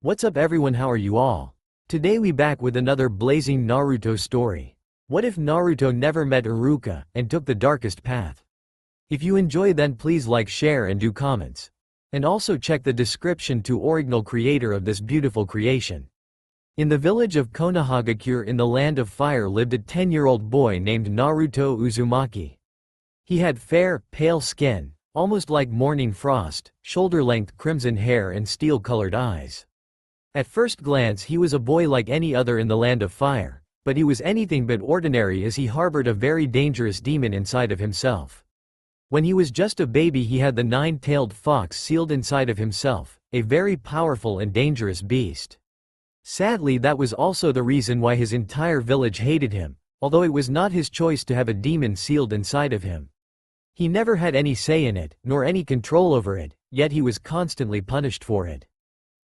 What's up everyone, how are you all? Today we back with another blazing Naruto story. What if Naruto never met Iruka and took the darkest path? If you enjoy then please like, share and do comments. And also check the description to original creator of this beautiful creation. In the village of Konohagakure in the land of fire lived a 10-year-old boy named Naruto Uzumaki. He had fair, pale skin, almost like morning frost, shoulder-length crimson hair and steel-colored eyes. At first glance he was a boy like any other in the land of fire, but he was anything but ordinary as he harbored a very dangerous demon inside of himself. When he was just a baby he had the nine-tailed fox sealed inside of himself, a very powerful and dangerous beast. Sadly, that was also the reason why his entire village hated him, although it was not his choice to have a demon sealed inside of him. He never had any say in it, nor any control over it, yet he was constantly punished for it.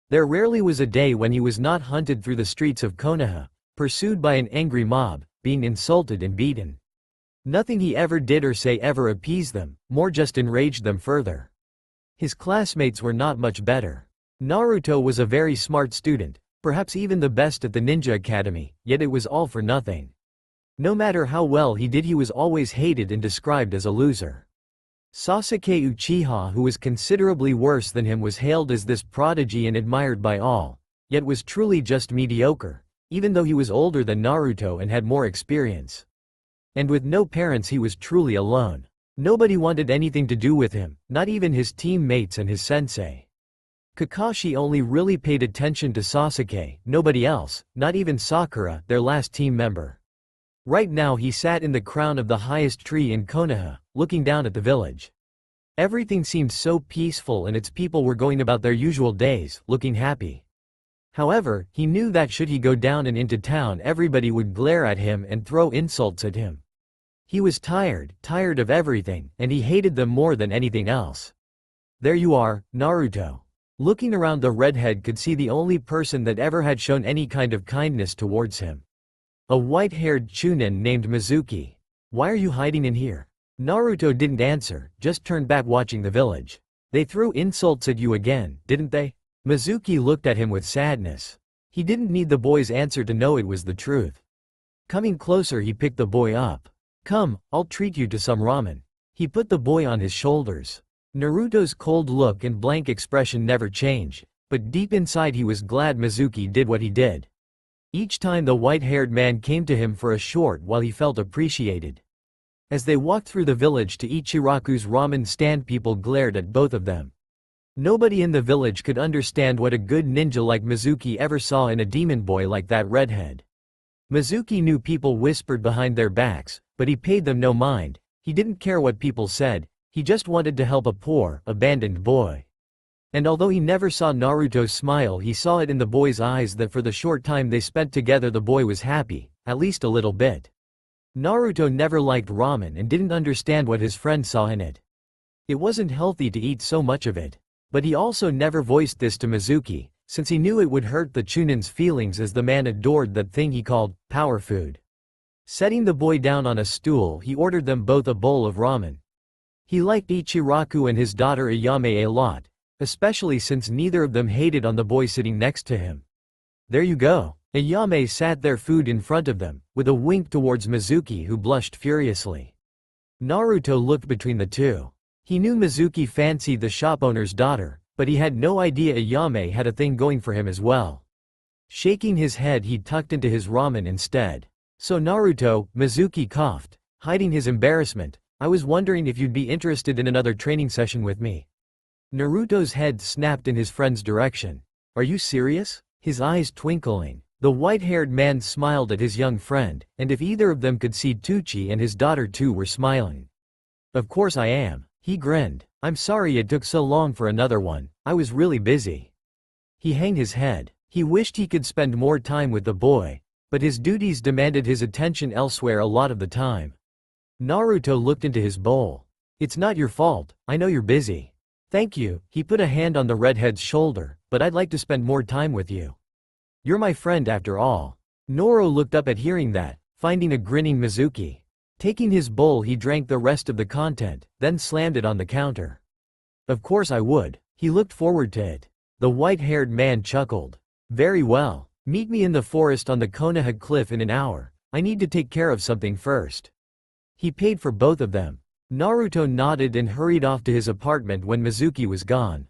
There rarely was a day when he was not hunted through the streets of Konoha, pursued by an angry mob, being insulted and beaten. Nothing he ever did or say ever appeased them, more just enraged them further. His classmates were not much better. Naruto was a very smart student, perhaps even the best at the ninja academy, yet it was all for nothing. No matter how well he did he was always hated and described as a loser. Sasuke Uchiha, who was considerably worse than him, was hailed as this prodigy and admired by all, yet was truly just mediocre, even though he was older than Naruto and had more experience. And with no parents he was truly alone. Nobody wanted anything to do with him, not even his teammates and his sensei. Kakashi only really paid attention to Sasuke, nobody else, not even Sakura, their last team member. Right now he sat in the crown of the highest tree in Konoha, looking down at the village. Everything seemed so peaceful and its people were going about their usual days, looking happy. However, he knew that should he go down and into town everybody would glare at him and throw insults at him. He was tired of everything, and he hated them more than anything else. There you are, Naruto. Looking around, the redhead could see the only person that ever had shown any kind of kindness towards him. A white-haired chunin named Mizuki. Why are you hiding in here? Naruto didn't answer, just turned back watching the village. They threw insults at you again, didn't they? Mizuki looked at him with sadness. He didn't need the boy's answer to know it was the truth. Coming closer he picked the boy up. Come, I'll treat you to some ramen. He put the boy on his shoulders. Naruto's cold look and blank expression never changed, but deep inside he was glad Mizuki did what he did. Each time the white-haired man came to him for a short while he felt appreciated. As they walked through the village to Ichiraku's ramen stand people glared at both of them. Nobody in the village could understand what a good ninja like Mizuki ever saw in a demon boy like that redhead. Mizuki knew people whispered behind their backs, but he paid them no mind. He didn't care what people said, he just wanted to help a poor, abandoned boy. And although he never saw Naruto smile, he saw it in the boy's eyes that for the short time they spent together the boy was happy, at least a little bit. Naruto never liked ramen and didn't understand what his friend saw in it. It wasn't healthy to eat so much of it. But he also never voiced this to Mizuki, since he knew it would hurt the chunin's feelings as the man adored that thing he called power food. Setting the boy down on a stool, he ordered them both a bowl of ramen. He liked Ichiraku and his daughter Ayame a lot, especially since neither of them hated on the boy sitting next to him. There you go. Ayame sat their food in front of them, with a wink towards Mizuki who blushed furiously. Naruto looked between the two. He knew Mizuki fancied the shop owner's daughter, but he had no idea Ayame had a thing going for him as well. Shaking his head he tucked into his ramen instead. So Naruto, Mizuki coughed, hiding his embarrassment, I was wondering if you'd be interested in another training session with me. Naruto's head snapped in his friend's direction. Are you serious? His eyes twinkling. The white-haired man smiled at his young friend, and if either of them could see Tucci and his daughter too were smiling. Of course I am. He grinned. I'm sorry it took so long for another one, I was really busy. He hung his head. He wished he could spend more time with the boy, but his duties demanded his attention elsewhere a lot of the time. Naruto looked into his bowl. It's not your fault, I know you're busy. Thank you, he put a hand on the redhead's shoulder, but I'd like to spend more time with you. You're my friend after all. Noro looked up at hearing that, finding a grinning Mizuki. Taking his bowl he drank the rest of the content, then slammed it on the counter. Of course I would. He looked forward to it. The white-haired man chuckled. Very well. Meet me in the forest on the Konoha cliff in an hour. I need to take care of something first. He paid for both of them. Naruto nodded and hurried off to his apartment when Mizuki was gone.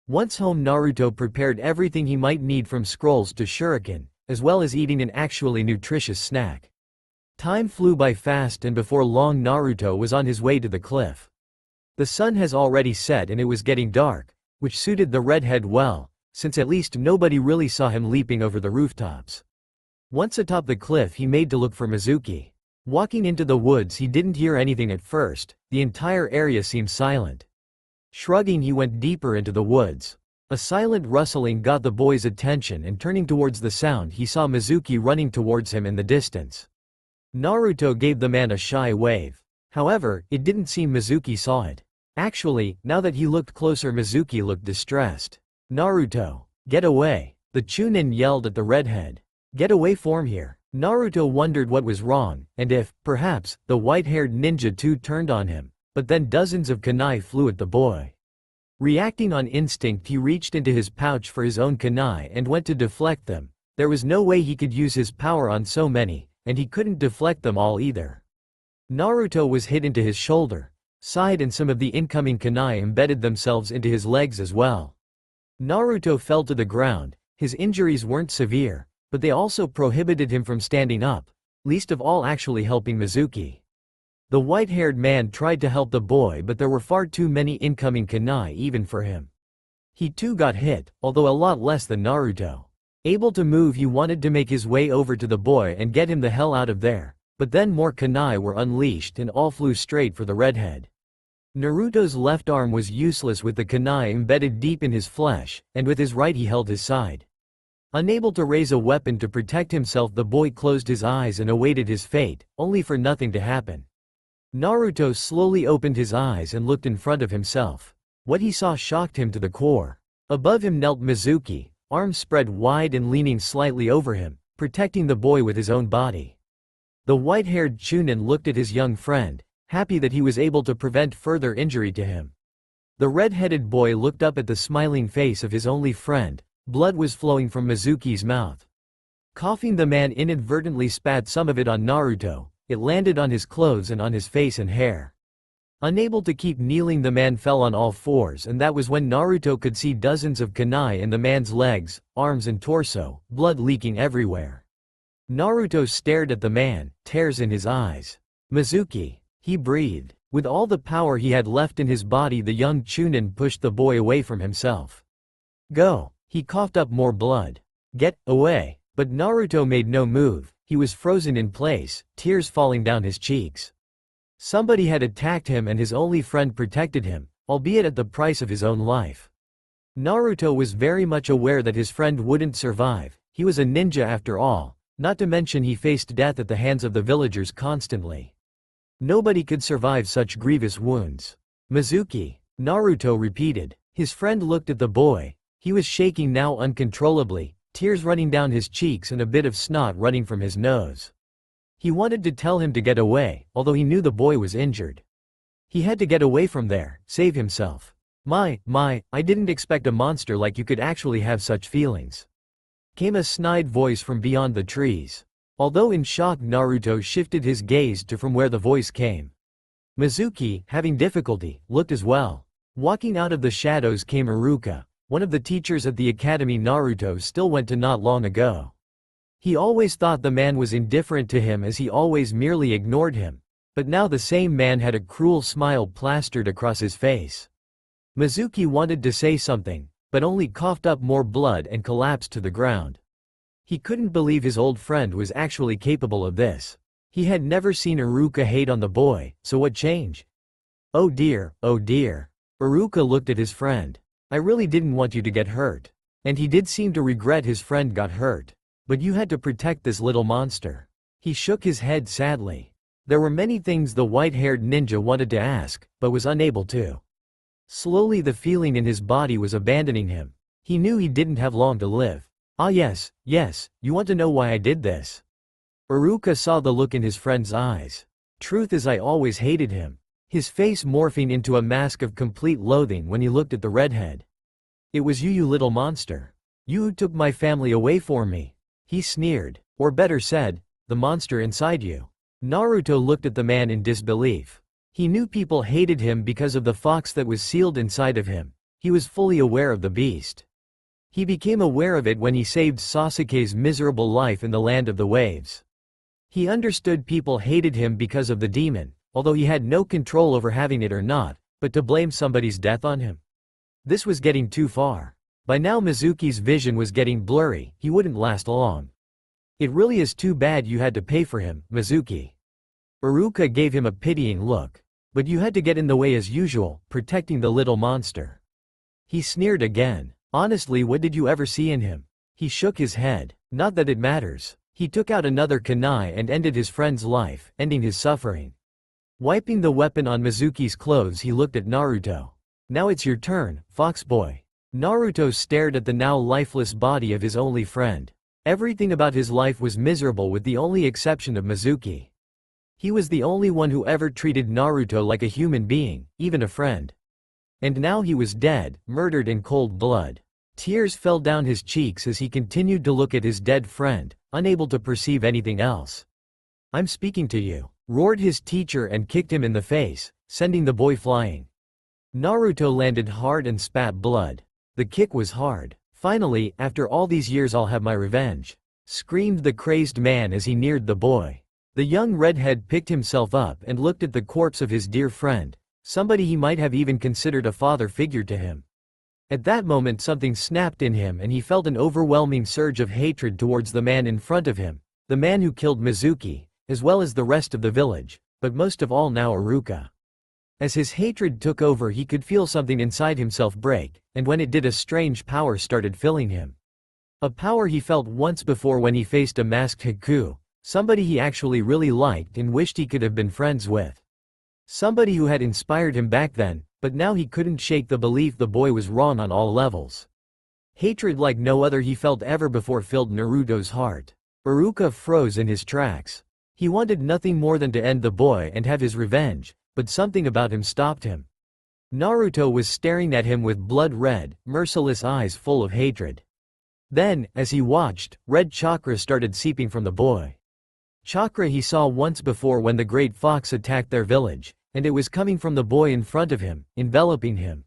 Once home, Naruto prepared everything he might need, from scrolls to shuriken, as well as eating an actually nutritious snack. Time flew by fast, and before long Naruto was on his way to the cliff. The sun has already set and it was getting dark, which suited the redhead well, since at least nobody really saw him leaping over the rooftops. Once atop the cliff, he made to look for Mizuki. Walking into the woods, he didn't hear anything at first. The entire area seemed silent. Shrugging, he went deeper into the woods. A silent rustling got the boy's attention, and turning towards the sound, he saw Mizuki running towards him in the distance. Naruto gave the man a shy wave. However, it didn't seem Mizuki saw it. Actually, now that he looked closer, Mizuki looked distressed. Naruto, get away! The Chunin yelled at the redhead. Get away from here! Naruto wondered what was wrong, and if, perhaps, the white-haired ninja too turned on him, but then dozens of kunai flew at the boy. Reacting on instinct, he reached into his pouch for his own kunai and went to deflect them. There was no way he could use his power on so many, and he couldn't deflect them all either. Naruto was hit into his shoulder, side, and some of the incoming kunai embedded themselves into his legs as well. Naruto fell to the ground. His injuries weren't severe, but they also prohibited him from standing up, least of all actually helping Mizuki. The white-haired man tried to help the boy, but there were far too many incoming kunai even for him. He too got hit, although a lot less than Naruto. Able to move, he wanted to make his way over to the boy and get him the hell out of there, but then more kunai were unleashed and all flew straight for the redhead. Naruto's left arm was useless with the kunai embedded deep in his flesh, and with his right he held his side. Unable to raise a weapon to protect himself, the boy closed his eyes and awaited his fate, only for nothing to happen. Naruto slowly opened his eyes and looked in front of himself. What he saw shocked him to the core. Above him knelt Mizuki, arms spread wide and leaning slightly over him, protecting the boy with his own body. The white-haired Chunin looked at his young friend, happy that he was able to prevent further injury to him. The red-headed boy looked up at the smiling face of his only friend. Blood was flowing from Mizuki's mouth. Coughing, the man inadvertently spat some of it on Naruto. It landed on his clothes and on his face and hair. Unable to keep kneeling, the man fell on all fours, and that was when Naruto could see dozens of kunai in the man's legs, arms and torso, blood leaking everywhere. Naruto stared at the man, tears in his eyes. Mizuki, he breathed. With all the power he had left in his body, the young Chunin pushed the boy away from himself. Go! He coughed up more blood. Get away! But Naruto made no move. He was frozen in place, tears falling down his cheeks. Somebody had attacked him and his only friend protected him, albeit at the price of his own life. Naruto was very much aware that his friend wouldn't survive. He was a ninja after all, not to mention he faced death at the hands of the villagers constantly. Nobody could survive such grievous wounds. Mizuki, Naruto repeated. His friend looked at the boy. He was shaking now uncontrollably, tears running down his cheeks and a bit of snot running from his nose. He wanted to tell him to get away, although he knew the boy was injured. He had to get away from there, save himself. My, I didn't expect a monster like you could actually have such feelings. Came a snide voice from beyond the trees. Although in shock, Naruto shifted his gaze to from where the voice came. Mizuki, having difficulty, looked as well. Walking out of the shadows came Iruka, one of the teachers at the academy Naruto still went to not long ago. He always thought the man was indifferent to him, as he always merely ignored him, but now the same man had a cruel smile plastered across his face. Mizuki wanted to say something, but only coughed up more blood and collapsed to the ground. He couldn't believe his old friend was actually capable of this. He had never seen Iruka hate on the boy, so what changed? Oh dear, oh dear. Iruka looked at his friend. I really didn't want you to get hurt. And he did seem to regret his friend got hurt. But you had to protect this little monster. He shook his head sadly. There were many things the white-haired ninja wanted to ask, but was unable to. Slowly the feeling in his body was abandoning him. He knew he didn't have long to live. Ah yes, you want to know why I did this? Iruka saw the look in his friend's eyes. Truth is, I always hated him. His face morphing into a mask of complete loathing when he looked at the redhead. It was you little monster. You took my family away from me. He sneered. Or better said, the monster inside you. Naruto looked at the man in disbelief. He knew people hated him because of the fox that was sealed inside of him. He was fully aware of the beast. He became aware of it when he saved Sasuke's miserable life in the land of the waves. He understood people hated him because of the demon, although he had no control over having it or not, but to blame somebody's death on him? This was getting too far. By now Mizuki's vision was getting blurry, he wouldn't last long. It really is too bad you had to pay for him, Mizuki. Iruka gave him a pitying look. But you had to get in the way as usual, protecting the little monster. He sneered again. Honestly, what did you ever see in him? He shook his head. Not that it matters. He took out another kunai and ended his friend's life, ending his suffering. Wiping the weapon on Mizuki's clothes, he looked at Naruto. Now it's your turn, fox boy. Naruto stared at the now lifeless body of his only friend. Everything about his life was miserable with the only exception of Mizuki. He was the only one who ever treated Naruto like a human being, even a friend. And now he was dead, murdered in cold blood. Tears fell down his cheeks as he continued to look at his dead friend, unable to perceive anything else. I'm speaking to you, roared his teacher and kicked him in the face, sending the boy flying. Naruto landed hard and spat blood. The kick was hard. Finally, after all these years I'll have my revenge, screamed the crazed man as he neared the boy. The young redhead picked himself up and looked at the corpse of his dear friend, somebody he might have even considered a father figure to him. At that moment something snapped in him and he felt an overwhelming surge of hatred towards the man in front of him, the man who killed Mizuki, as well as the rest of the village, but most of all now Iruka. As his hatred took over, he could feel something inside himself break, and when it did, a strange power started filling him. A power he felt once before when he faced a masked Haku. Somebody he actually really liked and wished he could have been friends with. Somebody who had inspired him back then, but now he couldn't shake the belief the boy was wrong on all levels. Hatred like no other he felt ever before filled Naruto's heart. Iruka froze in his tracks. He wanted nothing more than to end the boy and have his revenge, but something about him stopped him. Naruto was staring at him with blood-red, merciless eyes full of hatred. Then, as he watched, red chakra started seeping from the boy. Chakra he saw once before when the great fox attacked their village, and it was coming from the boy in front of him, enveloping him.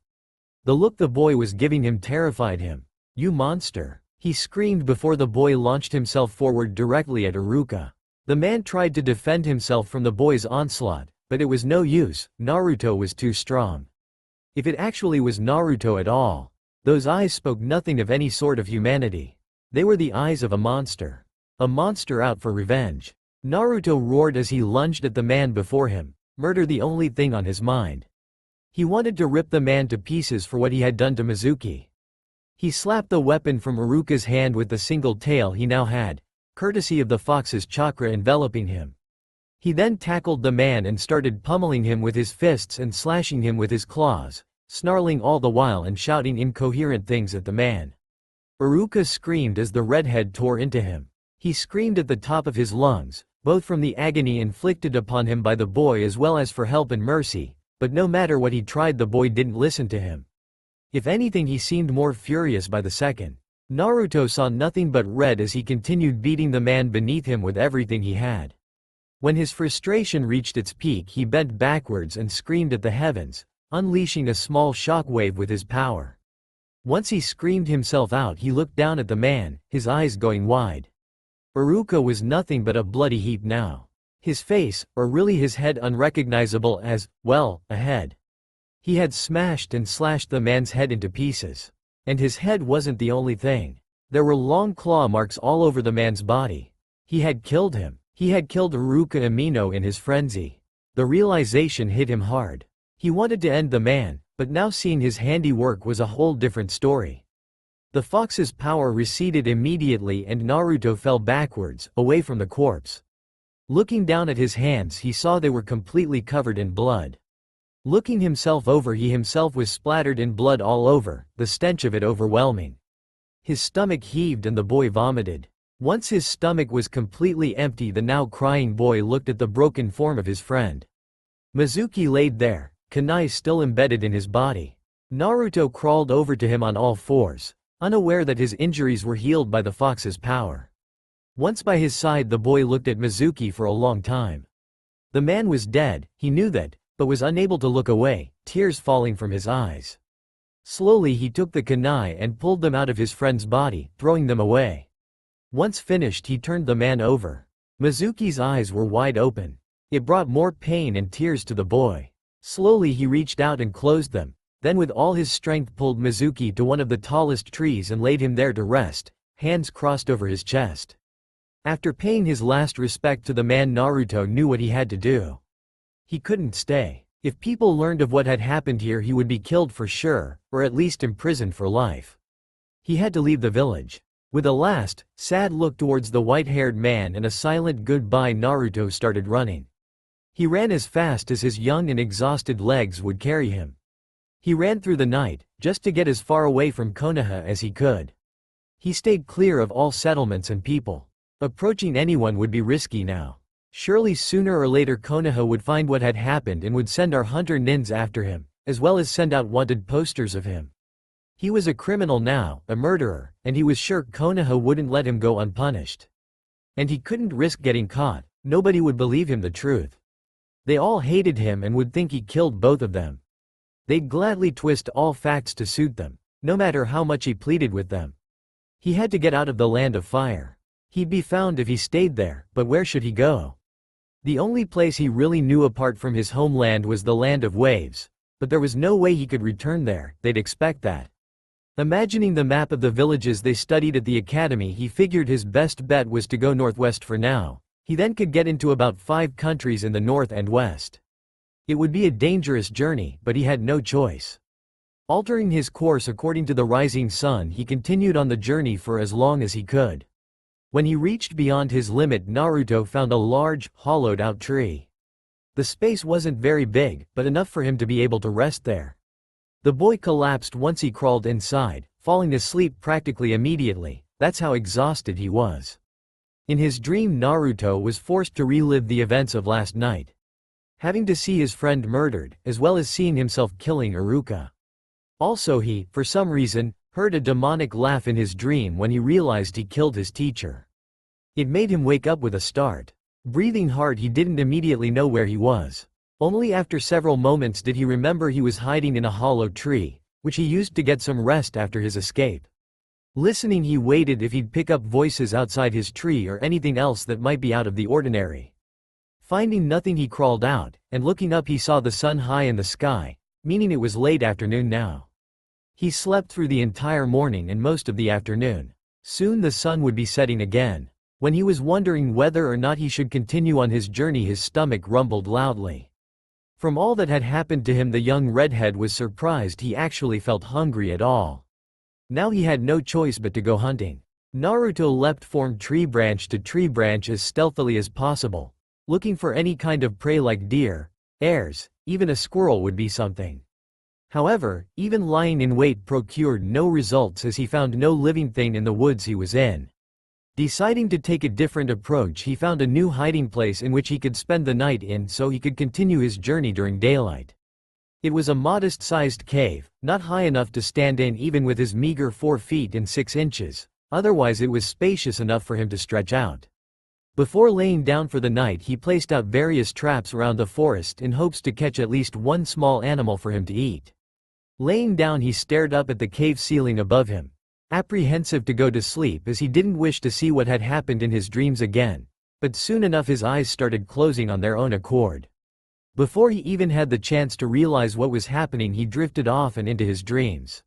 The look the boy was giving him terrified him. You monster! He screamed before the boy launched himself forward directly at Iruka. The man tried to defend himself from the boy's onslaught, but it was no use, Naruto was too strong. If it actually was Naruto at all, those eyes spoke nothing of any sort of humanity. They were the eyes of a monster. A monster out for revenge. Naruto roared as he lunged at the man before him, murder the only thing on his mind. He wanted to rip the man to pieces for what he had done to Mizuki. He slapped the weapon from Iruka's hand with the single tail he now had, courtesy of the fox's chakra enveloping him. He then tackled the man and started pummeling him with his fists and slashing him with his claws, snarling all the while and shouting incoherent things at the man. Iruka screamed as the redhead tore into him. He screamed at the top of his lungs, both from the agony inflicted upon him by the boy as well as for help and mercy, but no matter what he tried, the boy didn't listen to him. If anything, he seemed more furious by the second. Naruto saw nothing but red as he continued beating the man beneath him with everything he had. When his frustration reached its peak, he bent backwards and screamed at the heavens, unleashing a small shockwave with his power. Once he screamed himself out, he looked down at the man, his eyes going wide. Iruka was nothing but a bloody heap now. His face, or really his head, unrecognizable as, well, a head. He had smashed and slashed the man's head into pieces. And his head wasn't the only thing. There were long claw marks all over the man's body. He had killed him. He had killed Iruka Amino in his frenzy. The realization hit him hard. He wanted to end the man, but now seeing his handiwork was a whole different story. The fox's power receded immediately and Naruto fell backwards, away from the corpse. Looking down at his hands, he saw they were completely covered in blood. Looking himself over, he himself was splattered in blood all over, the stench of it overwhelming. His stomach heaved and the boy vomited. Once his stomach was completely empty, the now crying boy looked at the broken form of his friend. Mizuki laid there, kunai still embedded in his body. Naruto crawled over to him on all fours, unaware that his injuries were healed by the fox's power. Once by his side, the boy looked at Mizuki for a long time. The man was dead, he knew that, but was unable to look away, tears falling from his eyes. Slowly he took the kunai and pulled them out of his friend's body, throwing them away. Once finished, he turned the man over. Mizuki's eyes were wide open. It brought more pain and tears to the boy. Slowly he reached out and closed them, then with all his strength pulled Mizuki to one of the tallest trees and laid him there to rest, hands crossed over his chest. After paying his last respect to the man, Naruto knew what he had to do. He couldn't stay. If people learned of what had happened here, he would be killed for sure, or at least imprisoned for life. He had to leave the village. With a last, sad look towards the white-haired man and a silent goodbye, Naruto started running. He ran as fast as his young and exhausted legs would carry him. He ran through the night, just to get as far away from Konoha as he could. He stayed clear of all settlements and people. Approaching anyone would be risky now. Surely sooner or later Konoha would find what had happened and would send our hunter nins after him, as well as send out wanted posters of him. He was a criminal now, a murderer, and he was sure Konoha wouldn't let him go unpunished. And he couldn't risk getting caught. Nobody would believe him the truth. They all hated him and would think he killed both of them. They'd gladly twist all facts to suit them, no matter how much he pleaded with them. He had to get out of the land of fire. He'd be found if he stayed there, but where should he go? The only place he really knew apart from his homeland was the land of waves, but there was no way he could return there. They'd expect that. Imagining the map of the villages they studied at the academy, he figured his best bet was to go northwest for now. He then could get into about 5 countries in the north and west. It would be a dangerous journey, but he had no choice. Altering his course according to the rising sun, he continued on the journey for as long as he could. When he reached beyond his limit, Naruto found a large, hollowed-out tree. The space wasn't very big, but enough for him to be able to rest there. The boy collapsed once he crawled inside, falling asleep practically immediately. That's how exhausted he was. In his dream, Naruto was forced to relive the events of last night, having to see his friend murdered, as well as seeing himself killing Iruka. Also he, for some reason, heard a demonic laugh in his dream when he realized he killed his teacher. It made him wake up with a start. Breathing hard, he didn't immediately know where he was. Only after several moments did he remember he was hiding in a hollow tree, which he used to get some rest after his escape. Listening, he waited if he'd pick up voices outside his tree or anything else that might be out of the ordinary. Finding nothing, he crawled out, and looking up he saw the sun high in the sky, meaning it was late afternoon now. He slept through the entire morning and most of the afternoon. Soon the sun would be setting again. When he was wondering whether or not he should continue on his journey, his stomach rumbled loudly. From all that had happened to him, the young redhead was surprised he actually felt hungry at all. Now he had no choice but to go hunting. Naruto leapt from tree branch to tree branch as stealthily as possible, looking for any kind of prey like deer, hares, even a squirrel would be something. However, even lying in wait procured no results, as he found no living thing in the woods he was in. Deciding to take a different approach, he found a new hiding place in which he could spend the night in so he could continue his journey during daylight. It was a modest-sized cave, not high enough to stand in even with his meager 4 feet and 6 inches, otherwise it was spacious enough for him to stretch out. Before laying down for the night, he placed out various traps around the forest in hopes to catch at least one small animal for him to eat. Laying down, he stared up at the cave ceiling above him, apprehensive to go to sleep as he didn't wish to see what had happened in his dreams again, but soon enough his eyes started closing on their own accord. Before he even had the chance to realize what was happening, he drifted off and into his dreams.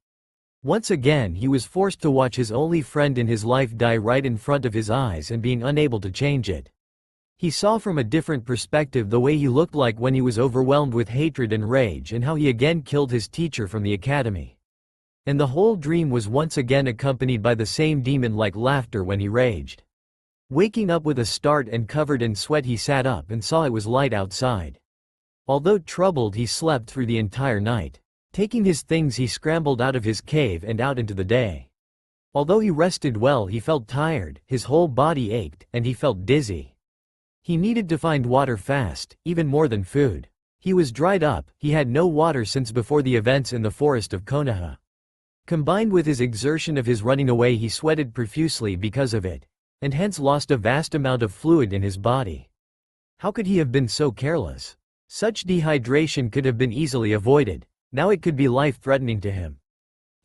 Once again he was forced to watch his only friend in his life die right in front of his eyes and being unable to change it. He saw from a different perspective the way he looked like when he was overwhelmed with hatred and rage, and how he again killed his teacher from the academy. And the whole dream was once again accompanied by the same demon-like laughter when he raged. Waking up with a start and covered in sweat, he sat up and saw it was light outside. Although troubled, he slept through the entire night. Taking his things, he scrambled out of his cave and out into the day. Although he rested well, he felt tired, his whole body ached, and he felt dizzy. He needed to find water fast, even more than food. He was dried up, he had no water since before the events in the forest of Konoha. Combined with his exertion of his running away, he sweated profusely because of it, and hence lost a vast amount of fluid in his body. How could he have been so careless? Such dehydration could have been easily avoided, now it could be life-threatening to him.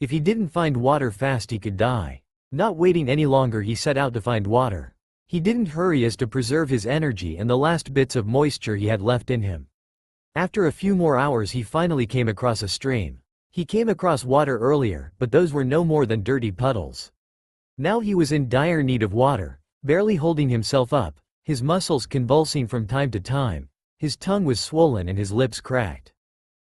If he didn't find water fast he could die. Not waiting any longer, he set out to find water. He didn't hurry as to preserve his energy and the last bits of moisture he had left in him. After a few more hours he finally came across a stream. He came across water earlier, but those were no more than dirty puddles. Now he was in dire need of water, barely holding himself up, his muscles convulsing from time to time, his tongue was swollen and his lips cracked.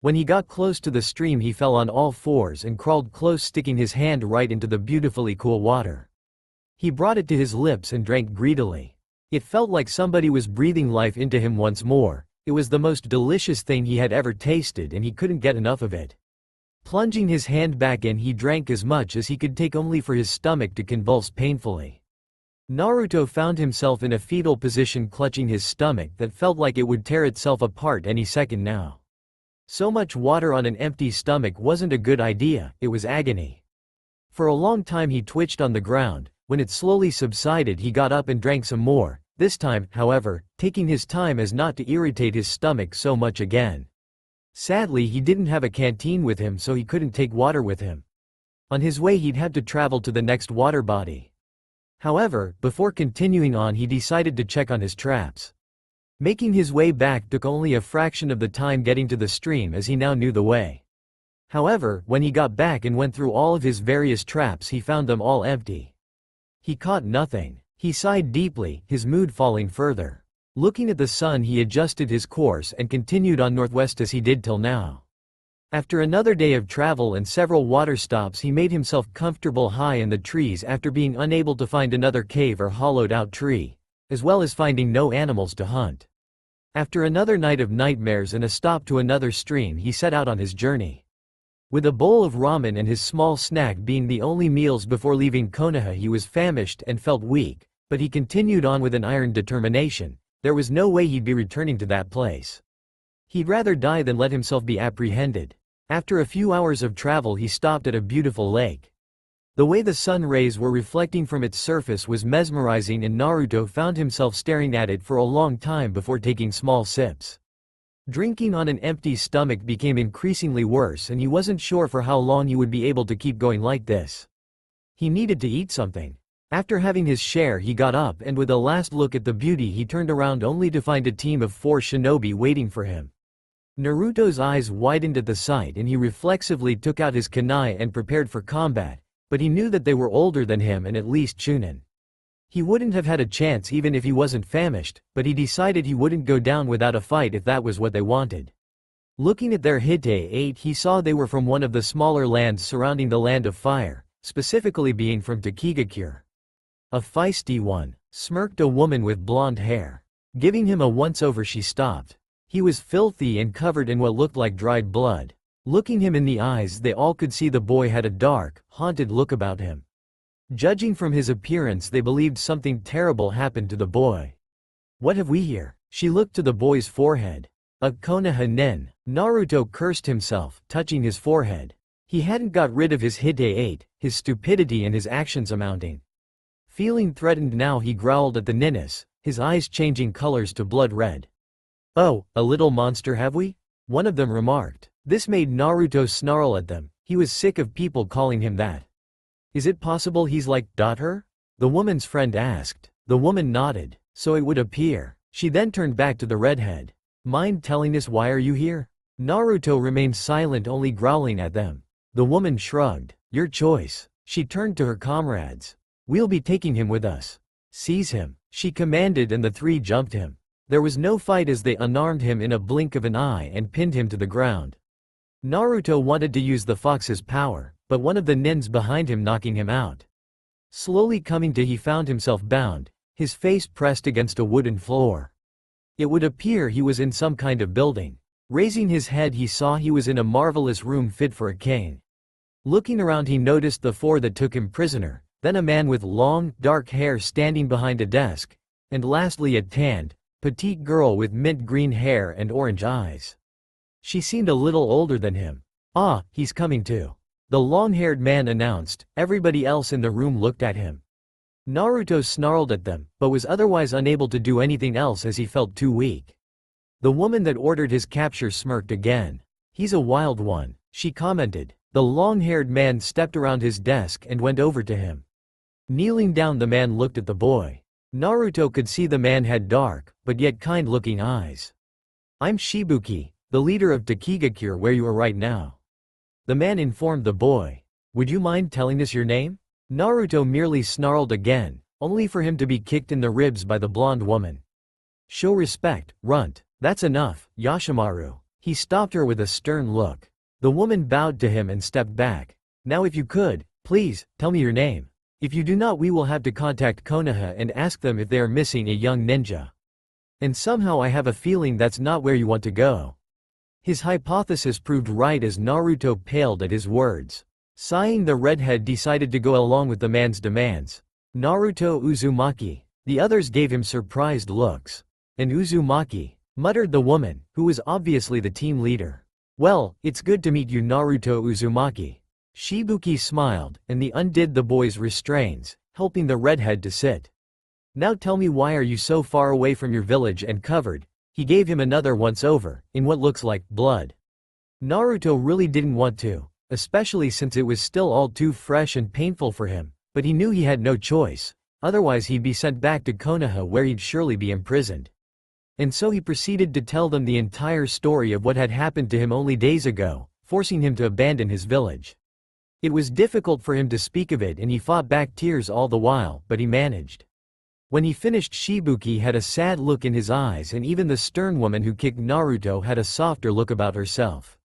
When he got close to the stream he fell on all fours and crawled close, sticking his hand right into the beautifully cool water. He brought it to his lips and drank greedily. It felt like somebody was breathing life into him once more. It was the most delicious thing he had ever tasted and he couldn't get enough of it. Plunging his hand back in, he drank as much as he could take, only for his stomach to convulse painfully. Naruto found himself in a fetal position, clutching his stomach that felt like it would tear itself apart any second now. So much water on an empty stomach wasn't a good idea, it was agony. For a long time he twitched on the ground. When it slowly subsided he got up and drank some more, this time, however, taking his time as not to irritate his stomach so much again. Sadly, he didn't have a canteen with him, so he couldn't take water with him. On his way he'd have to travel to the next water body. However, before continuing on he decided to check on his traps. Making his way back took only a fraction of the time getting to the stream, as he now knew the way. However, when he got back and went through all of his various traps he found them all empty. He caught nothing. He sighed deeply, his mood falling further. Looking at the sun he adjusted his course and continued on northwest as he did till now. After another day of travel and several water stops he made himself comfortable high in the trees after being unable to find another cave or hollowed out tree, as well as finding no animals to hunt. After another night of nightmares and a stop to another stream he set out on his journey. With a bowl of ramen and his small snack being the only meals before leaving Konoha, he was famished and felt weak, but he continued on with an iron determination. There was no way he'd be returning to that place. He'd rather die than let himself be apprehended. After a few hours of travel he stopped at a beautiful lake. The way the sun rays were reflecting from its surface was mesmerizing, and Naruto found himself staring at it for a long time before taking small sips. Drinking on an empty stomach became increasingly worse, and he wasn't sure for how long he would be able to keep going like this. He needed to eat something. After having his share he got up, and with a last look at the beauty he turned around only to find a team of 4 shinobi waiting for him. Naruto's eyes widened at the sight and he reflexively took out his kunai and prepared for combat, but he knew that they were older than him and at least Chunin. He wouldn't have had a chance even if he wasn't famished, but he decided he wouldn't go down without a fight if that was what they wanted. Looking at their Hite-8 he saw they were from one of the smaller lands surrounding the Land of Fire, specifically being from Takigakure. A feisty one, smirked a woman with blonde hair. Giving him a once-over she stopped. He was filthy and covered in what looked like dried blood. Looking him in the eyes they all could see the boy had a dark, haunted look about him. Judging from his appearance they believed something terrible happened to the boy. "What have we here?" She looked to the boy's forehead. "A Konoha nin." Naruto cursed himself, touching his forehead. He hadn't got rid of his Hite-8, his stupidity and his actions amounting. Feeling threatened now he growled at the ninnis, his eyes changing colors to blood red. "Oh, a little monster have we?" one of them remarked. This made Naruto snarl at them. He was sick of people calling him that. "Is it possible he's like her?" the woman's friend asked. The woman nodded. "So it would appear." She then turned back to the redhead. "Mind telling us why are you here?" Naruto remained silent, only growling at them. The woman shrugged. "Your choice." She turned to her comrades. "We'll be taking him with us." "Seize him," she commanded, and the 3 jumped him. There was no fight as they unarmed him in a blink of an eye and pinned him to the ground. Naruto wanted to use the fox's power, but one of the nins behind him knocking him out. Slowly coming to, he found himself bound, his face pressed against a wooden floor. It would appear he was in some kind of building. Raising his head he saw he was in a marvelous room fit for a king. Looking around he noticed the 4 that took him prisoner, then a man with long, dark hair standing behind a desk, and lastly a tanned, petite girl with mint green hair and orange eyes. She seemed a little older than him. "Ah, he's coming too." the long-haired man announced. Everybody else in the room looked at him. Naruto snarled at them, but was otherwise unable to do anything else as he felt too weak. The woman that ordered his capture smirked again. "He's a wild one," she commented. The long-haired man stepped around his desk and went over to him. Kneeling down, the man looked at the boy. Naruto could see the man had dark, but yet kind-looking eyes. "I'm Shibuki, the leader of Takigakure, where you are right now," the man informed the boy. "Would you mind telling us your name?" Naruto merely snarled again, only for him to be kicked in the ribs by the blonde woman. "Show respect, runt. That's enough, Yashimaru." He stopped her with a stern look. The woman bowed to him and stepped back. "Now if you could, please, tell me your name. If you do not, we will have to contact Konoha and ask them if they are missing a young ninja. And somehow I have a feeling that's not where you want to go." His hypothesis proved right as Naruto paled at his words. Sighing, the redhead decided to go along with the man's demands. "Naruto Uzumaki." The others gave him surprised looks. "And Uzumaki," muttered the woman, who was obviously the team leader. "Well, it's good to meet you, Naruto Uzumaki." Shibuki smiled, and the undid the boy's restraints, helping the redhead to sit. "Now tell me, why are you so far away from your village and covered?" He gave him another once-over, in what looks like blood. Naruto really didn't want to, especially since it was still all too fresh and painful for him, but he knew he had no choice, otherwise he'd be sent back to Konoha where he'd surely be imprisoned. And so he proceeded to tell them the entire story of what had happened to him only days ago, forcing him to abandon his village. It was difficult for him to speak of it, and he fought back tears all the while, but he managed. When he finished, Shibuki had a sad look in his eyes, and even the stern woman who kicked Naruto had a softer look about herself.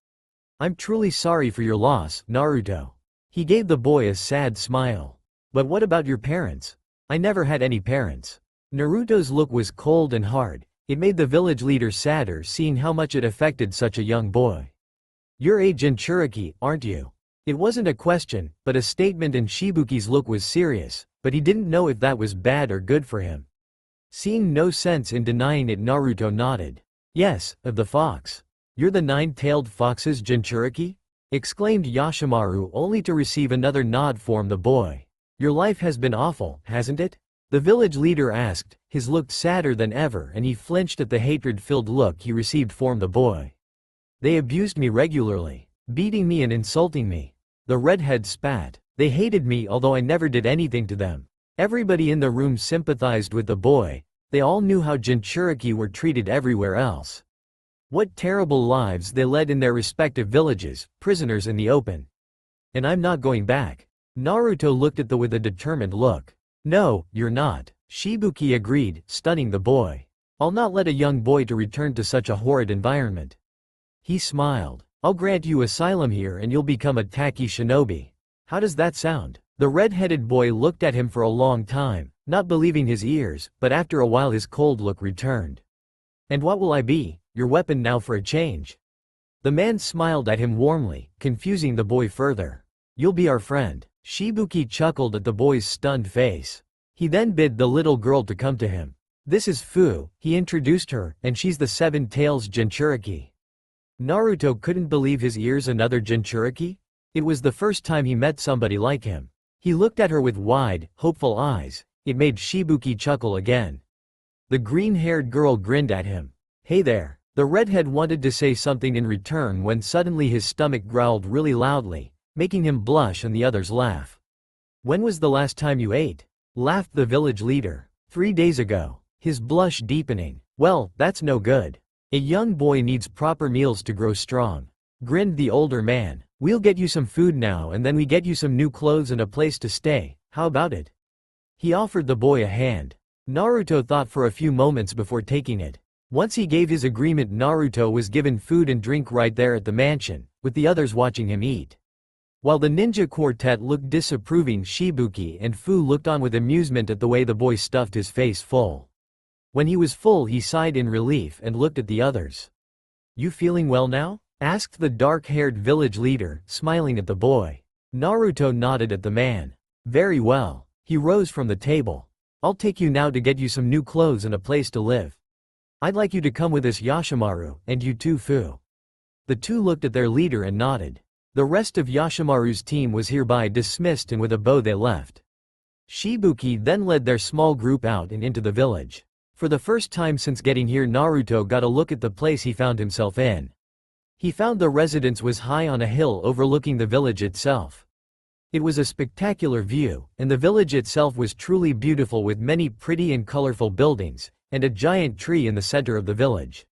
"I'm truly sorry for your loss, Naruto." He gave the boy a sad smile. "But what about your parents?" "I never had any parents." Naruto's look was cold and hard. It made the village leader sadder seeing how much it affected such a young boy. "You're a Jinchuriki, aren't you?" It wasn't a question, but a statement, and Shibuki's look was serious, but he didn't know if that was bad or good for him. Seeing no sense in denying it, Naruto nodded. "Yes, of the fox." "You're the nine-tailed fox's Jinchuriki?" exclaimed Yashimaru, only to receive another nod from the boy. "Your life has been awful, hasn't it?" the village leader asked. His look sadder than ever, and he flinched at the hatred-filled look he received from the boy. "They abused me regularly, beating me and insulting me." The redhead spat. "They hated me, although I never did anything to them." Everybody in the room sympathized with the boy. They all knew how Jinchuriki were treated everywhere else. What terrible lives they led in their respective villages, prisoners in the open. "And I'm not going back." Naruto looked at them with a determined look. "No, you're not," Shibuki agreed, stunning the boy. "I'll not let a young boy to return to such a horrid environment." He smiled. "I'll grant you asylum here and you'll become a Taki shinobi. How does that sound?" The red-headed boy looked at him for a long time, not believing his ears, but after a while his cold look returned. "And what will I be, your weapon now for a change?" The man smiled at him warmly, confusing the boy further. "You'll be our friend." Shibuki chuckled at the boy's stunned face. He then bid the little girl to come to him. "This is Fu," he introduced her, "and she's the Seven Tails Jinchuriki." Naruto couldn't believe his ears. Another Jinchuriki? It was the first time he met somebody like him. He looked at her with wide, hopeful eyes. It made Shibuki chuckle again. The green-haired girl grinned at him. "Hey there." The redhead wanted to say something in return when suddenly his stomach growled really loudly, making him blush and the others laugh. "When was the last time you ate?" laughed the village leader. 3 days ago. His blush deepening. "Well, that's no good. A young boy needs proper meals to grow strong," grinned the older man. "We'll get you some food now, and then we get you some new clothes and a place to stay. How about it?" He offered the boy a hand. Naruto thought for a few moments before taking it. Once he gave his agreement, Naruto was given food and drink right there at the mansion, with the others watching him eat. While the ninja quartet looked disapproving, Shibuki and Fu looked on with amusement at the way the boy stuffed his face full. When he was full, he sighed in relief and looked at the others. "You feeling well now?" asked the dark-haired village leader, smiling at the boy. Naruto nodded at the man. "Very well." He rose from the table. "I'll take you now to get you some new clothes and a place to live. I'd like you to come with us, Yashimaru, and you too, Fu." The two looked at their leader and nodded. The rest of Yoshimaru's team was hereby dismissed, and with a bow they left. Shibuki then led their small group out and into the village. For the first time since getting here, Naruto got a look at the place he found himself in. He found the residence was high on a hill overlooking the village itself. It was a spectacular view, and the village itself was truly beautiful, with many pretty and colorful buildings, and a giant tree in the center of the village.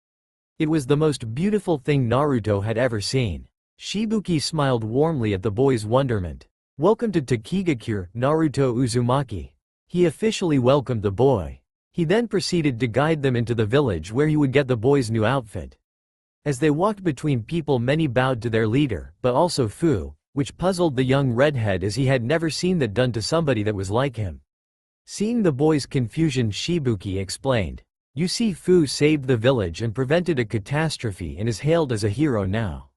It was the most beautiful thing Naruto had ever seen. Shibuki smiled warmly at the boy's wonderment. "Welcome to Takigakure, Naruto Uzumaki." He officially welcomed the boy. He then proceeded to guide them into the village where he would get the boy's new outfit. As they walked between people, many bowed to their leader, but also Fu, which puzzled the young redhead, as he had never seen that done to somebody that was like him. Seeing the boy's confusion, Shibuki explained, "You see, Fu saved the village and prevented a catastrophe and is hailed as a hero now.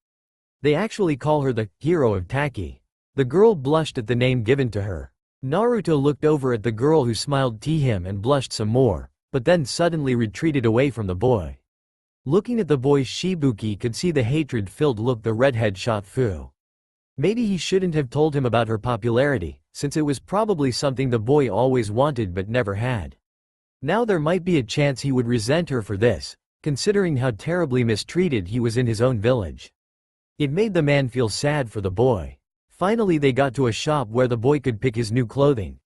They actually call her the hero of Taki." The girl blushed at the name given to her. Naruto looked over at the girl, who smiled to him and blushed some more, but then suddenly retreated away from the boy. Looking at the boy, Shibuki could see the hatred-filled look the redhead shot Fu. Maybe he shouldn't have told him about her popularity, since it was probably something the boy always wanted but never had. Now there might be a chance he would resent her for this, considering how terribly mistreated he was in his own village. It made the man feel sad for the boy. Finally they got to a shop where the boy could pick his new clothing.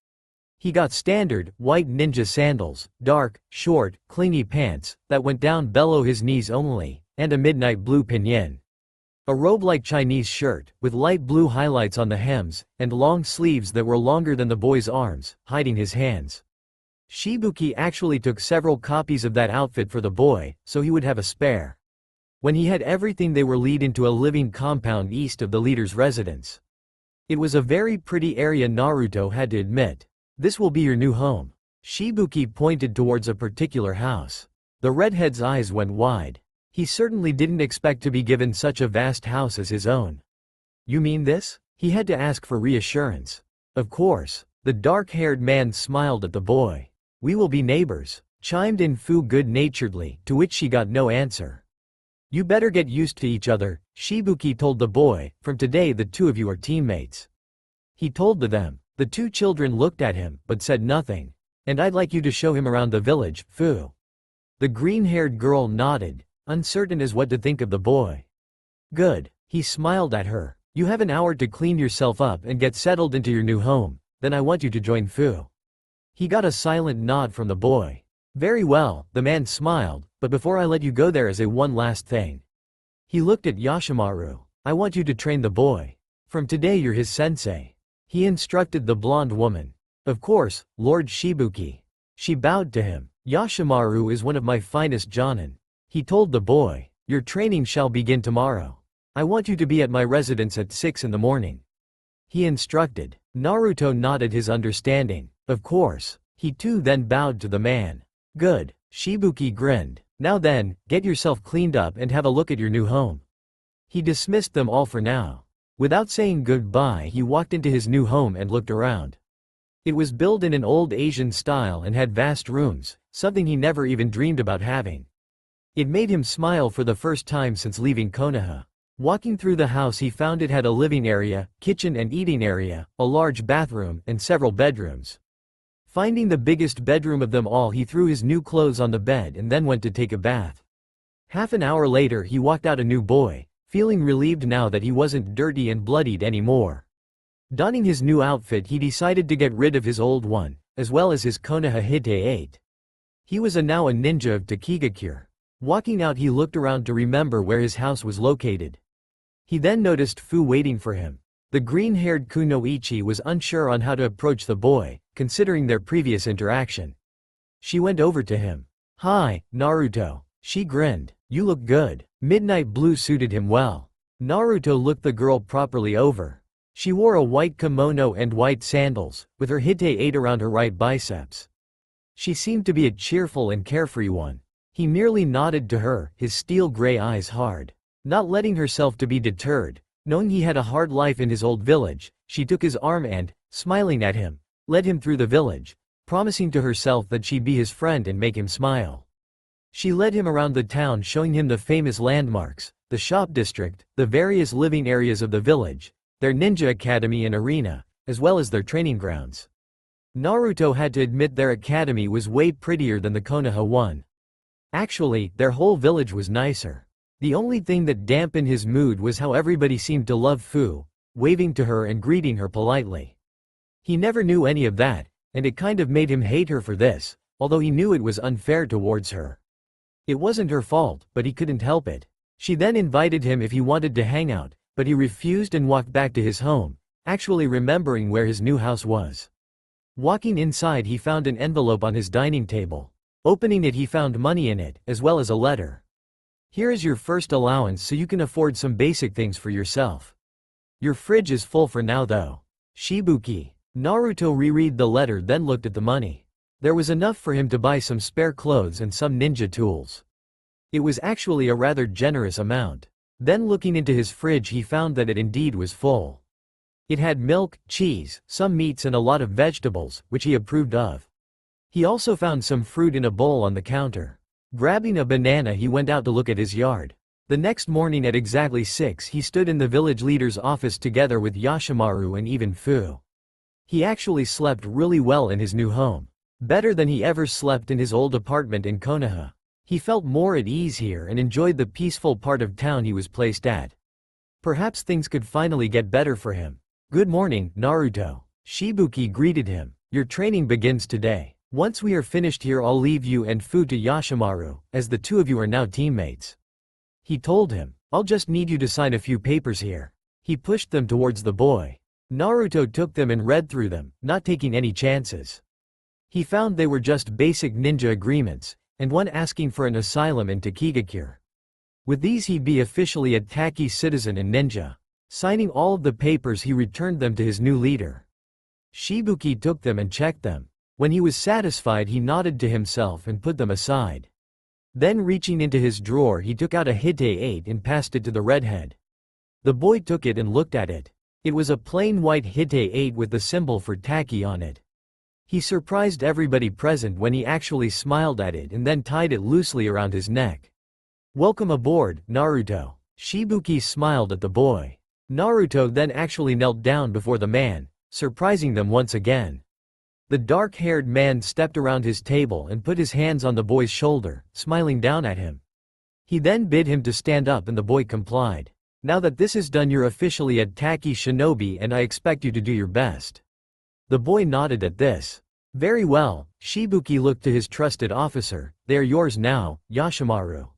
He got standard, white ninja sandals, dark, short, clingy pants, that went down below his knees only, and a midnight blue pinyin. A robe-like Chinese shirt, with light blue highlights on the hems, and long sleeves that were longer than the boy's arms, hiding his hands. Shibuki actually took several copies of that outfit for the boy, so he would have a spare. When he had everything, they were led into a living compound east of the leader's residence. It was a very pretty area, Naruto had to admit. "This will be your new home." Shibuki pointed towards a particular house. The redhead's eyes went wide. He certainly didn't expect to be given such a vast house as his own. "You mean this?" He had to ask for reassurance. "Of course." The dark-haired man smiled at the boy. "We will be neighbors," chimed in Fu good-naturedly, to which she got no answer. "You better get used to each other," Shibuki told the boy. "From today the two of you are teammates." He told them. The two children looked at him, but said nothing. "And I'd like you to show him around the village, Fu." The green-haired girl nodded, uncertain as what to think of the boy. "Good." He smiled at her. "You have an hour to clean yourself up and get settled into your new home, then I want you to join Fu." He got a silent nod from the boy. "Very well," the man smiled, "but before I let you go, there is one last thing." He looked at Yoshimaru. "I want you to train the boy. From today you're his sensei." He instructed the blonde woman. "Of course, Lord Shibuki." She bowed to him. "Yoshimaru is one of my finest jonin." He told the boy, "Your training shall begin tomorrow. I want you to be at my residence at 6 in the morning." He instructed. Naruto nodded his understanding. "Of course." He too then bowed to the man. "Good." Shibuki grinned. "Now then, get yourself cleaned up and have a look at your new home." He dismissed them all for now. Without saying goodbye, he walked into his new home and looked around. It was built in an old Asian style and had vast rooms, something he never even dreamed about having. It made him smile for the first time since leaving Konoha. Walking through the house, he found it had a living area, kitchen and eating area, a large bathroom, and several bedrooms. Finding the biggest bedroom of them all, he threw his new clothes on the bed and then went to take a bath. Half an hour later he walked out a new boy, feeling relieved now that he wasn't dirty and bloodied anymore. Donning his new outfit, he decided to get rid of his old one, as well as his Konoha Hite 8. He was now a ninja of Takigakure. Walking out, he looked around to remember where his house was located. He then noticed Fu waiting for him. The green-haired Kunoichi was unsure on how to approach the boy, considering their previous interaction. She went over to him. "Hi, Naruto." She grinned. "You look good." Midnight blue suited him well. Naruto looked the girl properly over. She wore a white kimono and white sandals, with her Hite 8 around her right biceps. She seemed to be a cheerful and carefree one. He merely nodded to her, his steel-gray eyes hard. Not letting herself to be deterred, knowing he had a hard life in his old village, she took his arm and, smiling at him, led him through the village, promising to herself that she'd be his friend and make him smile. She led him around the town, showing him the famous landmarks, the shop district, the various living areas of the village, their ninja academy and arena, as well as their training grounds. Naruto had to admit their academy was way prettier than the Konoha one. Actually, their whole village was nicer. The only thing that dampened his mood was how everybody seemed to love Fu, waving to her and greeting her politely. He never knew any of that, and it kind of made him hate her for this, although he knew it was unfair towards her. It wasn't her fault, but he couldn't help it. She then invited him if he wanted to hang out, but he refused and walked back to his home, actually remembering where his new house was. Walking inside, he found an envelope on his dining table. Opening it, he found money in it, as well as a letter. "Here is your first allowance so you can afford some basic things for yourself. Your fridge is full for now though. Shibuki." Naruto reread the letter, then looked at the money. There was enough for him to buy some spare clothes and some ninja tools. It was actually a rather generous amount. Then looking into his fridge, he found that it indeed was full. It had milk, cheese, some meats and a lot of vegetables, which he approved of. He also found some fruit in a bowl on the counter. Grabbing a banana, he went out to look at his yard. The next morning at exactly 6, he stood in the village leader's office together with Yashimaru and even Fu. He actually slept really well in his new home. Better than he ever slept in his old apartment in Konoha. He felt more at ease here and enjoyed the peaceful part of town he was placed at. Perhaps things could finally get better for him. "Good morning, Naruto." Shibuki greeted him. "Your training begins today. Once we are finished here, I'll leave you and Fu to Yashimaru, as the two of you are now teammates." He told him, "I'll just need you to sign a few papers here." He pushed them towards the boy. Naruto took them and read through them, not taking any chances. He found they were just basic ninja agreements, and one asking for an asylum in Takigakure. With these he'd be officially a Taki citizen and ninja. Signing all of the papers, he returned them to his new leader. Shibuki took them and checked them. When he was satisfied, he nodded to himself and put them aside. Then reaching into his drawer, he took out a Hite 8 and passed it to the redhead. The boy took it and looked at it. It was a plain white Hite 8 with the symbol for Taki on it. He surprised everybody present when he actually smiled at it and then tied it loosely around his neck. "Welcome aboard, Naruto." Shibuki smiled at the boy. Naruto then actually knelt down before the man, surprising them once again. The dark-haired man stepped around his table and put his hands on the boy's shoulder, smiling down at him. He then bid him to stand up and the boy complied. "Now that this is done, you're officially a Taki shinobi and I expect you to do your best." The boy nodded at this. "Very well." Shibuki looked to his trusted officer. "They are yours now, Yashimaru."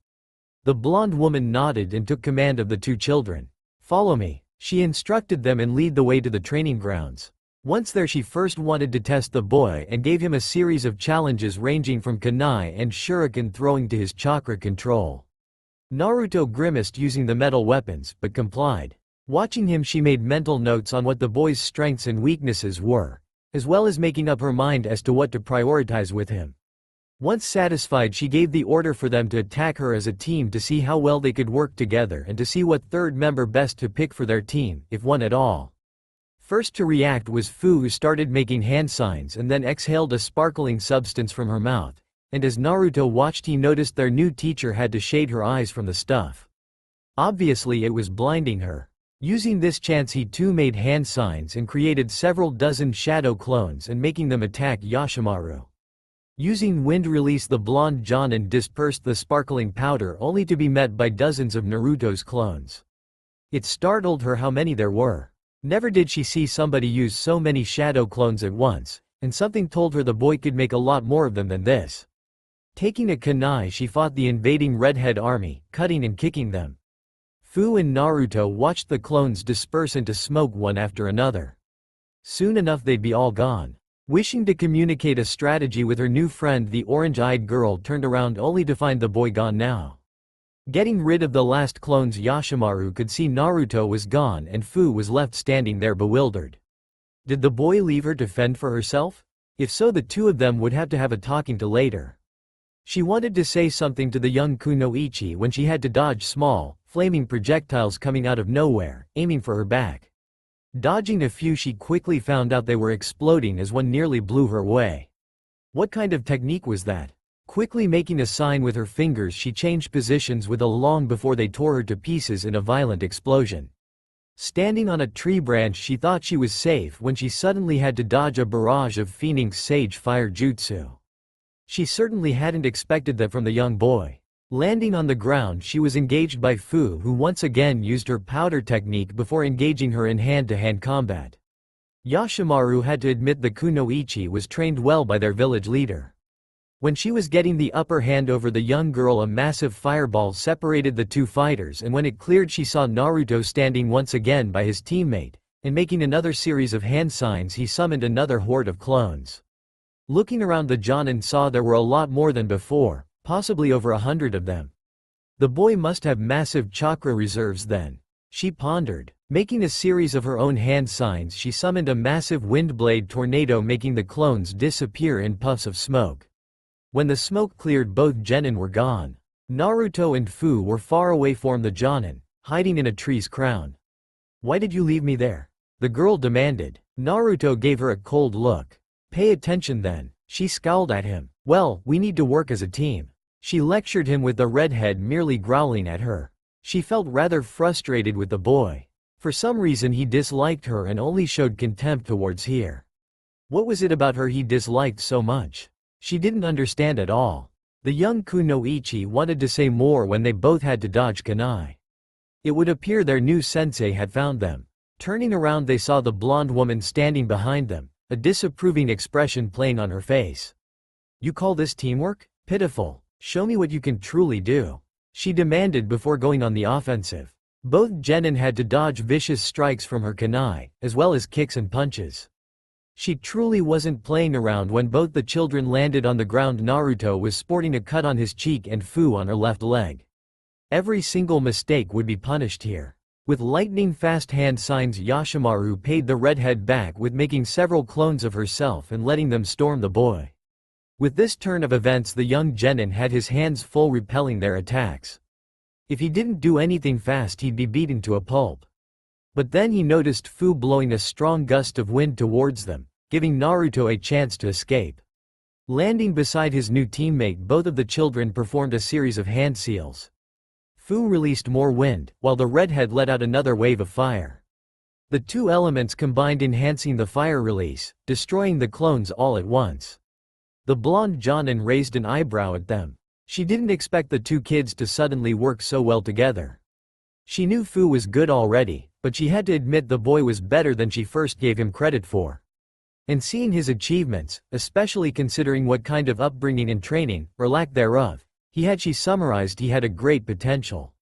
The blonde woman nodded and took command of the two children. "Follow me." She instructed them and led the way to the training grounds. Once there, she first wanted to test the boy and gave him a series of challenges ranging from kunai and shuriken throwing to his chakra control. Naruto grimaced using the metal weapons, but complied. Watching him, she made mental notes on what the boy's strengths and weaknesses were, as well as making up her mind as to what to prioritize with him. Once satisfied, she gave the order for them to attack her as a team to see how well they could work together and to see what third member best to pick for their team, if one at all. First to react was Fu, who started making hand signs and then exhaled a sparkling substance from her mouth, and as Naruto watched, he noticed their new teacher had to shade her eyes from the stuff. Obviously it was blinding her. Using this chance, he too made hand signs and created several dozen shadow clones and making them attack Yashimaru. Using wind release, the blonde Jonin dispersed the sparkling powder only to be met by dozens of Naruto's clones. It startled her how many there were. Never did she see somebody use so many shadow clones at once, and something told her the boy could make a lot more of them than this. Taking a kunai, she fought the invading redhead army, cutting and kicking them. Fu and Naruto watched the clones disperse into smoke one after another. Soon enough they'd be all gone. Wishing to communicate a strategy with her new friend, the orange-eyed girl turned around only to find the boy gone now. Getting rid of the last clones, Yashimaru could see Naruto was gone and Fu was left standing there bewildered. Did the boy leave her to fend for herself? If so, the two of them would have to have a talking to later. She wanted to say something to the young kunoichi when she had to dodge small, flaming projectiles coming out of nowhere, aiming for her back. Dodging a few, she quickly found out they were exploding as one nearly blew her away. What kind of technique was that? Quickly making a sign with her fingers, she changed positions with a long before they tore her to pieces in a violent explosion. Standing on a tree branch, she thought she was safe when she suddenly had to dodge a barrage of Phoenix Sage fire jutsu. She certainly hadn't expected that from the young boy. Landing on the ground, she was engaged by Fu, who once again used her powder technique before engaging her in hand-to-hand combat. Yoshimaru had to admit the kunoichi was trained well by their village leader. When she was getting the upper hand over the young girl, a massive fireball separated the two fighters, and when it cleared, she saw Naruto standing once again by his teammate, and making another series of hand signs, he summoned another horde of clones. Looking around, the Jonin saw there were a lot more than before, possibly over 100 of them. The boy must have massive chakra reserves then, she pondered. Making a series of her own hand signs, she summoned a massive wind blade tornado, making the clones disappear in puffs of smoke. When the smoke cleared, both genin were gone. Naruto and Fu were far away from the Jonin, hiding in a tree's crown. "Why did you leave me there?" the girl demanded. Naruto gave her a cold look. "Pay attention then," she scowled at him. "Well, we need to work as a team," she lectured him, with the redhead merely growling at her. She felt rather frustrated with the boy. For some reason he disliked her and only showed contempt towards her. What was it about her he disliked so much? She didn't understand at all. The young kunoichi wanted to say more when they both had to dodge kunai. It would appear their new sensei had found them. Turning around, they saw the blonde woman standing behind them, a disapproving expression playing on her face. "You call this teamwork? Pitiful. Show me what you can truly do," she demanded before going on the offensive. Both genin had to dodge vicious strikes from her kunai, as well as kicks and punches. She truly wasn't playing around when both the children landed on the ground. Naruto was sporting a cut on his cheek and Fu on her left leg. Every single mistake would be punished here. With lightning-fast hand signs, Yoshimaru paid the redhead back with making several clones of herself and letting them storm the boy. With this turn of events, the young genin had his hands full repelling their attacks. If he didn't do anything fast, he'd be beaten to a pulp. But then he noticed Fu blowing a strong gust of wind towards them, giving Naruto a chance to escape. Landing beside his new teammate, both of the children performed a series of hand seals. Fu released more wind, while the redhead let out another wave of fire. The two elements combined, enhancing the fire release, destroying the clones all at once. The blonde Jonin raised an eyebrow at them. She didn't expect the two kids to suddenly work so well together. She knew Fu was good already, but she had to admit the boy was better than she first gave him credit for. And seeing his achievements, especially considering what kind of upbringing and training, or lack thereof, she summarized, he had a great potential.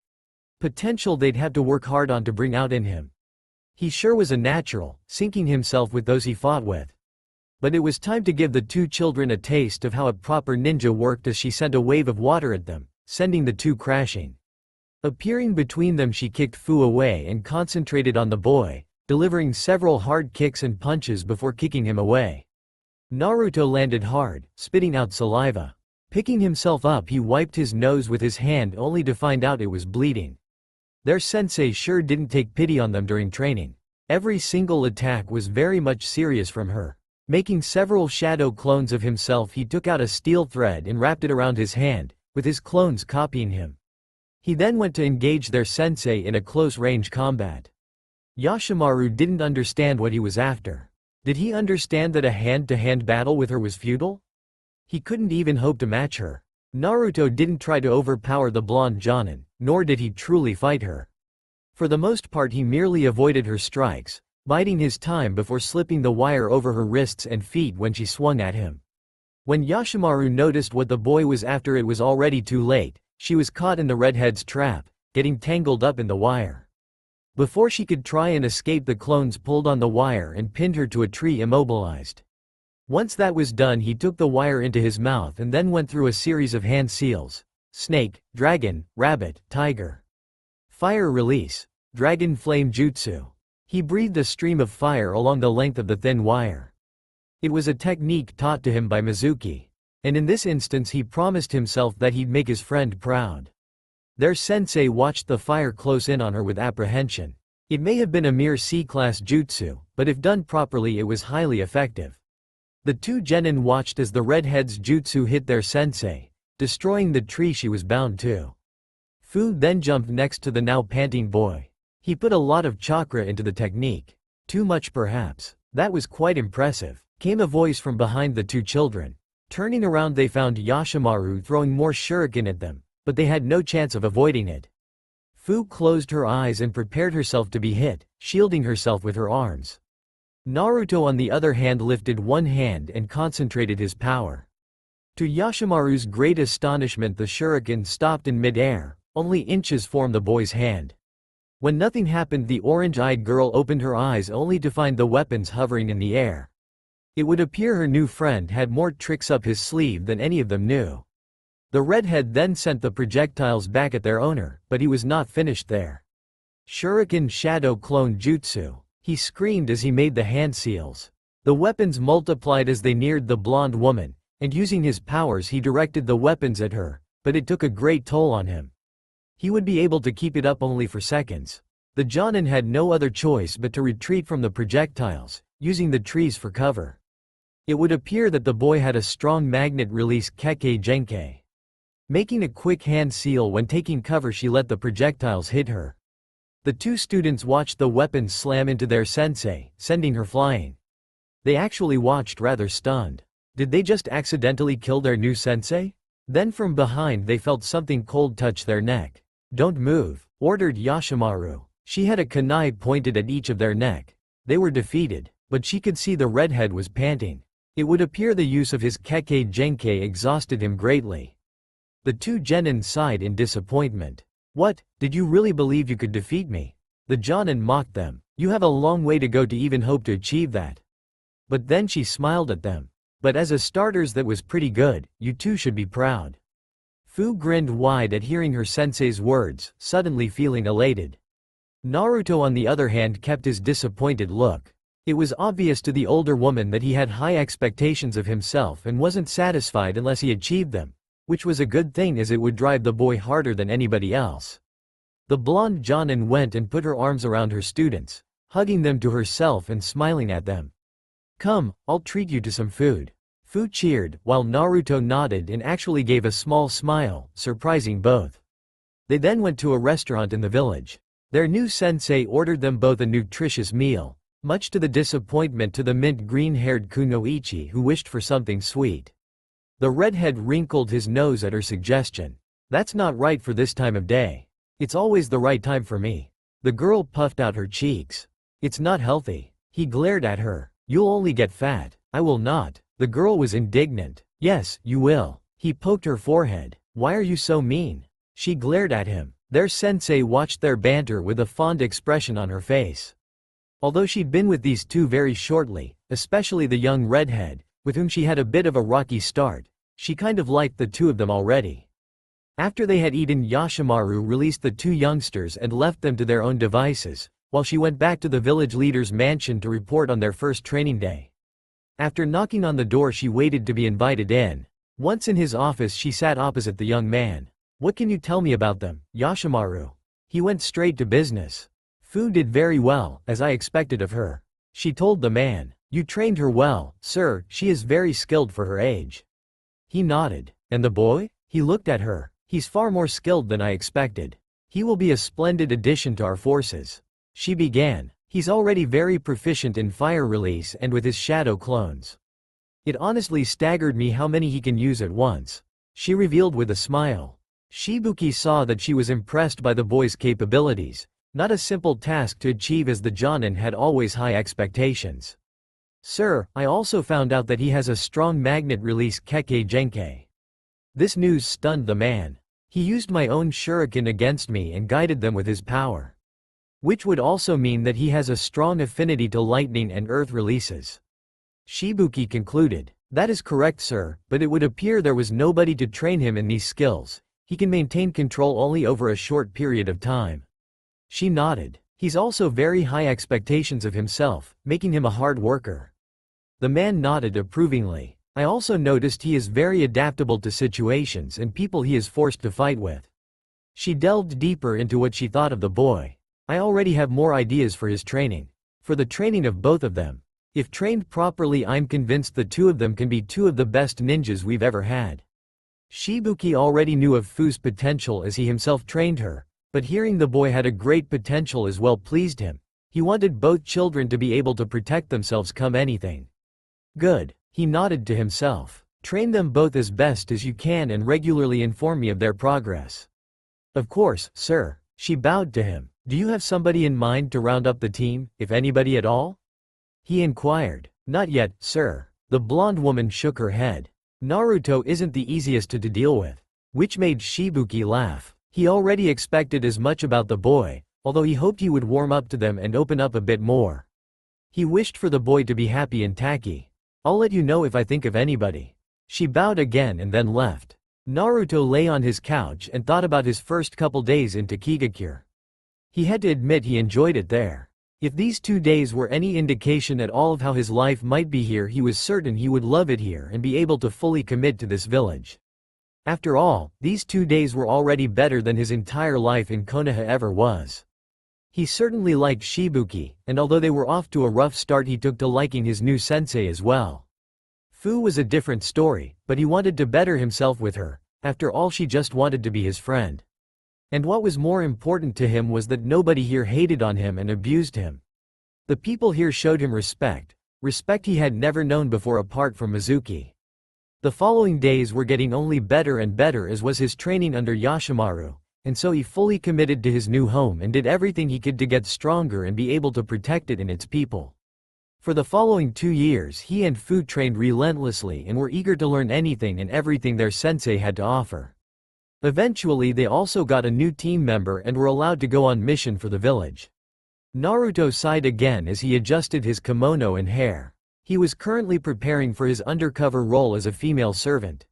Potential they'd have to work hard on to bring out in him. He sure was a natural, sinking himself with those he fought with. But it was time to give the two children a taste of how a proper ninja worked, as she sent a wave of water at them, sending the two crashing. Appearing between them, she kicked Fu away and concentrated on the boy, delivering several hard kicks and punches before kicking him away. Naruto landed hard, spitting out saliva. Picking himself up, he wiped his nose with his hand only to find out it was bleeding. Their sensei sure didn't take pity on them during training. Every single attack was very much serious from her. Making several shadow clones of himself, he took out a steel thread and wrapped it around his hand, with his clones copying him. He then went to engage their sensei in a close-range combat. Yoshimaru didn't understand what he was after. Did he understand that a hand-to-hand battle with her was futile? He couldn't even hope to match her. Naruto didn't try to overpower the blonde Jonin, nor did he truly fight her. For the most part, he merely avoided her strikes, biding his time before slipping the wire over her wrists and feet when she swung at him. When Yoshimaru noticed what the boy was after, it was already too late. She was caught in the redhead's trap, getting tangled up in the wire. Before she could try and escape, the clones pulled on the wire and pinned her to a tree, immobilized. Once that was done, he took the wire into his mouth and then went through a series of hand seals. Snake, dragon, rabbit, tiger. Fire release. Dragon flame jutsu. He breathed a stream of fire along the length of the thin wire. It was a technique taught to him by Mizuki. And in this instance he promised himself that he'd make his friend proud. Their sensei watched the fire close in on her with apprehension. It may have been a mere C-class jutsu, but if done properly it was highly effective. The two genin watched as the redhead's jutsu hit their sensei, destroying the tree she was bound to. Fu then jumped next to the now panting boy. He put a lot of chakra into the technique. Too much perhaps. That was quite impressive, came a voice from behind the two children. Turning around they found Yashimaru throwing more shuriken at them, but they had no chance of avoiding it. Fu closed her eyes and prepared herself to be hit, shielding herself with her arms. Naruto on the other hand lifted one hand and concentrated his power. To Yashimaru's great astonishment the shuriken stopped in mid-air, only inches from the boy's hand. When nothing happened the orange-eyed girl opened her eyes only to find the weapons hovering in the air. It would appear her new friend had more tricks up his sleeve than any of them knew. The redhead then sent the projectiles back at their owner, but he was not finished there. Shuriken Shadow Clone Jutsu. He screamed as he made the hand seals. The weapons multiplied as they neared the blonde woman, and using his powers he directed the weapons at her, but it took a great toll on him. He would be able to keep it up only for seconds. The Jonin had no other choice but to retreat from the projectiles, using the trees for cover. It would appear that the boy had a strong magnet release Kekkei Genkei. Making a quick hand seal when taking cover she let the projectiles hit her. The two students watched the weapons slam into their sensei, sending her flying. They actually watched rather stunned. Did they just accidentally kill their new sensei? Then from behind they felt something cold touch their neck. Don't move, ordered Yashimaru. She had a kunai pointed at each of their neck. They were defeated, but she could see the redhead was panting. It would appear the use of his Kekkei Genkei exhausted him greatly. The two genin sighed in disappointment. What, did you really believe you could defeat me? The Jonin mocked them. You have a long way to go to even hope to achieve that. But then she smiled at them. But as a starters that was pretty good, you two should be proud. Fu grinned wide at hearing her sensei's words, suddenly feeling elated. Naruto on the other hand kept his disappointed look. It was obvious to the older woman that he had high expectations of himself and wasn't satisfied unless he achieved them. Which was a good thing as it would drive the boy harder than anybody else. The blonde Jonin went and put her arms around her students, hugging them to herself and smiling at them. Come, I'll treat you to some food. Fu cheered, while Naruto nodded and actually gave a small smile, surprising both. They then went to a restaurant in the village. Their new sensei ordered them both a nutritious meal, much to the disappointment to the mint green-haired Kunoichi who wished for something sweet. The redhead wrinkled his nose at her suggestion. That's not right for this time of day. It's always the right time for me. The girl puffed out her cheeks. It's not healthy. He glared at her. You'll only get fat. I will not. The girl was indignant. Yes, you will. He poked her forehead. Why are you so mean? She glared at him. Their sensei watched their banter with a fond expression on her face. Although she'd been with these two very shortly, especially the young redhead, with whom she had a bit of a rocky start, she kind of liked the two of them already. After they had eaten, Yashimaru released the two youngsters and left them to their own devices, while she went back to the village leader's mansion to report on their first training day. After knocking on the door she waited to be invited in. Once in his office she sat opposite the young man. What can you tell me about them, Yashimaru? He went straight to business. Fu did very well, as I expected of her. She told the man. You trained her well, sir, she is very skilled for her age. He nodded. And the boy? He looked at her. He's far more skilled than I expected. He will be a splendid addition to our forces. She began. He's already very proficient in fire release and with his shadow clones. It honestly staggered me how many he can use at once. She revealed with a smile. Shibuki saw that she was impressed by the boy's capabilities. Not a simple task to achieve as the Jonin had always high expectations. Sir, I also found out that he has a strong magnet release Kekkei Genkei. This news stunned the man. He used my own shuriken against me and guided them with his power. Which would also mean that he has a strong affinity to lightning and earth releases. Shibuki concluded. That is correct, sir, but it would appear there was nobody to train him in these skills. He can maintain control only over a short period of time. She nodded. He's also very high expectations of himself, making him a hard worker. The man nodded approvingly. I also noticed he is very adaptable to situations and people he is forced to fight with. She delved deeper into what she thought of the boy. I already have more ideas for his training. For the training of both of them. If trained properly, I'm convinced the two of them can be two of the best ninjas we've ever had. Shibuki already knew of Fu's potential as he himself trained her, but hearing the boy had a great potential as well pleased him. He wanted both children to be able to protect themselves come anything. Good, he nodded to himself. Train them both as best as you can and regularly inform me of their progress. Of course, sir. She bowed to him. Do you have somebody in mind to round up the team, if anybody at all? He inquired. Not yet, sir. The blonde woman shook her head. Naruto isn't the easiest to deal with. Which made Shibuki laugh. He already expected as much about the boy, although he hoped he would warm up to them and open up a bit more. He wished for the boy to be happy and tacky. I'll let you know if I think of anybody. She bowed again and then left. Naruto lay on his couch and thought about his first couple days in Takigakure. He had to admit he enjoyed it there. If these 2 days were any indication at all of how his life might be here, he was certain he would love it here and be able to fully commit to this village. After all, these 2 days were already better than his entire life in Konoha ever was. He certainly liked Shibuki, and although they were off to a rough start, he took to liking his new sensei as well. Fu was a different story, but he wanted to better himself with her. After all, she just wanted to be his friend. And what was more important to him was that nobody here hated on him and abused him. The people here showed him respect he had never known before apart from Mizuki. The following days were getting only better and better as was his training under Yashimaru, and so he fully committed to his new home and did everything he could to get stronger and be able to protect it and its people. For the following 2 years he and Fu trained relentlessly and were eager to learn anything and everything their sensei had to offer. Eventually they also got a new team member and were allowed to go on mission for the village. Naruto sighed again as he adjusted his kimono and hair. He was currently preparing for his undercover role as a female servant.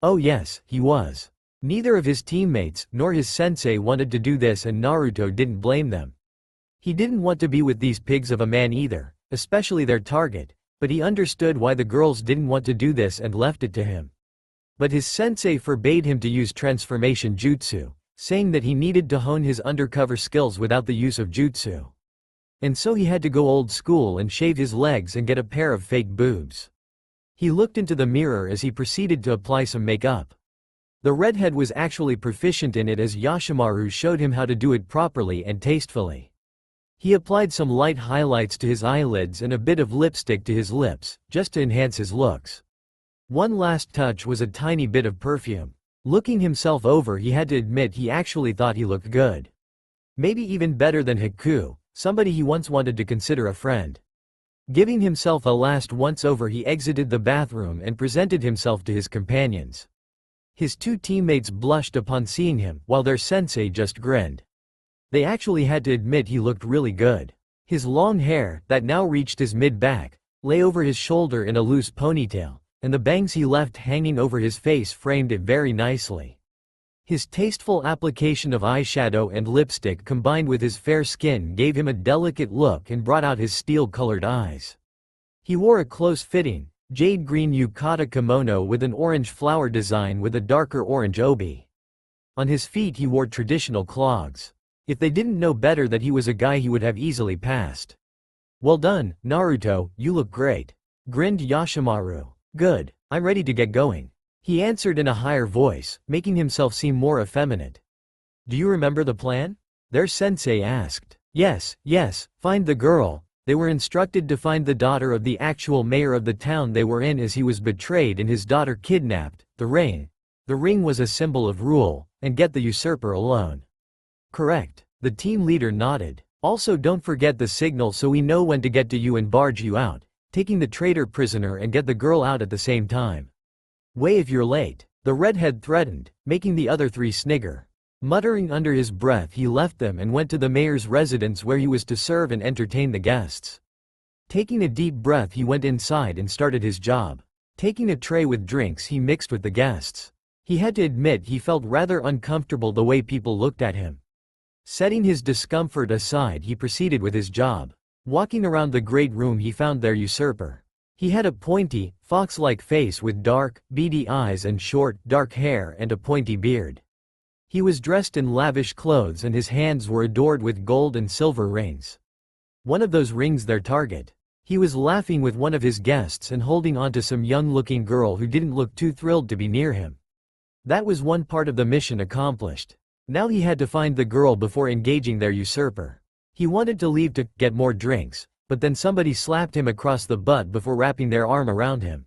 Oh yes, he was. Neither of his teammates nor his sensei wanted to do this, and Naruto didn't blame them. He didn't want to be with these pigs of a man either, especially their target, but he understood why the girls didn't want to do this and left it to him. But his sensei forbade him to use transformation jutsu, saying that he needed to hone his undercover skills without the use of jutsu. And so he had to go old school and shave his legs and get a pair of fake boobs. He looked into the mirror as he proceeded to apply some makeup. The redhead was actually proficient in it as Yashimaru showed him how to do it properly and tastefully. He applied some light highlights to his eyelids and a bit of lipstick to his lips, just to enhance his looks. One last touch was a tiny bit of perfume. Looking himself over, he had to admit he actually thought he looked good. Maybe even better than Haku, somebody he once wanted to consider a friend. Giving himself a last once-over, he exited the bathroom and presented himself to his companions. His 2 teammates blushed upon seeing him, while their sensei just grinned. They actually had to admit he looked really good. His long hair, that now reached his mid-back, lay over his shoulder in a loose ponytail, and the bangs he left hanging over his face framed it very nicely. His tasteful application of eyeshadow and lipstick combined with his fair skin gave him a delicate look and brought out his steel-colored eyes. He wore a close-fitting, jade green yukata kimono with an orange flower design with a darker orange obi. On his feet he wore traditional clogs. If they didn't know better that he was a guy he would have easily passed. Well done, Naruto, you look great. Grinned Yashimaru. Good, I'm ready to get going. He answered in a higher voice, making himself seem more effeminate. Do you remember the plan? Their sensei asked. Yes, find the girl. They were instructed to find the daughter of the actual mayor of the town they were in as he was betrayed and his daughter kidnapped. The ring. The ring was a symbol of rule, and get the usurper alone. Correct. The team leader nodded. Also don't forget the signal so we know when to get to you and barge you out, taking the traitor prisoner and get the girl out at the same time. Way if you're late, the redhead threatened, making the other 3 snigger. Muttering under his breath, he left them and went to the mayor's residence where he was to serve and entertain the guests. Taking a deep breath, he went inside and started his job. Taking a tray with drinks, he mixed with the guests. He had to admit he felt rather uncomfortable the way people looked at him. Setting his discomfort aside, he proceeded with his job. Walking around the great room, he found their usurper. He had a pointy, fox-like face with dark, beady eyes and short, dark hair and a pointy beard. He was dressed in lavish clothes and his hands were adored with gold and silver rings. One of those rings their target. He was laughing with one of his guests and holding on to some young-looking girl who didn't look too thrilled to be near him. That was one part of the mission accomplished. Now he had to find the girl before engaging their usurper. He wanted to leave to get more drinks, but then somebody slapped him across the butt before wrapping their arm around him.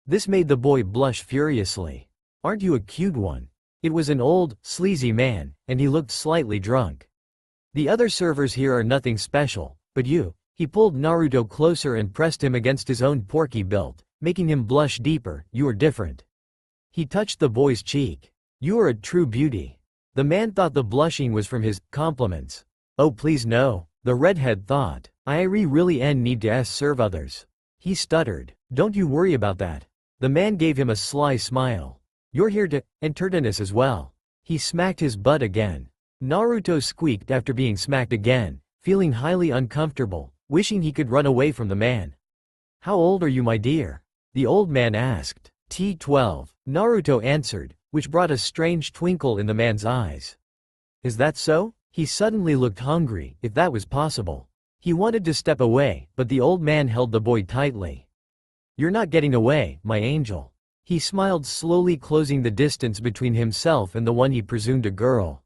This made the boy blush furiously. "Aren't you a cute one?" It was an old, sleazy man, and he looked slightly drunk. "The other servers here are nothing special, but you." He pulled Naruto closer and pressed him against his own porky build, making him blush deeper. "You are different." He touched the boy's cheek. "You are a true beauty." The man thought the blushing was from his compliments. "Oh please no," the redhead thought. "I really need to serve others." He stuttered. "Don't you worry about that." The man gave him a sly smile. "You're here to entertain us as well." He smacked his butt again. Naruto squeaked after being smacked again, feeling highly uncomfortable, wishing he could run away from the man. "How old are you, my dear?" the old man asked. "12, Naruto answered, which brought a strange twinkle in the man's eyes. "Is that so?" He suddenly looked hungry, if that was possible. He wanted to step away, but the old man held the boy tightly. "You're not getting away, my angel." He smiled, slowly closing the distance between himself and the one he presumed a girl.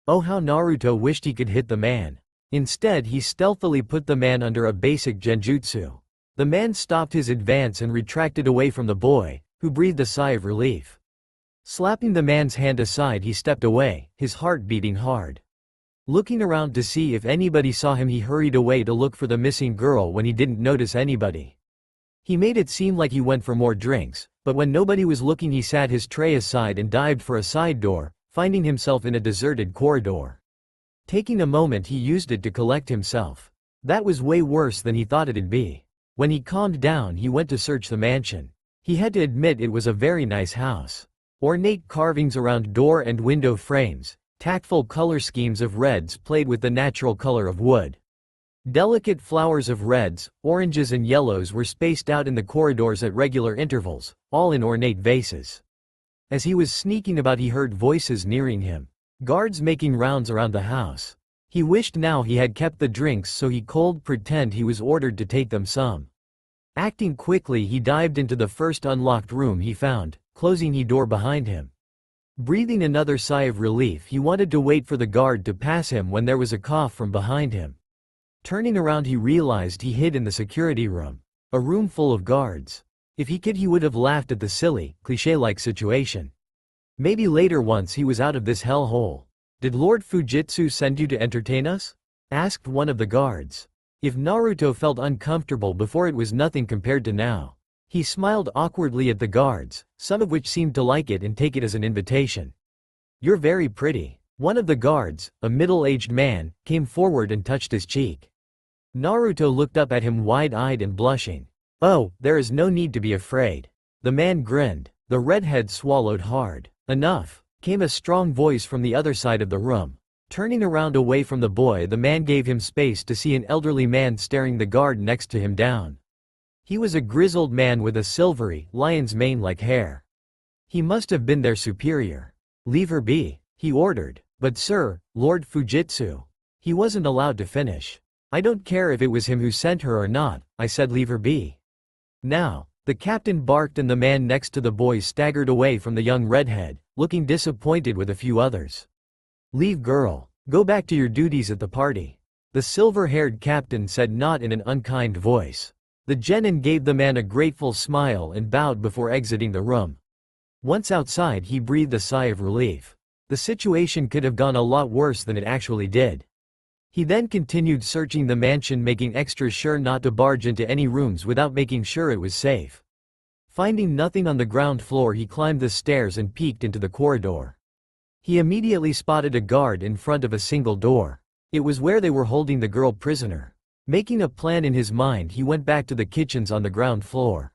Oh, how Naruto wished he could hit the man. Instead, he stealthily put the man under a basic genjutsu. The man stopped his advance and retracted away from the boy, who breathed a sigh of relief. Slapping the man's hand aside, he stepped away, his heart beating hard. Looking around to see if anybody saw him, he hurried away to look for the missing girl when he didn't notice anybody. He made it seem like he went for more drinks, but when nobody was looking, he sat his tray aside and dived for a side door, finding himself in a deserted corridor. Taking a moment, he used it to collect himself. That was way worse than he thought it'd be. When he calmed down, he went to search the mansion. He had to admit it was a very nice house. Ornate carvings around door and window frames, tactful color schemes of reds played with the natural color of wood. Delicate flowers of reds, oranges and yellows were spaced out in the corridors at regular intervals, all in ornate vases. As he was sneaking about, he heard voices nearing him. Guards making rounds around the house. He wished now he had kept the drinks, so he could pretend he was ordered to take them some. Acting quickly, he dived into the first unlocked room he found, closing the door behind him. Breathing another sigh of relief, he wanted to wait for the guard to pass him when there was a cough from behind him. Turning around, he realized he hid in the security room. A room full of guards. If he could, he would have laughed at the silly, cliché-like situation. Maybe later, once he was out of this hellhole. "Did Lord Fujitsu send you to entertain us?" asked one of the guards. If Naruto felt uncomfortable before, it was nothing compared to now. He smiled awkwardly at the guards, some of which seemed to like it and take it as an invitation. "You're very pretty." One of the guards, a middle-aged man, came forward and touched his cheek. Naruto looked up at him wide-eyed and blushing. "Oh, there is no need to be afraid." The man grinned. The redhead swallowed hard. "Enough," came a strong voice from the other side of the room. Turning around away from the boy, the man gave him space to see an elderly man staring the guard next to him down. He was a grizzled man with a silvery, lion's mane-like hair. He must have been their superior. "Leave her be," he ordered. "But sir, Lord Fujitsu." He wasn't allowed to finish. "I don't care if it was him who sent her or not, I said leave her be." Now, the captain barked and the man next to the boy staggered away from the young redhead, looking disappointed with a few others. "Leave, girl. Go back to your duties at the party," the silver-haired captain said, not in an unkind voice. The genin gave the man a grateful smile and bowed before exiting the room. Once outside, he breathed a sigh of relief. The situation could have gone a lot worse than it actually did. He then continued searching the mansion, making extra sure not to barge into any rooms without making sure it was safe. Finding nothing on the ground floor, he climbed the stairs and peeked into the corridor. He immediately spotted a guard in front of a single door. It was where they were holding the girl prisoner. Making a plan in his mind, he went back to the kitchens on the ground floor.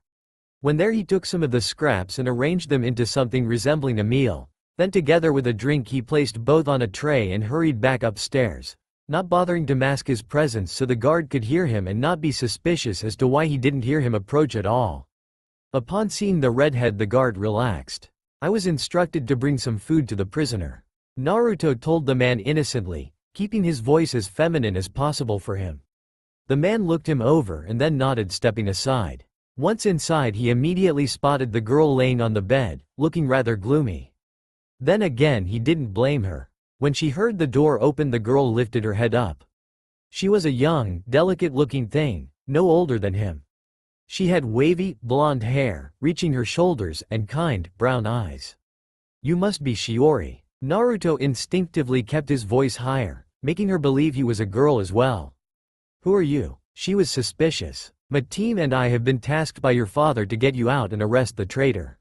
When there, he took some of the scraps and arranged them into something resembling a meal. Then, together with a drink, he placed both on a tray and hurried back upstairs, not bothering to mask his presence so the guard could hear him and not be suspicious as to why he didn't hear him approach at all. Upon seeing the redhead, the guard relaxed. "I was instructed to bring some food to the prisoner," Naruto told the man innocently, keeping his voice as feminine as possible for him. The man looked him over and then nodded, stepping aside. Once inside, he immediately spotted the girl laying on the bed, looking rather gloomy. Then again he didn't blame her. When she heard the door open, the girl lifted her head up. She was a young, delicate-looking thing, no older than him. She had wavy, blonde hair, reaching her shoulders, and kind, brown eyes. "You must be Shiori." Naruto instinctively kept his voice higher, making her believe he was a girl as well. "Who are you?" She was suspicious. "My team and I have been tasked by your father to get you out and arrest the traitor."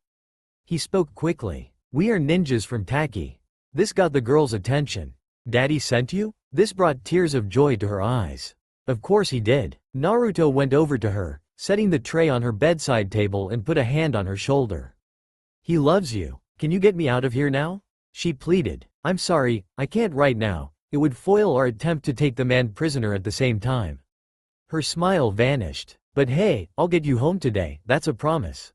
He spoke quickly. "We are ninjas from Taki." This got the girl's attention. "Daddy sent you?" This brought tears of joy to her eyes. Of course he did. Naruto went over to her, setting the tray on her bedside table and put a hand on her shoulder. "He loves you. Can you get me out of here now?" She pleaded. "I'm sorry, I can't right now. It would foil our attempt to take the man prisoner at the same time." Her smile vanished. "But hey, I'll get you home today, that's a promise."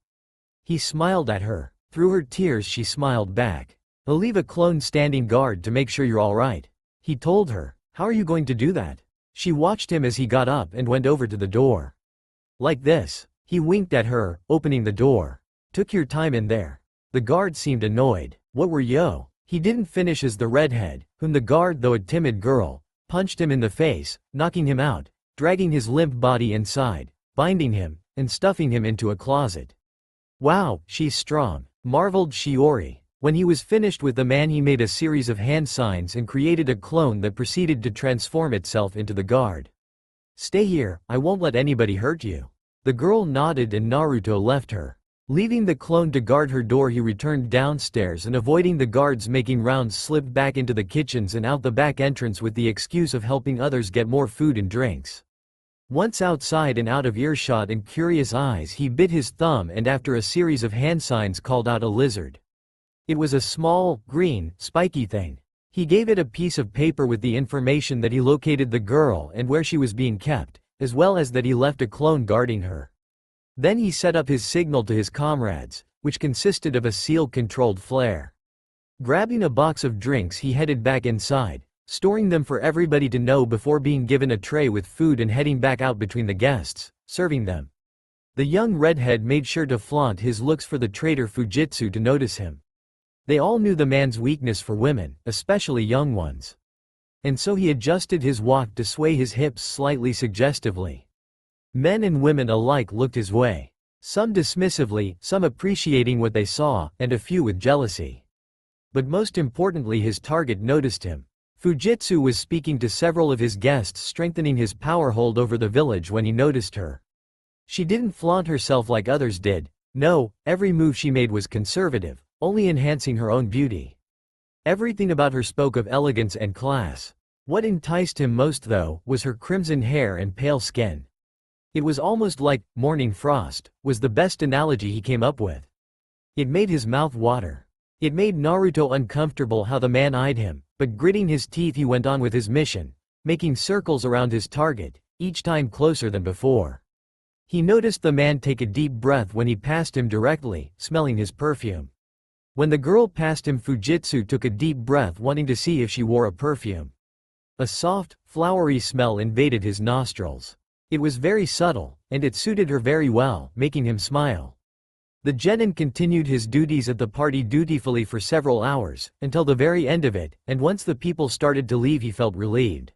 He smiled at her. Through her tears she smiled back. "I'll leave a clone standing guard to make sure you're alright," he told her. "How are you going to do that?" She watched him as he got up and went over to the door. "Like this." He winked at her, opening the door. "Took your time in there." The guard seemed annoyed. "What were you?" He didn't finish as the redhead, whom the guard, though a timid girl, punched him in the face, knocking him out, dragging his limp body inside, binding him, and stuffing him into a closet. "Wow, she's strong," marveled Shiori. When he was finished with the man, he made a series of hand signs and created a clone that proceeded to transform itself into the guard. "Stay here, I won't let anybody hurt you." The girl nodded and Naruto left her. Leaving the clone to guard her door, he returned downstairs and, avoiding the guards making rounds, slipped back into the kitchens and out the back entrance with the excuse of helping others get more food and drinks. Once outside and out of earshot and curious eyes, he bit his thumb and after a series of hand signs called out a lizard. It was a small, green, spiky thing. He gave it a piece of paper with the information that he located the girl and where she was being kept, as well as that he left a clone guarding her. Then he set up his signal to his comrades, which consisted of a seal-controlled flare. Grabbing a box of drinks, he headed back inside, storing them for everybody to know before being given a tray with food and heading back out between the guests, serving them. The young redhead made sure to flaunt his looks for the traitor Fujitsu to notice him. They all knew the man's weakness for women, especially young ones. And so he adjusted his walk to sway his hips slightly suggestively. Men and women alike looked his way. Some dismissively, some appreciating what they saw, and a few with jealousy. But most importantly, his target noticed him. Fujitsu was speaking to several of his guests, strengthening his power hold over the village when he noticed her. She didn't flaunt herself like others did. No, every move she made was conservative, only enhancing her own beauty. Everything about her spoke of elegance and class. What enticed him most, though, was her crimson hair and pale skin. It was almost like morning frost, was the best analogy he came up with. It made his mouth water. It made Naruto uncomfortable how the man eyed him, but gritting his teeth he went on with his mission, making circles around his target, each time closer than before. He noticed the man take a deep breath when he passed him directly, smelling his perfume. When the girl passed him, Fujitsu took a deep breath, wanting to see if she wore a perfume. A soft, flowery smell invaded his nostrils. It was very subtle, and it suited her very well, making him smile. The genin continued his duties at the party dutifully for several hours, until the very end of it, and once the people started to leave he felt relieved.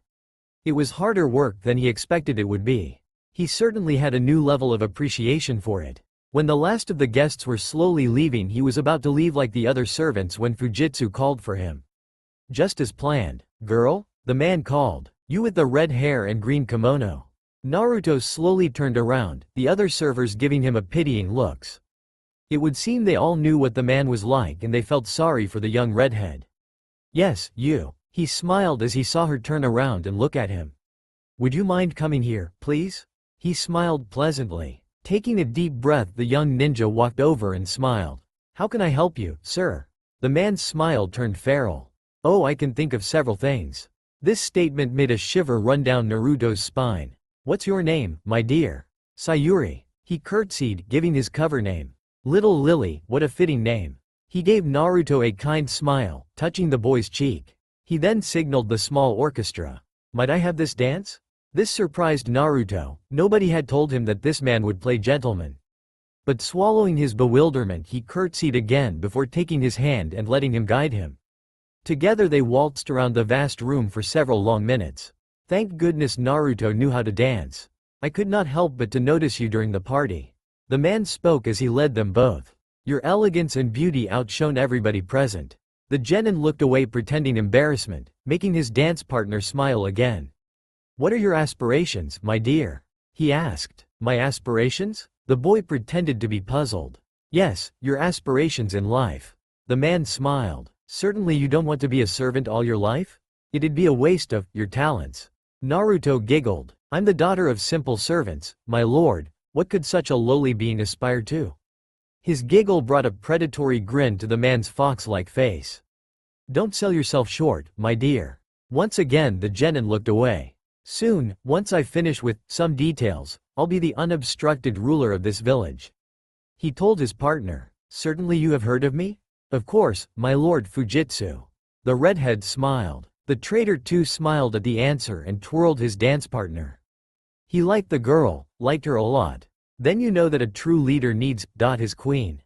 It was harder work than he expected it would be. He certainly had a new level of appreciation for it. When the last of the guests were slowly leaving, he was about to leave like the other servants when Fujitsu called for him. Just as planned. "Girl?" the man called. "You with the red hair and green kimono." Naruto slowly turned around, the other servers giving him a pitying looks. It would seem they all knew what the man was like and they felt sorry for the young redhead. "Yes, you." He smiled as he saw her turn around and look at him. "Would you mind coming here, please?" He smiled pleasantly. Taking a deep breath, the young ninja walked over and smiled. "How can I help you, sir?" The man's smile turned feral. "Oh, I can think of several things." This statement made a shiver run down Naruto's spine. "What's your name, my dear?" "Sayuri." He curtsied, giving his cover name. "Little Lily, what a fitting name." He gave Naruto a kind smile, touching the boy's cheek. He then signaled the small orchestra. "Might I have this dance?" This surprised Naruto. Nobody had told him that this man would play gentleman. But swallowing his bewilderment, he curtsied again before taking his hand and letting him guide him. Together they waltzed around the vast room for several long minutes. Thank goodness Naruto knew how to dance. I could not help but to notice you during the party. The man spoke as he led them both. Your elegance and beauty outshone everybody present. The genin looked away pretending embarrassment, making his dance partner smile again. What are your aspirations, my dear? He asked. My aspirations? The boy pretended to be puzzled. Yes, your aspirations in life. The man smiled. Certainly you don't want to be a servant all your life? It'd be a waste of your talents. Naruto giggled. I'm the daughter of simple servants, my lord. What could such a lowly being aspire to? His giggle brought a predatory grin to the man's fox-like face. Don't sell yourself short, my dear. Once again the genin looked away. Soon, once I finish with some details, I'll be the unobstructed ruler of this village. He told his partner. Certainly you have heard of me? Of course, my lord Fujitsu. The redhead smiled. The traitor too smiled at the answer and twirled his dance partner. He liked the girl, liked her a lot. Then you know that a true leader needs his queen.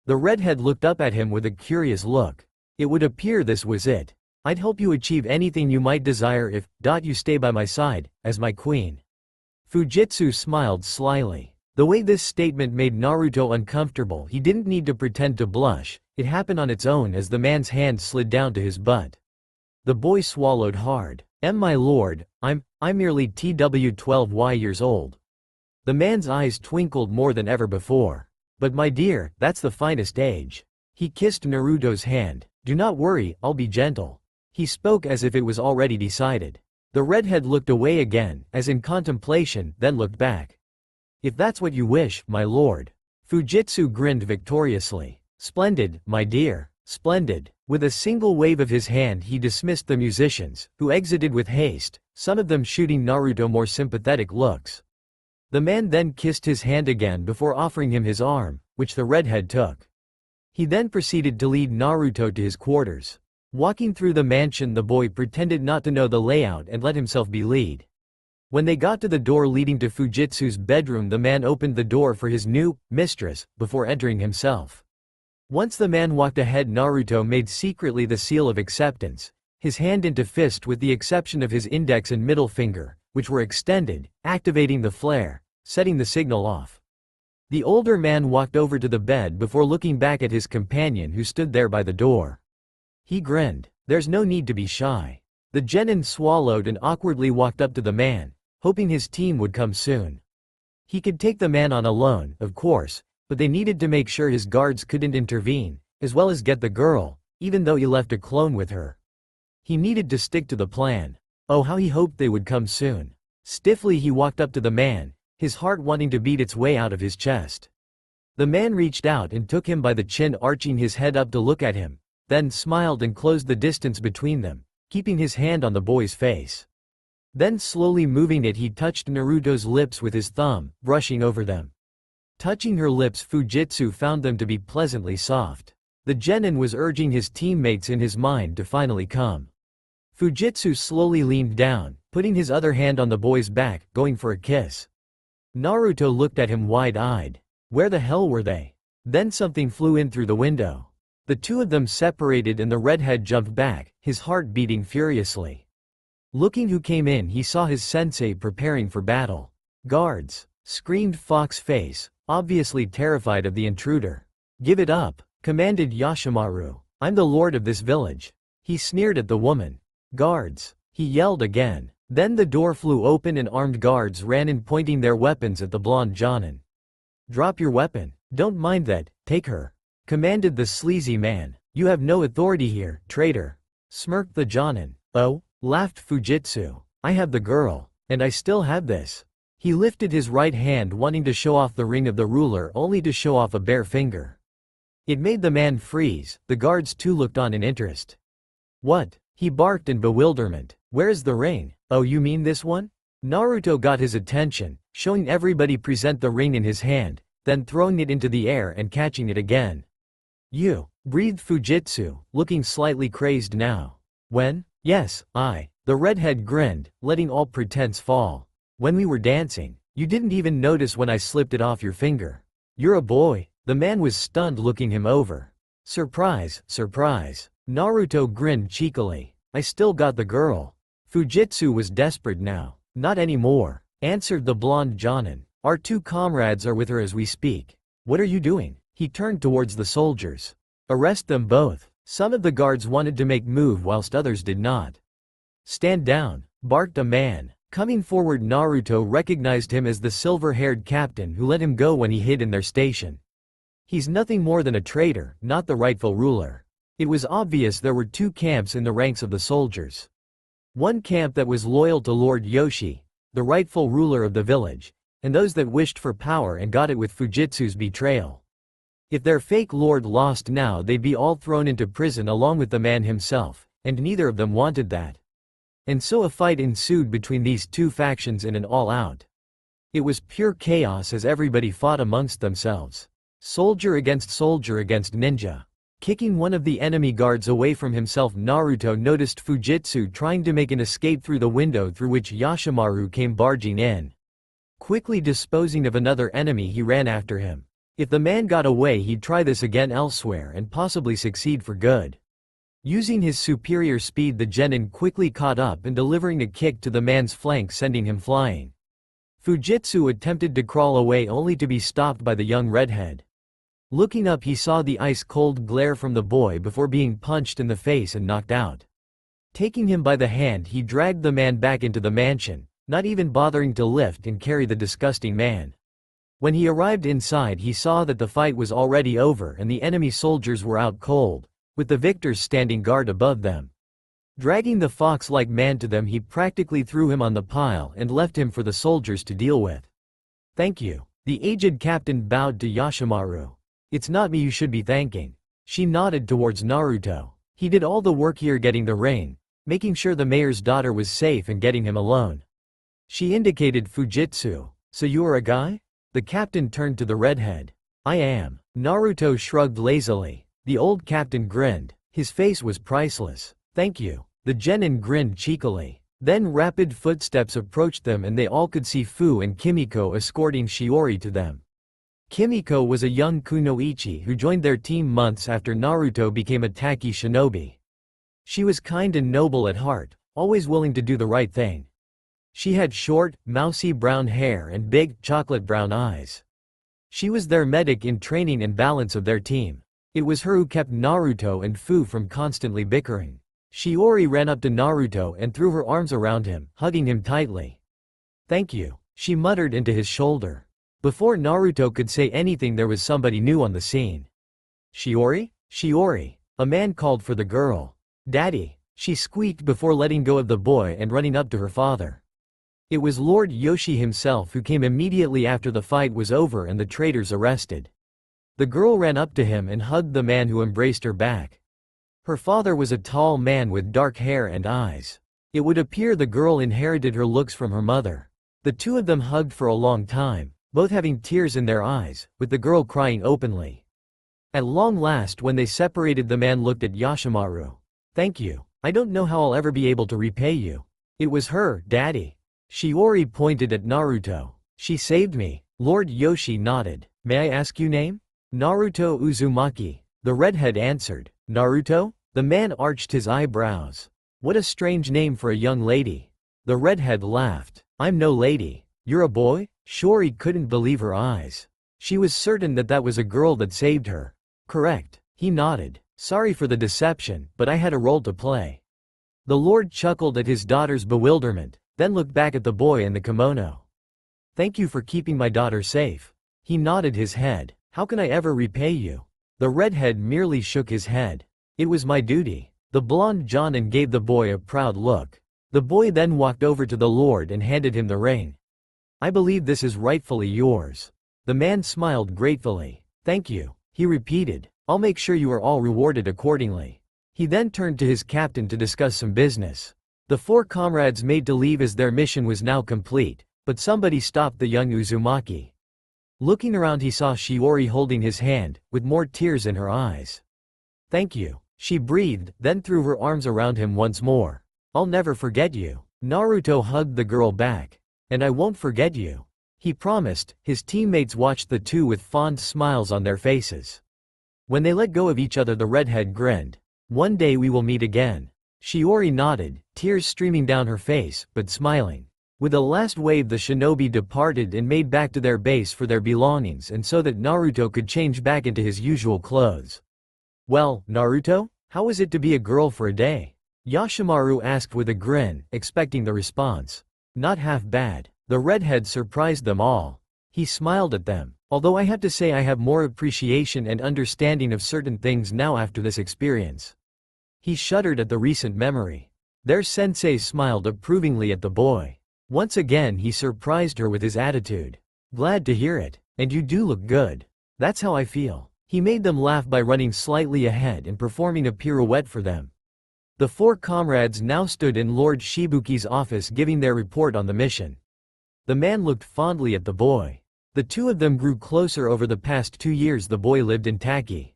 The redhead looked up at him with a curious look. It would appear this was it. I'd help you achieve anything you might desire if you stay by my side, as my queen. Fujitsu smiled slyly. The way this statement made Naruto uncomfortable, he didn't need to pretend to blush. It happened on its own as the man's hand slid down to his butt. The boy swallowed hard. My lord, I'm merely 12 years old. The man's eyes twinkled more than ever before. But my dear, that's the finest age. He kissed Naruto's hand. Do not worry, I'll be gentle. He spoke as if it was already decided. The redhead looked away again, as in contemplation, then looked back. If that's what you wish, my lord. Fujitsu grinned victoriously. Splendid, my dear, splendid. With a single wave of his hand he dismissed the musicians, who exited with haste, some of them shooting Naruto more sympathetic looks. The man then kissed his hand again before offering him his arm, which the redhead took. He then proceeded to lead Naruto to his quarters. Walking through the mansion, the boy pretended not to know the layout and let himself be led. When they got to the door leading to Fujitsu's bedroom, the man opened the door for his new mistress before entering himself. Once the man walked ahead, Naruto made secretly the seal of acceptance, his hand into fist with the exception of his index and middle finger, which were extended, activating the flare, setting the signal off. The older man walked over to the bed before looking back at his companion who stood there by the door. He grinned. There's no need to be shy. The genin swallowed and awkwardly walked up to the man, hoping his team would come soon. He could take the man on alone, of course, but they needed to make sure his guards couldn't intervene, as well as get the girl, even though he left a clone with her. He needed to stick to the plan. Oh, how he hoped they would come soon. Stiffly he walked up to the man, his heart wanting to beat its way out of his chest. The man reached out and took him by the chin, arching his head up to look at him, then smiled and closed the distance between them, keeping his hand on the boy's face. Then slowly moving it, he touched Naruto's lips with his thumb, brushing over them. Touching her lips, Fujitsu found them to be pleasantly soft. The genin was urging his teammates in his mind to finally come. Fujitsu slowly leaned down, putting his other hand on the boy's back, going for a kiss. Naruto looked at him wide-eyed. Where the hell were they? Then something flew in through the window. The two of them separated and the redhead jumped back, his heart beating furiously. Looking who came in, he saw his sensei preparing for battle. Guards! Screamed Fox Face, obviously terrified of the intruder. Give it up, commanded Yashimaru. I'm the lord of this village. He sneered at the woman. Guards! He yelled again. Then the door flew open and armed guards ran in, pointing their weapons at the blonde Jonin. Drop your weapon. Don't mind that, take her, commanded the sleazy man. You have no authority here, traitor, smirked the Jonin. Oh? Laughed Fujitsu. I have the girl. And I still have this. He lifted his right hand, wanting to show off the ring of the ruler, only to show off a bare finger. It made the man freeze. The guards too looked on in interest. What? He barked in bewilderment. Where is the ring? Oh, you mean this one? Naruto got his attention, showing everybody present the ring in his hand, then throwing it into the air and catching it again. You, breathed Fujitsu, looking slightly crazed now. When? Yes, I. The redhead grinned, letting all pretense fall. When we were dancing, you didn't even notice when I slipped it off your finger. You're a boy. The man was stunned, looking him over. Surprise, surprise. Naruto grinned cheekily. I still got the girl. Fujitsu was desperate now. Not anymore, answered the blonde Jonin. Our two comrades are with her as we speak. What are you doing? He turned towards the soldiers. Arrest them both. Some of the guards wanted to make move whilst others did not. Stand down, barked a man. Coming forward, Naruto recognized him as the silver-haired captain who let him go when he hid in their station. He's nothing more than a traitor, not the rightful ruler. It was obvious there were two camps in the ranks of the soldiers. One camp that was loyal to Lord Yoshi, the rightful ruler of the village, and those that wished for power and got it with Fujitsu's betrayal. If their fake lord lost now, they'd be all thrown into prison along with the man himself, and neither of them wanted that. And so a fight ensued between these two factions in an all-out. It was pure chaos as everybody fought amongst themselves. Soldier against ninja. Kicking one of the enemy guards away from himself, Naruto noticed Fujitsu trying to make an escape through the window through which Yoshimaru came barging in. Quickly disposing of another enemy, he ran after him. If the man got away, he'd try this again elsewhere and possibly succeed for good. Using his superior speed, the genin quickly caught up and delivering a kick to the man's flank, sending him flying. Fujitsu attempted to crawl away only to be stopped by the young redhead. Looking up, he saw the ice-cold glare from the boy before being punched in the face and knocked out. Taking him by the hand, he dragged the man back into the mansion, not even bothering to lift and carry the disgusting man. When he arrived inside, he saw that the fight was already over and the enemy soldiers were out cold, with the victors standing guard above them. Dragging the fox-like man to them, he practically threw him on the pile and left him for the soldiers to deal with. Thank you. The aged captain bowed to Yoshimaru. It's not me you should be thanking. She nodded towards Naruto. He did all the work here, getting the ring, making sure the mayor's daughter was safe and getting him alone. She indicated Fujitsu. So you are a guy? The captain turned to the redhead. I am. Naruto shrugged lazily. The old captain grinned. His face was priceless. Thank you. The genin grinned cheekily. Then rapid footsteps approached them and they all could see Fu and Kimiko escorting Shiori to them. Kimiko was a young kunoichi who joined their team months after Naruto became a Taki shinobi. She was kind and noble at heart, always willing to do the right thing. She had short, mousy brown hair and big, chocolate brown eyes. She was their medic in training and balance of their team. It was her who kept Naruto and Fu from constantly bickering. Shiori ran up to Naruto and threw her arms around him, hugging him tightly. Thank you, she muttered into his shoulder. Before Naruto could say anything, there was somebody new on the scene. Shiori? Shiori. A man called for the girl. Daddy, she squeaked before letting go of the boy and running up to her father. It was Lord Yoshi himself who came immediately after the fight was over and the traitors arrested. The girl ran up to him and hugged the man, who embraced her back. Her father was a tall man with dark hair and eyes. It would appear the girl inherited her looks from her mother. The two of them hugged for a long time, both having tears in their eyes, with the girl crying openly. At long last, when they separated, the man looked at Yoshimaru. Thank you. I don't know how I'll ever be able to repay you. It was her, Daddy. Shiori pointed at Naruto. She saved me. Lord Yoshi nodded. May I ask you name? Naruto Uzumaki. The redhead answered. Naruto? The man arched his eyebrows. What a strange name for a young lady. The redhead laughed. I'm no lady. You're a boy? Shiori couldn't believe her eyes. She was certain that that was a girl that saved her. Correct. He nodded. Sorry for the deception, but I had a role to play. The lord chuckled at his daughter's bewilderment, then looked back at the boy in the kimono. Thank you for keeping my daughter safe. He nodded his head. How can I ever repay you? The redhead merely shook his head. It was my duty. The blonde Jonin gave the boy a proud look. The boy then walked over to the lord and handed him the ring. I believe this is rightfully yours. The man smiled gratefully. Thank you, he repeated. I'll make sure you are all rewarded accordingly. He then turned to his captain to discuss some business. The four comrades made to leave as their mission was now complete, but somebody stopped the young Uzumaki. Looking around, he saw Shiori holding his hand, with more tears in her eyes. Thank you, she breathed, then threw her arms around him once more. I'll never forget you. Naruto hugged the girl back. And I won't forget you. He promised. His teammates watched the two with fond smiles on their faces. When they let go of each other, the redhead grinned. "One day we will meet again." Shiori nodded, tears streaming down her face, but smiling. With a last wave, the shinobi departed and made back to their base for their belongings, and so that Naruto could change back into his usual clothes. "Well, Naruto, how was it to be a girl for a day?" Yashimaru asked with a grin, expecting the response. "Not half bad." The redhead surprised them all. He smiled at them. "Although I have to say I have more appreciation and understanding of certain things now after this experience." He shuddered at the recent memory. Their sensei smiled approvingly at the boy. Once again he surprised her with his attitude. "Glad to hear it. And you do look good." "That's how I feel." He made them laugh by running slightly ahead and performing a pirouette for them. The four comrades now stood in Lord Shibuki's office giving their report on the mission. The man looked fondly at the boy. The two of them grew closer over the past 2 years the boy lived in Taki.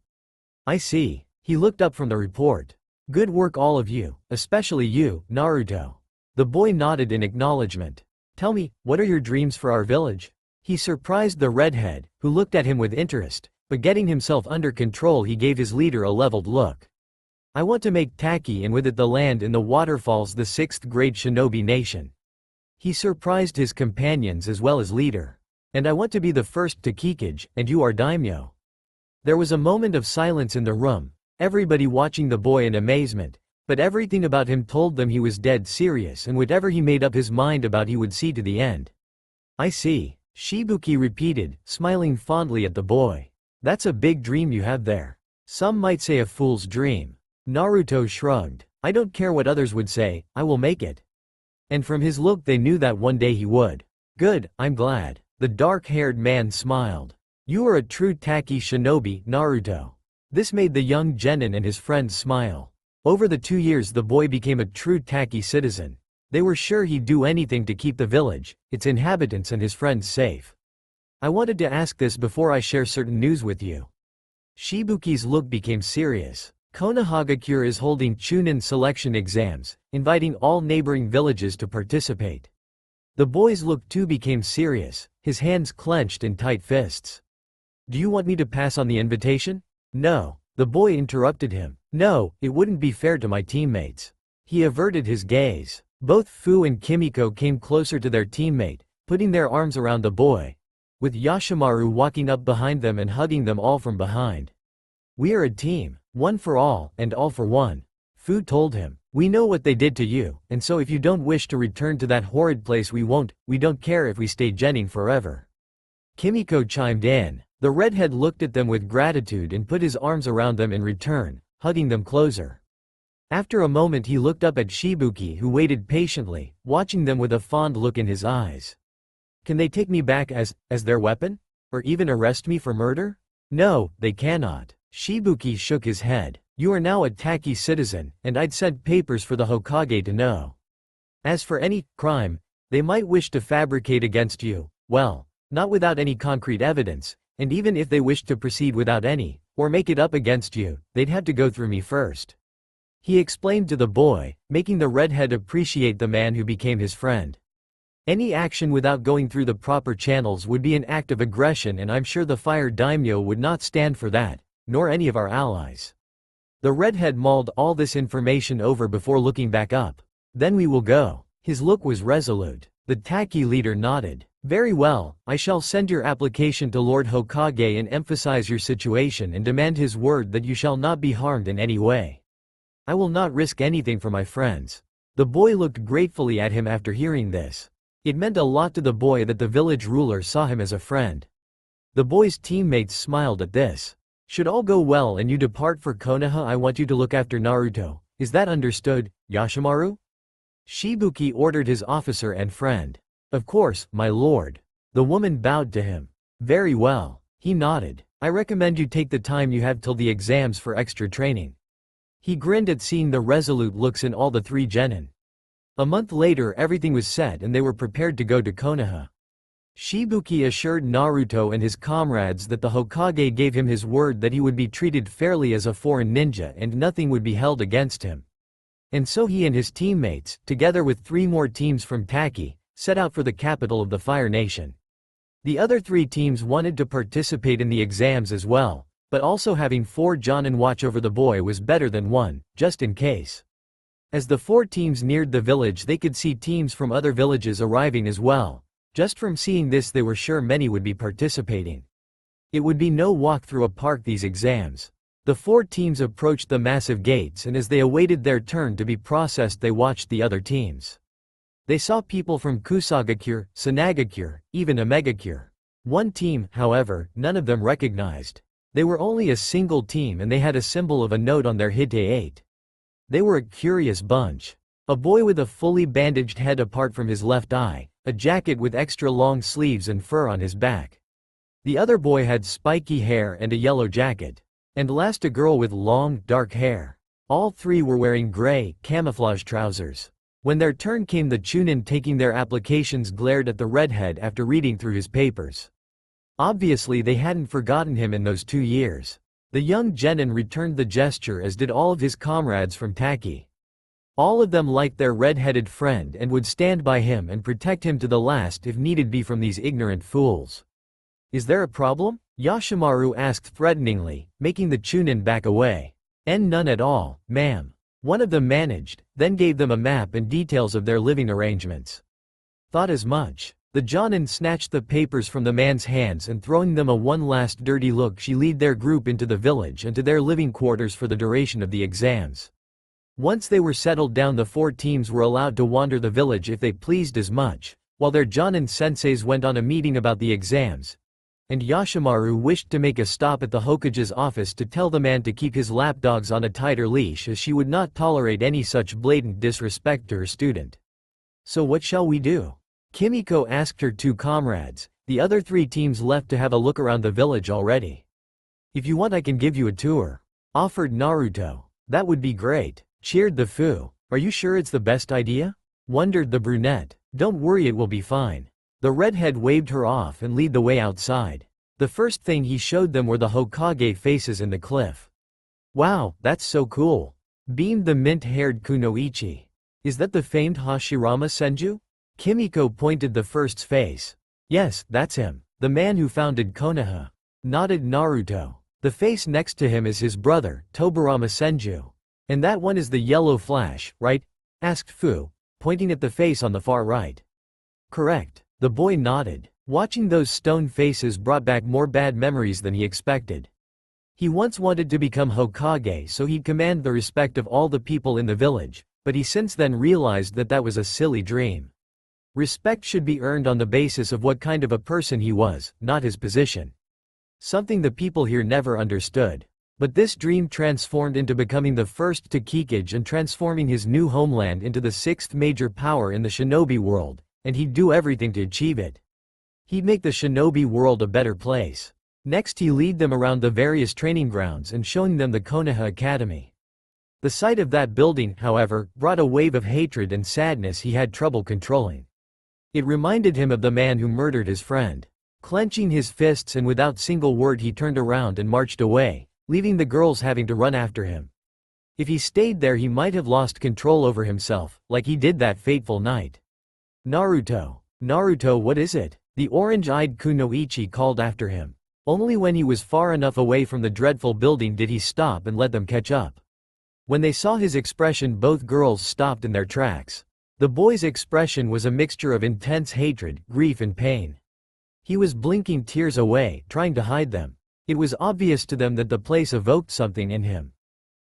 "I see." He looked up from the report. "Good work all of you, especially you, Naruto." The boy nodded in acknowledgement. "Tell me, what are your dreams for our village?" He surprised the redhead, who looked at him with interest, but getting himself under control he gave his leader a leveled look. "I want to make Taki and with it the land in the waterfalls the 6th grade shinobi nation." He surprised his companions as well as leader. "And I want to be the first to Kikage, and you are daimyo." There was a moment of silence in the room, everybody watching the boy in amazement, but everything about him told them he was dead serious and whatever he made up his mind about he would see to the end. "I see," Shibuki repeated, smiling fondly at the boy. "That's a big dream you have there. Some might say a fool's dream." Naruto shrugged. "I don't care what others would say, I will make it." And from his look they knew that one day he would. "Good, I'm glad." The dark-haired man smiled. "You are a true Taki shinobi, Naruto." This made the young genin and his friends smile. Over the 2 years the boy became a true Taki citizen. They were sure he'd do anything to keep the village, its inhabitants and his friends safe. "I wanted to ask this before I share certain news with you." Shibuki's look became serious. Konohagakure is holding Chunin selection exams, inviting all neighboring villages to participate. The boy's look too became serious, his hands clenched in tight fists. "Do you want me to pass on the invitation?" "No." The boy interrupted him. "No, it wouldn't be fair to my teammates." He averted his gaze. Both Fu and Kimiko came closer to their teammate, putting their arms around the boy, with Yashimaru walking up behind them and hugging them all from behind. "We are a team, one for all, and all for one," Fu told him. "We know what they did to you, and so if you don't wish to return to that horrid place we don't care if we stay genin forever." Kimiko chimed in. The redhead looked at them with gratitude and put his arms around them in return, hugging them closer. After a moment he looked up at Shibuki who waited patiently, watching them with a fond look in his eyes. "Can they take me back as their weapon? Or even arrest me for murder?" "No, they cannot." Shibuki shook his head. "You are now a Taki citizen, and I'd send papers for the Hokage to know. As for any crime they might wish to fabricate against you, well, not without any concrete evidence, and even if they wished to proceed without any, or make it up against you, they'd have to go through me first." He explained to the boy, making the redhead appreciate the man who became his friend. "Any action without going through the proper channels would be an act of aggression, and I'm sure the Fire Daimyo would not stand for that, nor any of our allies." The redhead mulled all this information over before looking back up. "Then we will go." His look was resolute. The Taki leader nodded. "Very well, I shall send your application to Lord Hokage and emphasize your situation and demand his word that you shall not be harmed in any way. I will not risk anything for my friends." The boy looked gratefully at him after hearing this. It meant a lot to the boy that the village ruler saw him as a friend. The boy's teammates smiled at this. "Should all go well and you depart for Konoha, I want you to look after Naruto. Is that understood, Yashimaru?" Shibuki ordered his officer and friend. "Of course, my lord." The woman bowed to him. "Very well." He nodded. "I recommend you take the time you have till the exams for extra training." He grinned at seeing the resolute looks in all the 3 genin. A month later everything was set and they were prepared to go to Konoha. Shibuki assured Naruto and his comrades that the Hokage gave him his word that he would be treated fairly as a foreign ninja and nothing would be held against him. And so he and his teammates, together with 3 more teams from Taki, set out for the capital of the Fire Nation. The other 3 teams wanted to participate in the exams as well, but also having 4 Jonin watch over the boy was better than 1, just in case. As the 4 teams neared the village, they could see teams from other villages arriving as well. Just from seeing this, they were sure many would be participating. It would be no walk through a park these exams. The 4 teams approached the massive gates, and as they awaited their turn to be processed, they watched the other teams. They saw people from Kusagakure, Sanagakure, even Omegakure. One team, however, none of them recognized. They were only a single team, and they had a symbol of a note on their Hite 8. They were a curious bunch. A boy with a fully bandaged head apart from his left eye, a jacket with extra long sleeves and fur on his back. The other boy had spiky hair and a yellow jacket. And last, a girl with long, dark hair. All 3 were wearing gray, camouflage trousers. When their turn came, the Chunin taking their applications glared at the redhead after reading through his papers. Obviously they hadn't forgotten him in those 2 years. The young genin returned the gesture, as did all of his comrades from Taki. All of them liked their red-headed friend and would stand by him and protect him to the last if needed be from these ignorant fools. Is there a problem? Yoshimaru asked threateningly, making the Chunin back away. None at all, ma'am. One of them managed, then gave them a map and details of their living arrangements. Thought as much. The Jonin snatched the papers from the man's hands, and throwing them one last dirty look, she led their group into the village and to their living quarters for the duration of the exams. Once they were settled down, the 4 teams were allowed to wander the village if they pleased as much, while their Jonin senseis went on a meeting about the exams. And Yoshimaru wished to make a stop at the Hokage's office to tell the man to keep his lapdogs on a tighter leash, as she would not tolerate any such blatant disrespect to her student. So what shall we do? Kimiko asked her 2 comrades. The other 3 teams left to have a look around the village already. If you want, I can give you a tour, offered Naruto. That would be great, cheered the Fu. Are you sure it's the best idea? Wondered the brunette. Don't worry, it will be fine. The redhead waved her off and led the way outside. The first thing he showed them were the Hokage faces in the cliff. Wow, that's so cool, beamed the mint-haired Kunoichi. Is that the famed Hashirama Senju? Kimiko pointed the first's face. Yes, that's him, the man who founded Konoha, nodded Naruto. The face next to him is his brother, Tobarama Senju. And that one is the yellow flash, right? Asked Fu, pointing at the face on the far right. Correct, the boy nodded. Watching those stone faces brought back more bad memories than he expected. He once wanted to become Hokage so he'd command the respect of all the people in the village, but he since then realized that that was a silly dream. Respect should be earned on the basis of what kind of a person he was, not his position. Something the people here never understood. But this dream transformed into becoming the first to Kikage and transforming his new homeland into the 6th major power in the shinobi world, and he'd do everything to achieve it. He'd make the shinobi world a better place. Next, he lead them around the various training grounds and showing them the Konoha Academy. The sight of that building, however, brought a wave of hatred and sadness he had trouble controlling. It reminded him of the man who murdered his friend. Clenching his fists and without single word, he turned around and marched away, leaving the girls having to run after him. If he stayed there, he might have lost control over himself, like he did that fateful night. Naruto, what is it? The orange-eyed Kunoichi called after him. Only when he was far enough away from the dreadful building did he stop and let them catch up. When they saw his expression, both girls stopped in their tracks. The boy's expression was a mixture of intense hatred, grief and pain. He was blinking tears away, trying to hide them. It was obvious to them that the place evoked something in him.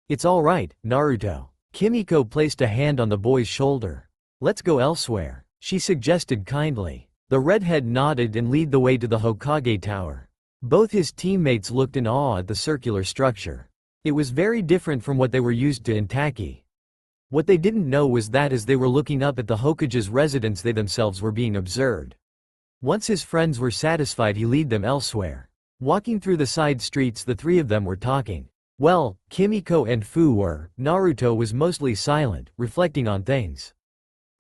It's all right, Naruto. Kimiko placed a hand on the boy's shoulder. Let's go elsewhere, she suggested kindly. The redhead nodded and led the way to the Hokage Tower. Both his teammates looked in awe at the circular structure. It was very different from what they were used to in Taki. What they didn't know was that as they were looking up at the Hokage's residence, they themselves were being observed. Once his friends were satisfied, he led them elsewhere. Walking through the side streets, the 3 of them were talking. Well, Kimiko and Fu were. Naruto was mostly silent, reflecting on things.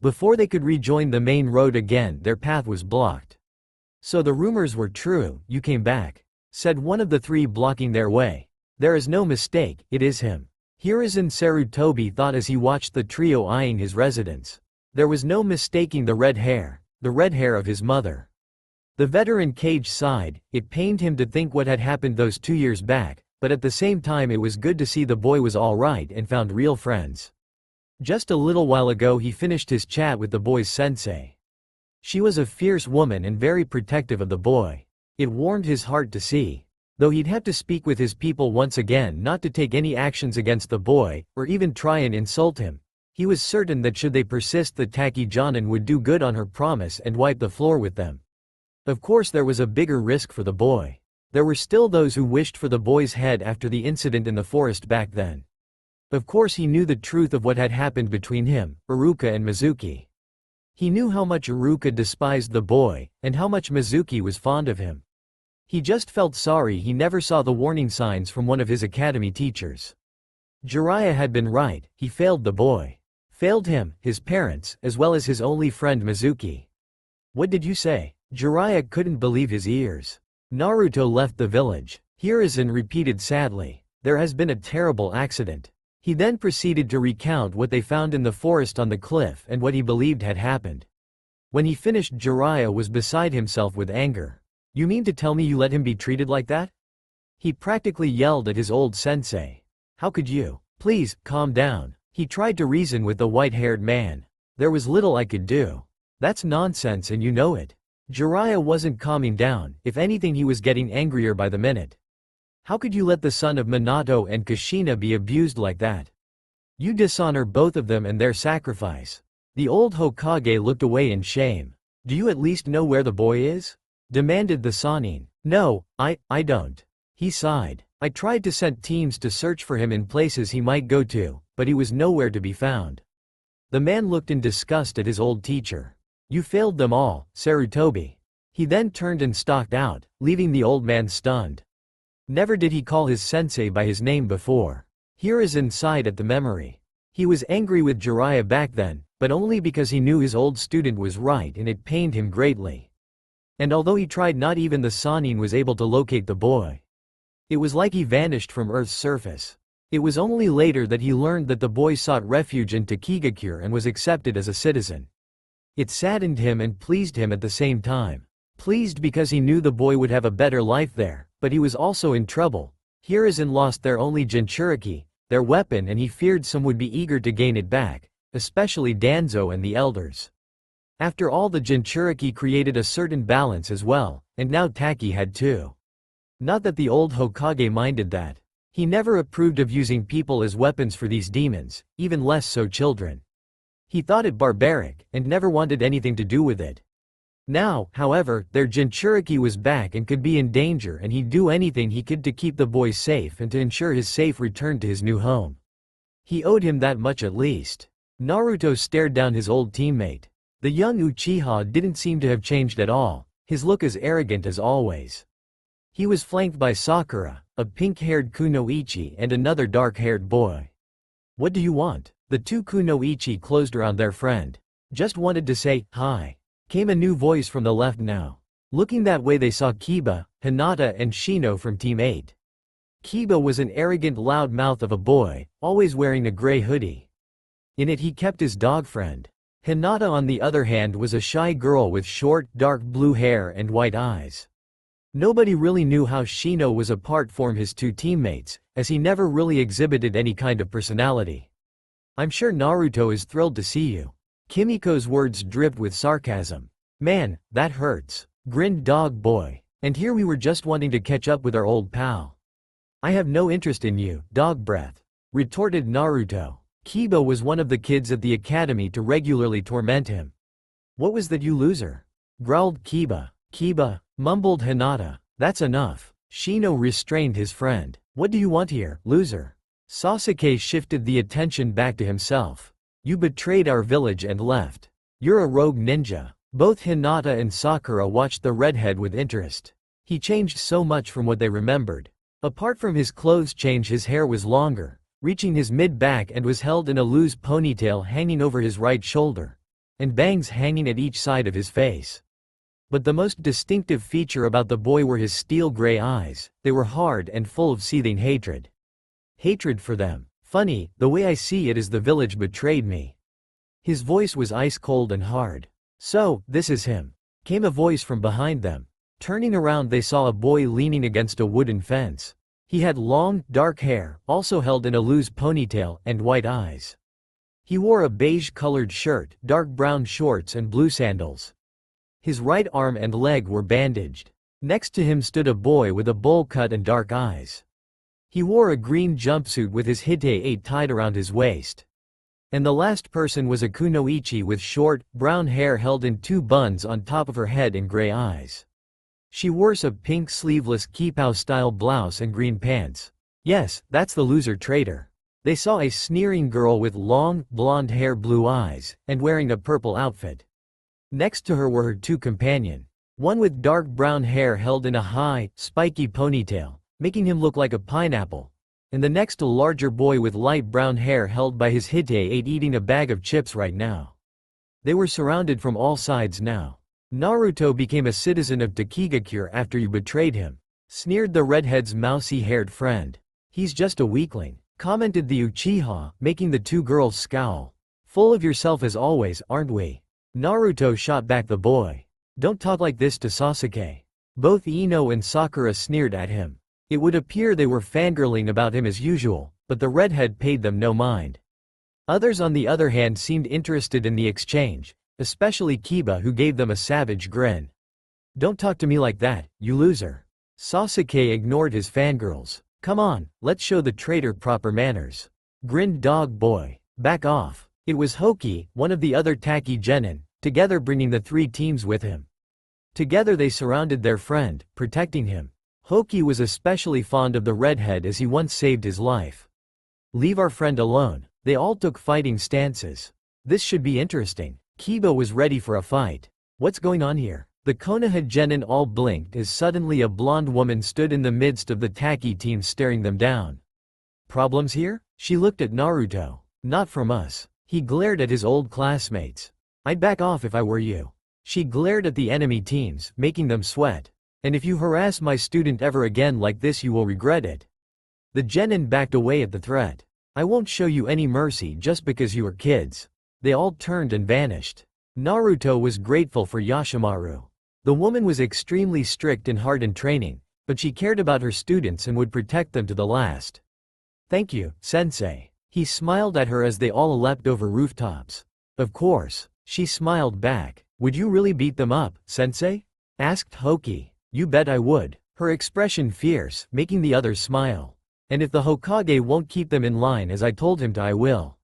Before they could rejoin the main road again, their path was blocked. So the rumors were true, you came back, said one of the 3 blocking their way. There is no mistake, it is him. Hiruzen Sarutobi thought as he watched the trio eyeing his residence. There was no mistaking the red hair of his mother. The veteran Cage sighed. It pained him to think what had happened those 2 years back, but at the same time it was good to see the boy was alright and found real friends. Just a little while ago he finished his chat with the boy's sensei. She was a fierce woman and very protective of the boy. It warmed his heart to see. Though he'd have to speak with his people once again not to take any actions against the boy, or even try and insult him, he was certain that should they persist the Taki-Jonin would do good on her promise and wipe the floor with them. Of course there was a bigger risk for the boy. There were still those who wished for the boy's head after the incident in the forest back then. Of course he knew the truth of what had happened between him, Iruka and Mizuki. He knew how much Iruka despised the boy, and how much Mizuki was fond of him. He just felt sorry he never saw the warning signs from one of his academy teachers. Jiraiya had been right, he failed the boy. Failed him, his parents, as well as his only friend Mizuki. What did you say? Jiraiya couldn't believe his ears. Naruto left the village. Hiruzen repeated sadly. There has been a terrible accident. He then proceeded to recount what they found in the forest on the cliff and what he believed had happened. When he finished, Jiraiya was beside himself with anger. You mean to tell me you let him be treated like that? He practically yelled at his old sensei. How could you? Please, calm down. He tried to reason with the white-haired man. There was little I could do. That's nonsense and you know it. Jiraiya wasn't calming down, if anything he was getting angrier by the minute. How could you let the son of Minato and Kushina be abused like that? You dishonor both of them and their sacrifice. The old Hokage looked away in shame. Do you at least know where the boy is? Demanded the Sannin. No, I don't. He sighed. I tried to send teams to search for him in places he might go to, but he was nowhere to be found. The man looked in disgust at his old teacher. You failed them all, Sarutobi. He then turned and stalked out, leaving the old man stunned. Never did he call his sensei by his name before. Hiruzen sighed at the memory. He was angry with Jiraiya back then, but only because he knew his old student was right and it pained him greatly. And although he tried, not even the Sannin was able to locate the boy. It was like he vanished from Earth's surface. It was only later that he learned that the boy sought refuge in Takigakure and was accepted as a citizen. It saddened him and pleased him at the same time. Pleased because he knew the boy would have a better life there, but he was also in trouble. Hiruzen lost their only Jinchuriki, their weapon, and he feared some would be eager to gain it back, especially Danzo and the elders. After all, the Jinchuriki created a certain balance as well, and now Taki had too. Not that the old Hokage minded that. He never approved of using people as weapons for these demons, even less so children. He thought it barbaric, and never wanted anything to do with it. Now, however, their Jinchuriki was back and could be in danger, and he'd do anything he could to keep the boy safe and to ensure his safe return to his new home. He owed him that much at least. Naruto stared down his old teammate. The young Uchiha didn't seem to have changed at all, his look as arrogant as always. He was flanked by Sakura, a pink-haired kunoichi, and another dark-haired boy. What do you want? The two kunoichi closed around their friend. Just wanted to say, hi. Came a new voice from the left now. Looking that way they saw Kiba, Hinata and Shino from Team 8. Kiba was an arrogant loud mouth of a boy, always wearing a gray hoodie. In it he kept his dog friend. Hinata on the other hand was a shy girl with short, dark blue hair and white eyes. Nobody really knew how Shino was apart from his two teammates, as he never really exhibited any kind of personality. I'm sure Naruto is thrilled to see you. Kimiko's words dripped with sarcasm. Man, that hurts, grinned Dog Boy. And here we were just wanting to catch up with our old pal. I have no interest in you, Dog Breath, retorted Naruto. Kiba was one of the kids at the academy to regularly torment him. What was that, you loser? Growled Kiba. Kiba, mumbled Hinata. That's enough. Shino restrained his friend. What do you want here, loser? Sasuke shifted the attention back to himself. You betrayed our village and left. You're a rogue ninja. Both Hinata and Sakura watched the redhead with interest. He changed so much from what they remembered. Apart from his clothes change, his hair was longer, reaching his mid-back, and was held in a loose ponytail hanging over his right shoulder, and bangs hanging at each side of his face. But the most distinctive feature about the boy were his steel gray eyes. They were hard and full of seething hatred. Hatred for them. Funny, the way I see it is the village betrayed me. His voice was ice cold and hard. So, this is him. Came a voice from behind them. Turning around they saw a boy leaning against a wooden fence. He had long, dark hair, also held in a loose ponytail, and white eyes. He wore a beige-colored shirt, dark brown shorts and blue sandals. His right arm and leg were bandaged. Next to him stood a boy with a bowl cut and dark eyes. He wore a green jumpsuit with his hite tied around his waist. And the last person was a kunoichi with short, brown hair held in two buns on top of her head and gray eyes. She wore a pink sleeveless kipao-style blouse and green pants. Yes, that's the loser traitor. They saw a sneering girl with long, blonde hair, blue eyes, and wearing a purple outfit. Next to her were her two companions. One with dark brown hair held in a high, spiky ponytail, making him look like a pineapple, and the next a larger boy with light brown hair held by his hite eating a bag of chips right now. They were surrounded from all sides now. Naruto became a citizen of Takigakure after you betrayed him, sneered the redhead's mousy-haired friend. He's just a weakling, commented the Uchiha, making the two girls scowl. Full of yourself as always, aren't we? Naruto shot back the boy. Don't talk like this to Sasuke. Both Ino and Sakura sneered at him. It would appear they were fangirling about him as usual, but the redhead paid them no mind. Others on the other hand seemed interested in the exchange, especially Kiba, who gave them a savage grin. Don't talk to me like that, you loser. Sasuke ignored his fangirls. Come on, let's show the traitor proper manners. Grinned Dog Boy. Back off. It was Hoki, one of the other Taki genin, together bringing the three teams with him. Together they surrounded their friend, protecting him. Hoki was especially fond of the redhead as he once saved his life. Leave our friend alone. They all took fighting stances. This should be interesting. Kiba was ready for a fight. What's going on here? The Konoha genin all blinked as suddenly a blonde woman stood in the midst of the Taki team staring them down. Problems here? She looked at Naruto. Not from us. He glared at his old classmates. I'd back off if I were you. She glared at the enemy teams, making them sweat. And if you harass my student ever again like this you will regret it. The genin backed away at the threat. I won't show you any mercy just because you are kids. They all turned and vanished. Naruto was grateful for Yashimaru. The woman was extremely strict and hard in training, but she cared about her students and would protect them to the last. Thank you, sensei. He smiled at her as they all leapt over rooftops. Of course. She smiled back. Would you really beat them up, sensei? Asked Hoki. You bet I would. Her expression fierce, making the others smile. And if the Hokage won't keep them in line as I told him to, I will.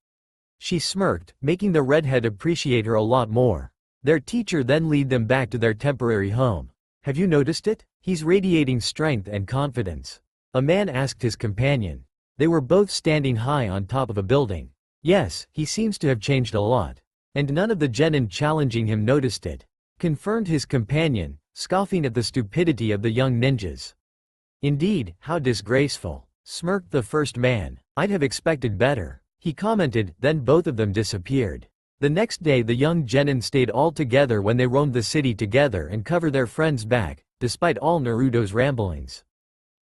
She smirked, making the redhead appreciate her a lot more. Their teacher then led them back to their temporary home. Have you noticed it? He's radiating strength and confidence. A man asked his companion. They were both standing high on top of a building. Yes, he seems to have changed a lot. And none of the genin challenging him noticed it. Confirmed his companion, scoffing at the stupidity of the young ninjas. Indeed, how disgraceful. Smirked the first man. I'd have expected better. He commented, then both of them disappeared. The next day the young genin stayed all together when they roamed the city together and covered their friends back, despite all Naruto's ramblings.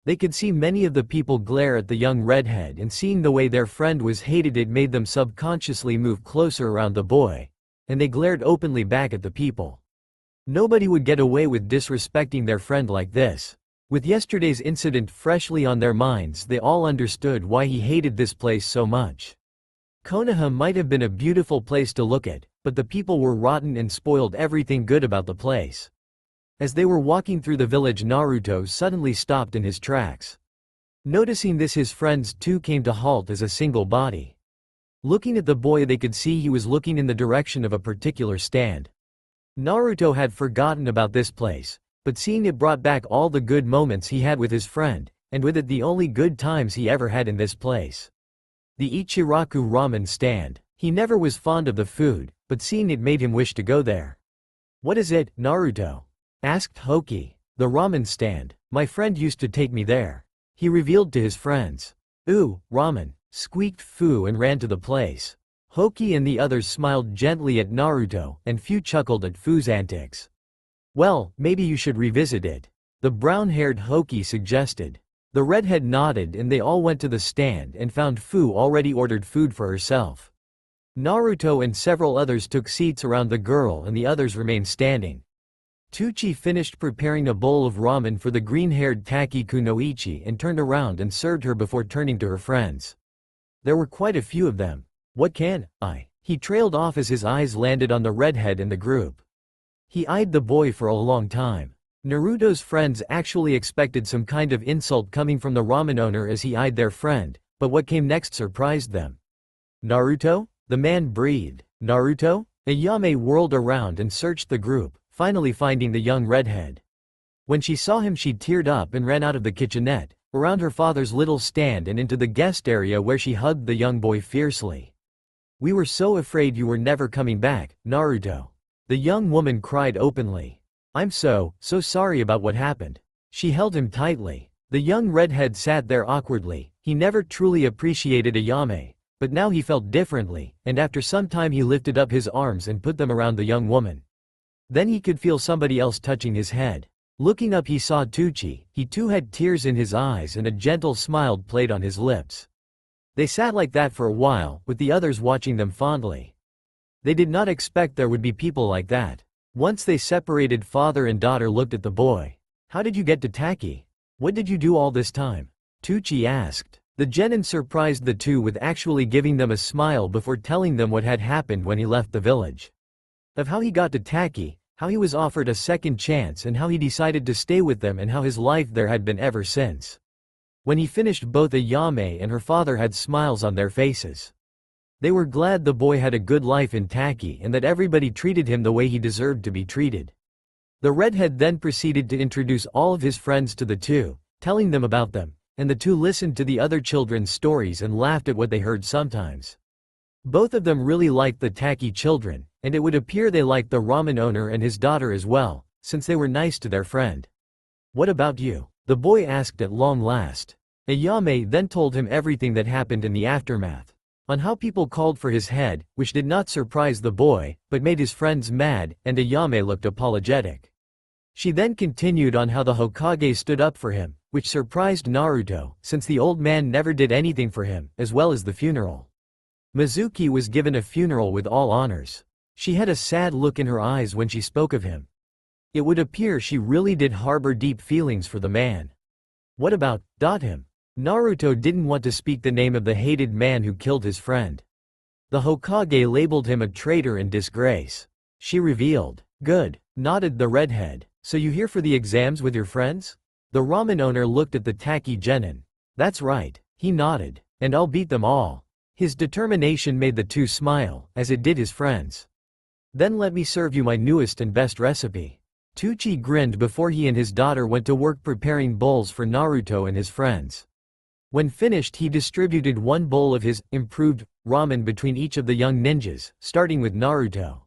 They could see many of the people glare at the young redhead, and seeing the way their friend was hated it made them subconsciously move closer around the boy. And they glared openly back at the people. Nobody would get away with disrespecting their friend like this. With yesterday's incident freshly on their minds they all understood why he hated this place so much. Konoha might have been a beautiful place to look at, but the people were rotten and spoiled everything good about the place. As they were walking through the village Naruto suddenly stopped in his tracks. Noticing this his friends too came to halt as a single body. Looking at the boy they could see he was looking in the direction of a particular stand. Naruto had forgotten about this place, but seeing it brought back all the good moments he had with his friend, and with it the only good times he ever had in this place. The Ichiraku ramen stand. He never was fond of the food, but seeing it made him wish to go there. What is it, Naruto? Asked Hoki. The ramen stand. My friend used to take me there. He revealed to his friends. Ooh, ramen. Squeaked Fu and ran to the place. Hoki and the others smiled gently at Naruto, and few chuckled at Fu's antics. Well, maybe you should revisit it. The brown-haired Hoki suggested. The redhead nodded and they all went to the stand and found Fu already ordered food for herself. Naruto and several others took seats around the girl and the others remained standing. Tucci finished preparing a bowl of ramen for the green-haired Taki Kunoichi and turned around and served her before turning to her friends. There were quite a few of them. "What can I?" He trailed off as his eyes landed on the redhead in the group. He eyed the boy for a long time. Naruto's friends actually expected some kind of insult coming from the ramen owner as he eyed their friend, but what came next surprised them. "Naruto?" the man breathed. "Naruto?" Ayame whirled around and searched the group, finally finding the young redhead. When she saw him she teared up and ran out of the kitchenette, around her father's little stand and into the guest area where she hugged the young boy fiercely. "We were so afraid you were never coming back, Naruto." The young woman cried openly. "I'm so sorry about what happened." She held him tightly. The young redhead sat there awkwardly. He never truly appreciated Ayame, but now he felt differently, and after some time he lifted up his arms and put them around the young woman. Then he could feel somebody else touching his head. Looking up he saw Tucci. He too had tears in his eyes and a gentle smile played on his lips. They sat like that for a while, with the others watching them fondly. They did not expect there would be people like that. Once they separated, father and daughter looked at the boy. "How did you get to Taki? What did you do all this time?" Tucci asked. The genin surprised the two with actually giving them a smile before telling them what had happened when he left the village. Of how he got to Taki, how he was offered a second chance and how he decided to stay with them and how his life there had been ever since. When he finished, both Ayame and her father had smiles on their faces. They were glad the boy had a good life in Taki and that everybody treated him the way he deserved to be treated. The redhead then proceeded to introduce all of his friends to the two, telling them about them, and the two listened to the other children's stories and laughed at what they heard sometimes. Both of them really liked the Taki children, and it would appear they liked the ramen owner and his daughter as well, since they were nice to their friend. "What about you?" the boy asked at long last. Ayame then told him everything that happened in the aftermath. On how people called for his head, which did not surprise the boy, but made his friends mad, and Ayame looked apologetic. She then continued on how the Hokage stood up for him, which surprised Naruto, since the old man never did anything for him, as well as the funeral. Mizuki was given a funeral with all honors. She had a sad look in her eyes when she spoke of him. It would appear she really did harbor deep feelings for the man. "What about him?" Naruto didn't want to speak the name of the hated man who killed his friend. The Hokage labeled him a traitor and disgrace. She revealed. "Good," nodded the redhead. "So you here for the exams with your friends?" The ramen owner looked at the Taki genin. "That's right," he nodded. "And I'll beat them all." His determination made the two smile, as it did his friends. "Then let me serve you my newest and best recipe." Tucci grinned before he and his daughter went to work preparing bowls for Naruto and his friends. When finished, he distributed one bowl of his improved ramen between each of the young ninjas, starting with Naruto.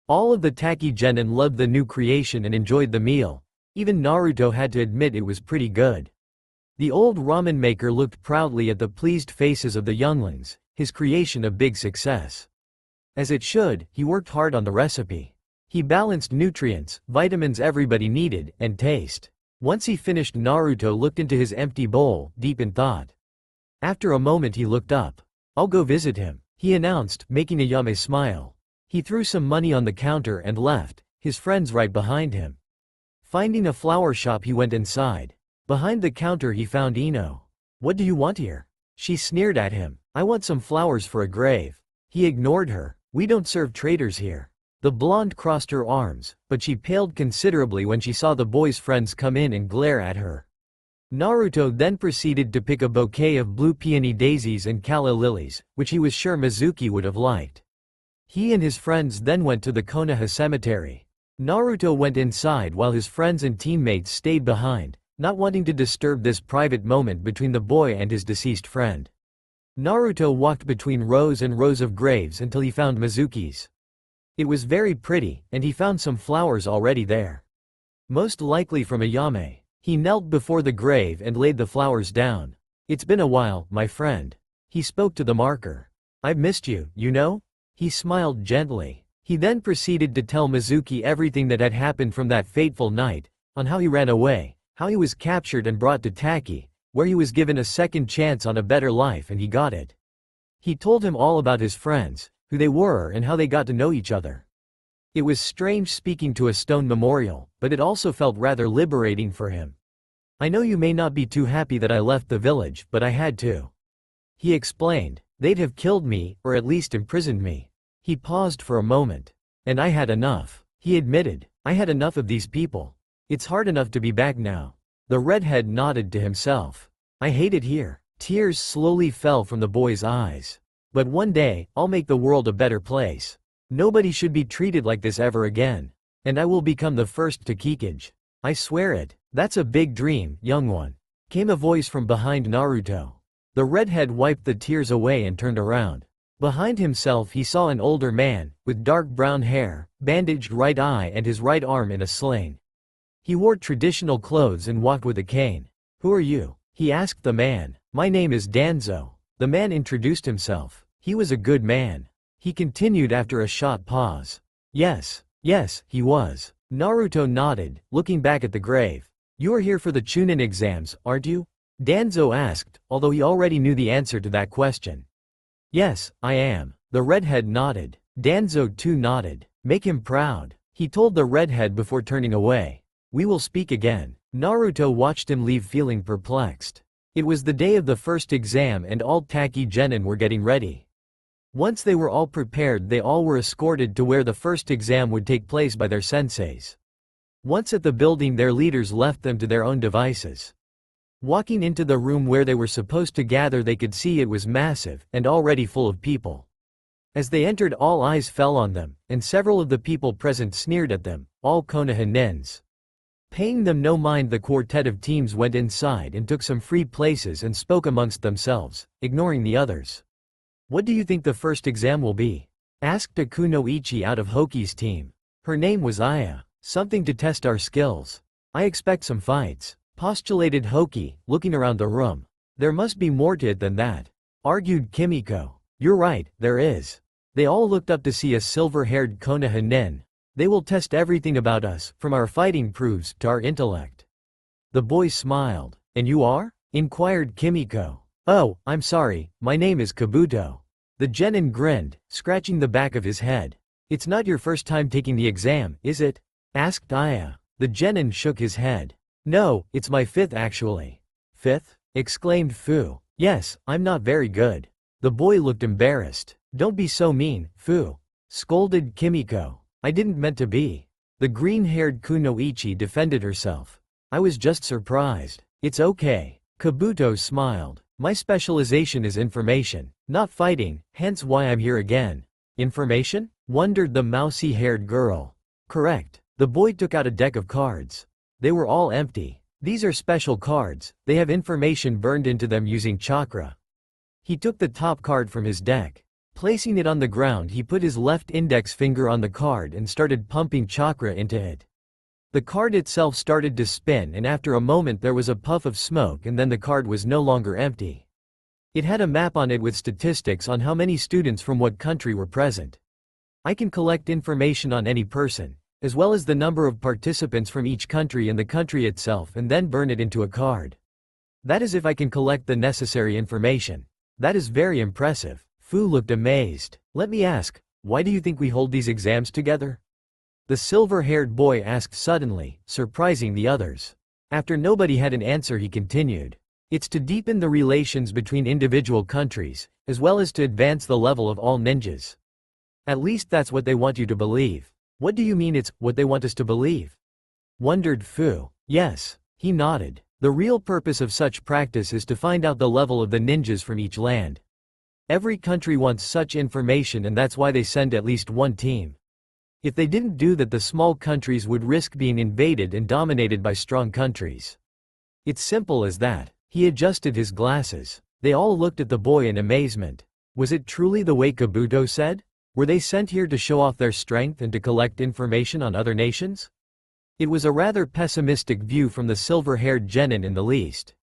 All of the Taki genin loved the new creation and enjoyed the meal. Even Naruto had to admit it was pretty good. The old ramen maker looked proudly at the pleased faces of the younglings, his creation a big success. As it should, he worked hard on the recipe. He balanced nutrients, vitamins everybody needed, and taste. Once he finished, Naruto looked into his empty bowl, deep in thought. After a moment he looked up. "I'll go visit him," he announced, making Ayame smile. He threw some money on the counter and left, his friends right behind him. Finding a flower shop he went inside. Behind the counter he found Ino. "What do you want here?" She sneered at him. "I want some flowers for a grave." He ignored her. "We don't serve traitors here." The blonde crossed her arms, but she paled considerably when she saw the boy's friends come in and glare at her. Naruto then proceeded to pick a bouquet of blue peony daisies and calla lilies, which he was sure Mizuki would have liked. He and his friends then went to the Konoha cemetery. Naruto went inside while his friends and teammates stayed behind, not wanting to disturb this private moment between the boy and his deceased friend. Naruto walked between rows and rows of graves until he found Mizuki's. It was very pretty, and he found some flowers already there. Most likely from Ayame. He knelt before the grave and laid the flowers down. "It's been a while, my friend." He spoke to the marker. "I've missed you, you know?" He smiled gently. He then proceeded to tell Mizuki everything that had happened from that fateful night, on how he ran away, how he was captured and brought to Taki, where he was given a second chance on a better life and he got it. He told him all about his friends, who they were and how they got to know each other. It was strange speaking to a stone memorial, but it also felt rather liberating for him. I know you may not be too happy that I left the village, but I had to. He explained. They'd have killed me, or at least imprisoned me. He paused for a moment. And I had enough. He admitted. I had enough of these people. It's hard enough to be back now. The redhead nodded to himself. I hate it here. Tears slowly fell from the boy's eyes. But one day, I'll make the world a better place. Nobody should be treated like this ever again. And I will become the first to Kikage. I swear it. That's a big dream, young one. Came a voice from behind Naruto. The redhead wiped the tears away and turned around. Behind himself he saw an older man, with dark brown hair, bandaged right eye and his right arm in a sling. He wore traditional clothes and walked with a cane. Who are you? He asked the man. My name is Danzo. The man introduced himself. He was a good man. He continued after a short pause. Yes, he was. Naruto nodded, looking back at the grave. You are here for the Chunin exams, aren't you? Danzo asked, although he already knew the answer to that question. Yes, I am. The redhead nodded. Danzo too nodded. Make him proud. He told the redhead before turning away. We will speak again. Naruto watched him leave feeling perplexed. It was the day of the first exam and all Taki genin were getting ready. Once they were all prepared, they all were escorted to where the first exam would take place by their senseis. Once at the building, their leaders left them to their own devices. Walking into the room where they were supposed to gather, they could see it was massive and already full of people. As they entered, all eyes fell on them, and several of the people present sneered at them, all Konoha nins. Paying them no mind, the quartet of teams went inside and took some free places and spoke amongst themselves, ignoring the others. What do you think the first exam will be? Asked a Kunoichi out of Hoki's team. Her name was Aya. Something to test our skills. I expect some fights, postulated Hoki, looking around the room. There must be more to it than that, argued Kimiko. You're right, there is. They all looked up to see a silver-haired Konoha nin. They will test everything about us, from our fighting proofs to our intellect. The boy smiled. And you are? Inquired Kimiko. Oh, I'm sorry, my name is Kabuto. The genin grinned, scratching the back of his head. It's not your first time taking the exam, is it? Asked Aya. The genin shook his head. No, it's my fifth actually. Fifth? Exclaimed Fu. Yes, I'm not very good. The boy looked embarrassed. Don't be so mean, Fu. Scolded Kimiko. I didn't meant to be. The green-haired Kunoichi defended herself. I was just surprised. It's okay. Kabuto smiled. My specialization is information, not fighting, hence why I'm here again. Information? Wondered the mousy-haired girl. Correct. The boy took out a deck of cards. They were all empty. These are special cards, they have information burned into them using chakra. He took the top card from his deck. Placing it on the ground, he put his left index finger on the card and started pumping chakra into it. The card itself started to spin, and after a moment there was a puff of smoke, and then the card was no longer empty. It had a map on it with statistics on how many students from what country were present. I can collect information on any person, as well as the number of participants from each country and the country itself, and then burn it into a card. That is if I can collect the necessary information. That is very impressive. Fu looked amazed. Let me ask, why do you think we hold these exams together? The silver-haired boy asked suddenly, surprising the others. After nobody had an answer, he continued. It's to deepen the relations between individual countries, as well as to advance the level of all ninjas. At least that's what they want you to believe. What do you mean it's what they want us to believe? Wondered Fu. Yes. He nodded. The real purpose of such practice is to find out the level of the ninjas from each land. Every country wants such information, and that's why they send at least one team. If they didn't do that, the small countries would risk being invaded and dominated by strong countries. It's simple as that. He adjusted his glasses. They all looked at the boy in amazement. Was it truly the way Kabuto said? Were they sent here to show off their strength and to collect information on other nations? It was a rather pessimistic view from the silver-haired genin in the least.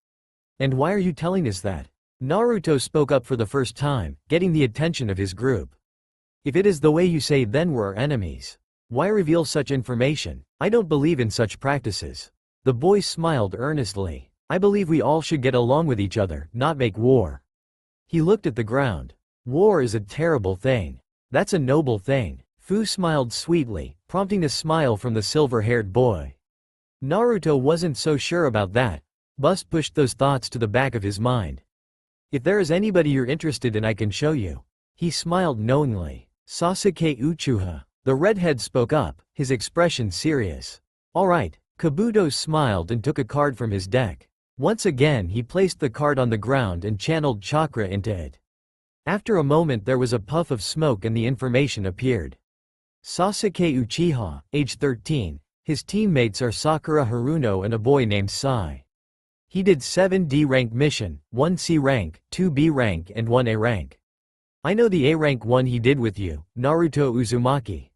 And why are you telling us that? Naruto spoke up for the first time, getting the attention of his group. If it is the way you say, then we're enemies. Why reveal such information? I don't believe in such practices. The boy smiled earnestly. I believe we all should get along with each other, not make war. He looked at the ground. War is a terrible thing. That's a noble thing. Fu smiled sweetly, prompting a smile from the silver-haired boy. Naruto wasn't so sure about that. Bust pushed those thoughts to the back of his mind. If there is anybody you're interested in, I can show you. He smiled knowingly. Sasuke Uchiha. The redhead spoke up, his expression serious. Alright, Kabuto smiled and took a card from his deck. Once again he placed the card on the ground and channeled chakra into it. After a moment there was a puff of smoke and the information appeared. Sasuke Uchiha, age 13, his teammates are Sakura Haruno and a boy named Sai. He did 7 D rank mission, 1 C rank, 2 B rank and 1 A rank. I know the A rank one he did with you, Naruto Uzumaki.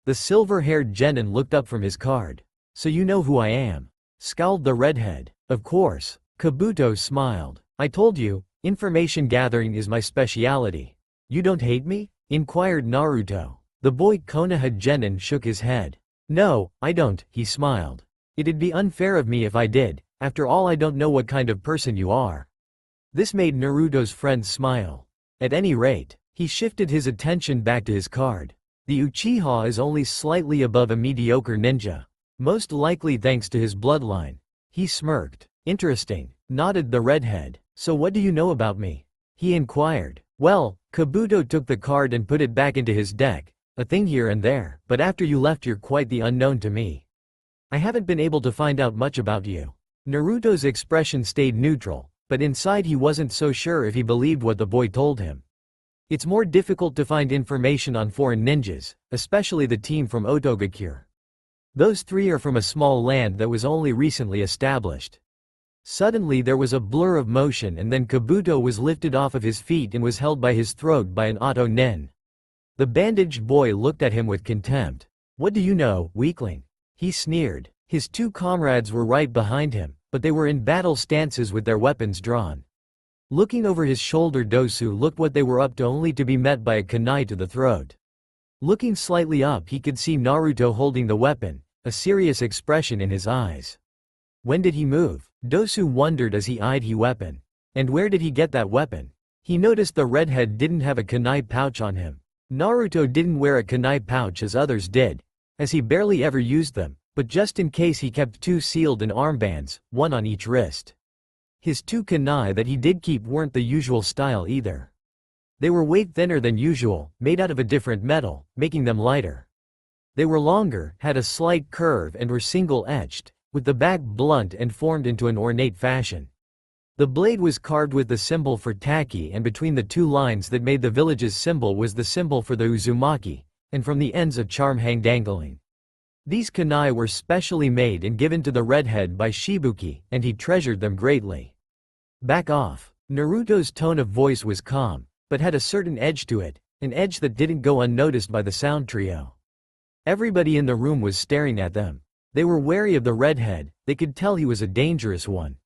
The silver-haired genin looked up from his card. So you know who I am? Scowled the redhead. Of course. Kabuto smiled. I told you, information gathering is my speciality. You don't hate me? Inquired Naruto. The boy Konoha genin shook his head. No, I don't, he smiled. It'd be unfair of me if I did, after all I don't know what kind of person you are. This made Naruto's friend smile. At any rate, he shifted his attention back to his card. The Uchiha is only slightly above a mediocre ninja. Most likely thanks to his bloodline. He smirked. Interesting, nodded the redhead. So what do you know about me? He inquired. Well, Kabuto took the card and put it back into his deck, a thing here and there, but after you left you're quite the unknown to me. I haven't been able to find out much about you. Naruto's expression stayed neutral, but inside he wasn't so sure if he believed what the boy told him. It's more difficult to find information on foreign ninjas, especially the team from Otogakure. Those 3 are from a small land that was only recently established. Suddenly there was a blur of motion and then Kabuto was lifted off of his feet and was held by his throat by an Auto Nin. The bandaged boy looked at him with contempt. What do you know, weakling? He sneered. His 2 comrades were right behind him, but they were in battle stances with their weapons drawn. Looking over his shoulder, Dosu looked what they were up to only to be met by a kunai to the throat. Looking slightly up he could see Naruto holding the weapon, a serious expression in his eyes. When did he move? Dosu wondered as he eyed his weapon. And where did he get that weapon? He noticed the redhead didn't have a kunai pouch on him. Naruto didn't wear a kunai pouch as others did, as he barely ever used them, but just in case he kept 2 sealed in armbands, 1 on each wrist. His 2 kunai that he did keep weren't the usual style either. They were way thinner than usual, made out of a different metal, making them lighter. They were longer, had a slight curve and were single-edged, with the back blunt and formed into an ornate fashion. The blade was carved with the symbol for Taki and between the 2 lines that made the village's symbol was the symbol for the Uzumaki, and from the ends a charm hang dangling. These kunai were specially made and given to the redhead by Shibuki, and he treasured them greatly. Back off. Naruto's tone of voice was calm, but had a certain edge to it, an edge that didn't go unnoticed by the sound trio. Everybody in the room was staring at them. They were wary of the redhead, they could tell he was a dangerous one.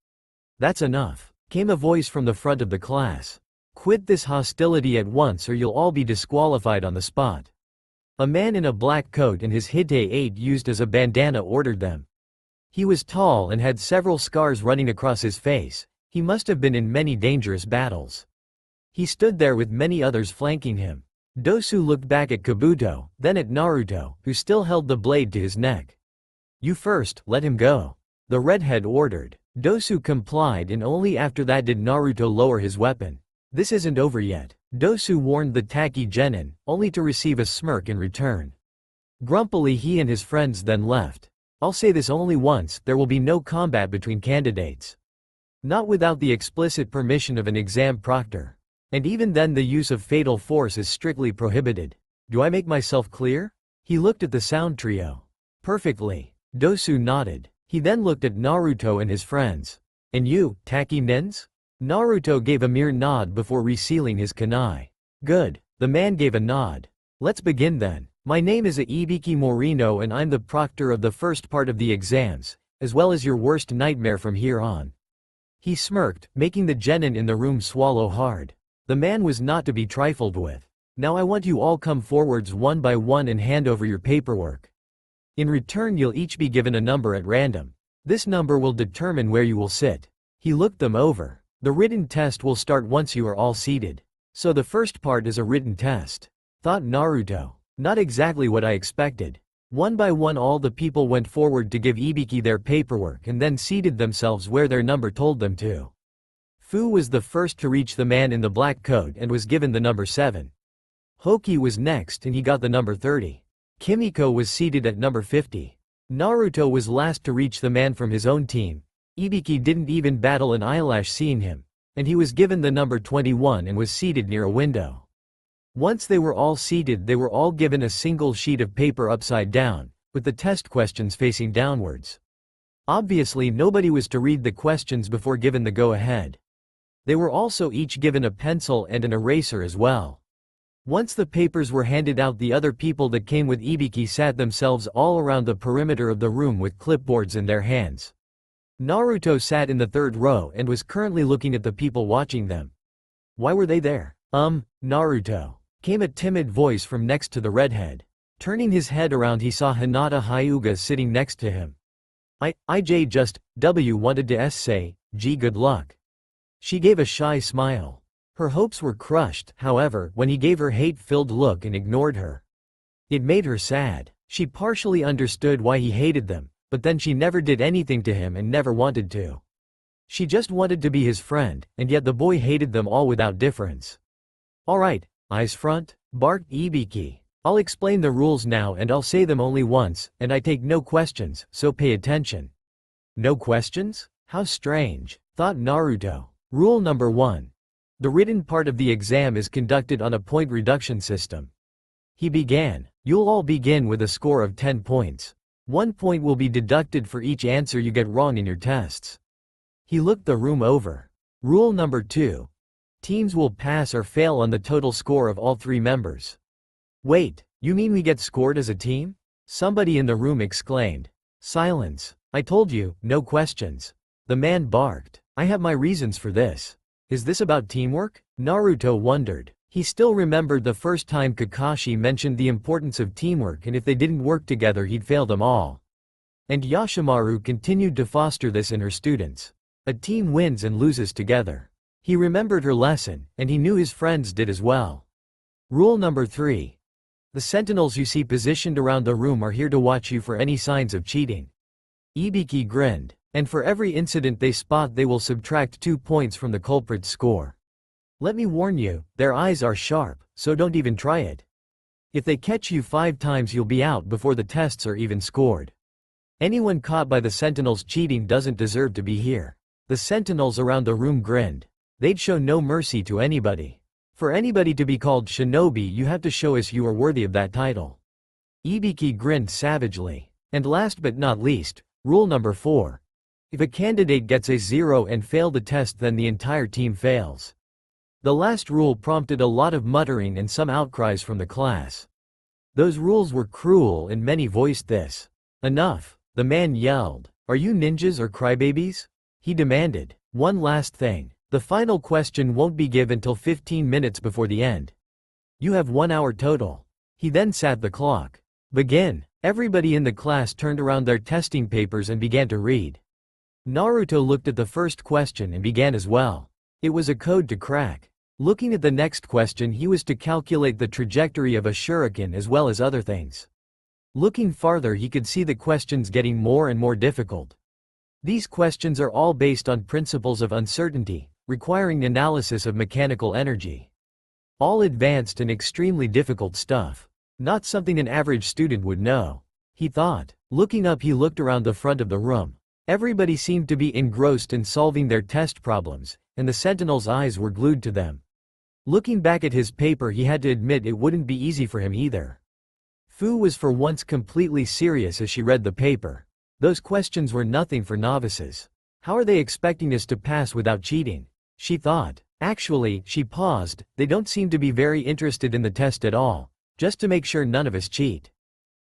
That's enough, came a voice from the front of the class. Quit this hostility at once or you'll all be disqualified on the spot. A man in a black coat and his Hite 8 used as a bandana ordered them. He was tall and had several scars running across his face. He must have been in many dangerous battles. He stood there with many others flanking him. Dosu looked back at Kabuto, then at Naruto, who still held the blade to his neck. You first, let him go. The redhead ordered. Dosu complied and only after that did Naruto lower his weapon. This isn't over yet. Dosu warned the Taki genin, only to receive a smirk in return. Grumpily he and his friends then left. I'll say this only once, there will be no combat between candidates. Not without the explicit permission of an exam proctor. And even then the use of fatal force is strictly prohibited. Do I make myself clear? He looked at the sound trio. Perfectly. Dosu nodded. He then looked at Naruto and his friends. And you, Taki nins? Naruto gave a mere nod before resealing his kunai. Good. The man gave a nod. Let's begin then. My name is Ibiki Morino and I'm the proctor of the first part of the exams, as well as your worst nightmare from here on. He smirked, making the genin in the room swallow hard. The man was not to be trifled with. Now I want you all come forwards one by one and hand over your paperwork. In return you'll each be given a number at random. This number will determine where you will sit. He looked them over. The written test will start once you are all seated. So the first part is a written test. Thought Naruto. Not exactly what I expected. One by one all the people went forward to give Ibiki their paperwork and then seated themselves where their number told them to. Fu was the first to reach the man in the black coat and was given the number 7. Hoki was next and he got the number 30. Kimiko was seated at number 50. Naruto was last to reach the man from his own team. Ibiki didn't even battle an eyelash seeing him, and he was given the number 21 and was seated near a window. Once they were all seated, they were all given a single sheet of paper upside down, with the test questions facing downwards. Obviously nobody was to read the questions before given the go-ahead. They were also each given a pencil and an eraser as well. Once the papers were handed out, the other people that came with Ibiki sat themselves all around the perimeter of the room with clipboards in their hands. Naruto sat in the third row and was currently looking at the people watching them. Why were they there? Naruto, came a timid voice from next to the redhead. Turning his head around, he saw Hinata Hyuga sitting next to him. I just wanted to say, gee, good luck. She gave a shy smile. Her hopes were crushed, however, when he gave her hate-filled look and ignored her. It made her sad. She partially understood why he hated them, but then she never did anything to him and never wanted to. She just wanted to be his friend, and yet the boy hated them all without difference. Alright, eyes front, barked Ibiki. I'll explain the rules now and I'll say them only once, and I take no questions, so pay attention. No questions? How strange, thought Naruto. Rule number 1. The written part of the exam is conducted on a point reduction system. He began. You'll all begin with a score of 10 points. 1 point will be deducted for each answer you get wrong in your tests. He looked the room over. Rule number 2. Teams will pass or fail on the total score of all 3 members. Wait, you mean we get scored as a team? Somebody in the room exclaimed. Silence. I told you, no questions. The man barked. I have my reasons for this. Is this about teamwork? Naruto wondered. He still remembered the first time Kakashi mentioned the importance of teamwork, and if they didn't work together he'd fail them all. And Yashimaru continued to foster this in her students. A team wins and loses together. He remembered her lesson, and he knew his friends did as well. Rule number 3. The sentinels you see positioned around the room are here to watch you for any signs of cheating. Ibiki grinned. And for every incident they spot they will subtract 2 points from the culprit's score. Let me warn you, their eyes are sharp, so don't even try it. If they catch you 5 times you'll be out before the tests are even scored. Anyone caught by the sentinels cheating doesn't deserve to be here. The sentinels around the room grinned. They'd show no mercy to anybody. For anybody to be called shinobi you have to show us you are worthy of that title. Ibiki grinned savagely. And last but not least, rule number 4. If a candidate gets a 0 and fail the test then the entire team fails. The last rule prompted a lot of muttering and some outcries from the class. Those rules were cruel and many voiced this. Enough, the man yelled. Are you ninjas or crybabies? He demanded. One last thing. The final question won't be given until 15 minutes before the end. You have 1 hour total. He then sat the clock. Begin. Everybody in the class turned around their testing papers and began to read. Naruto looked at the first question and began as well. It was a code to crack. Looking at the next question he was to calculate the trajectory of a shuriken as well as other things. Looking farther he could see the questions getting more and more difficult. These questions are all based on principles of uncertainty, requiring analysis of mechanical energy. All advanced and extremely difficult stuff. Not something an average student would know. He thought. Looking up he looked around the front of the room. Everybody seemed to be engrossed in solving their test problems, and the sentinel's eyes were glued to them. Looking back at his paper he had to admit it wouldn't be easy for him either. Fu was for once completely serious as she read the paper. Those questions were nothing for novices. How are they expecting us to pass without cheating? She thought. Actually, she paused, they don't seem to be very interested in the test at all, just to make sure none of us cheat.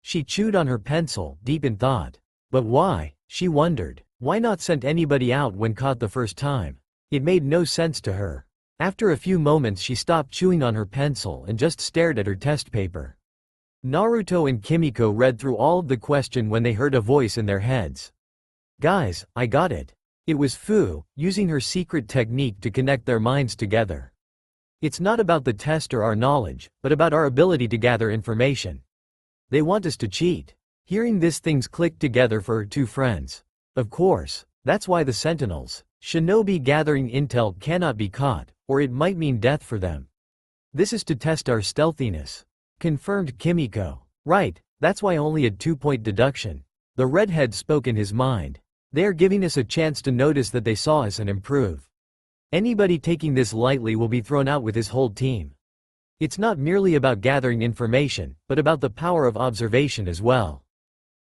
She chewed on her pencil, deep in thought. But why? She wondered. Why not send anybody out when caught the first time? It made no sense to her. After a few moments she stopped chewing on her pencil and just stared at her test paper. Naruto and Kimiko read through all of the question when they heard a voice in their heads. Guys, I got it. It was Fu, using her secret technique to connect their minds together. It's not about the test or our knowledge, but about our ability to gather information. They want us to cheat. Hearing this, things clicked together for her two friends. Of course, that's why the Sentinels, shinobi gathering intel, cannot be caught, or it might mean death for them. This is to test our stealthiness, confirmed Kimiko. Right, that's why only a 2-point deduction. The redhead spoke in his mind. They are giving us a chance to notice that they saw us and improve. Anybody taking this lightly will be thrown out with his whole team. It's not merely about gathering information, but about the power of observation as well.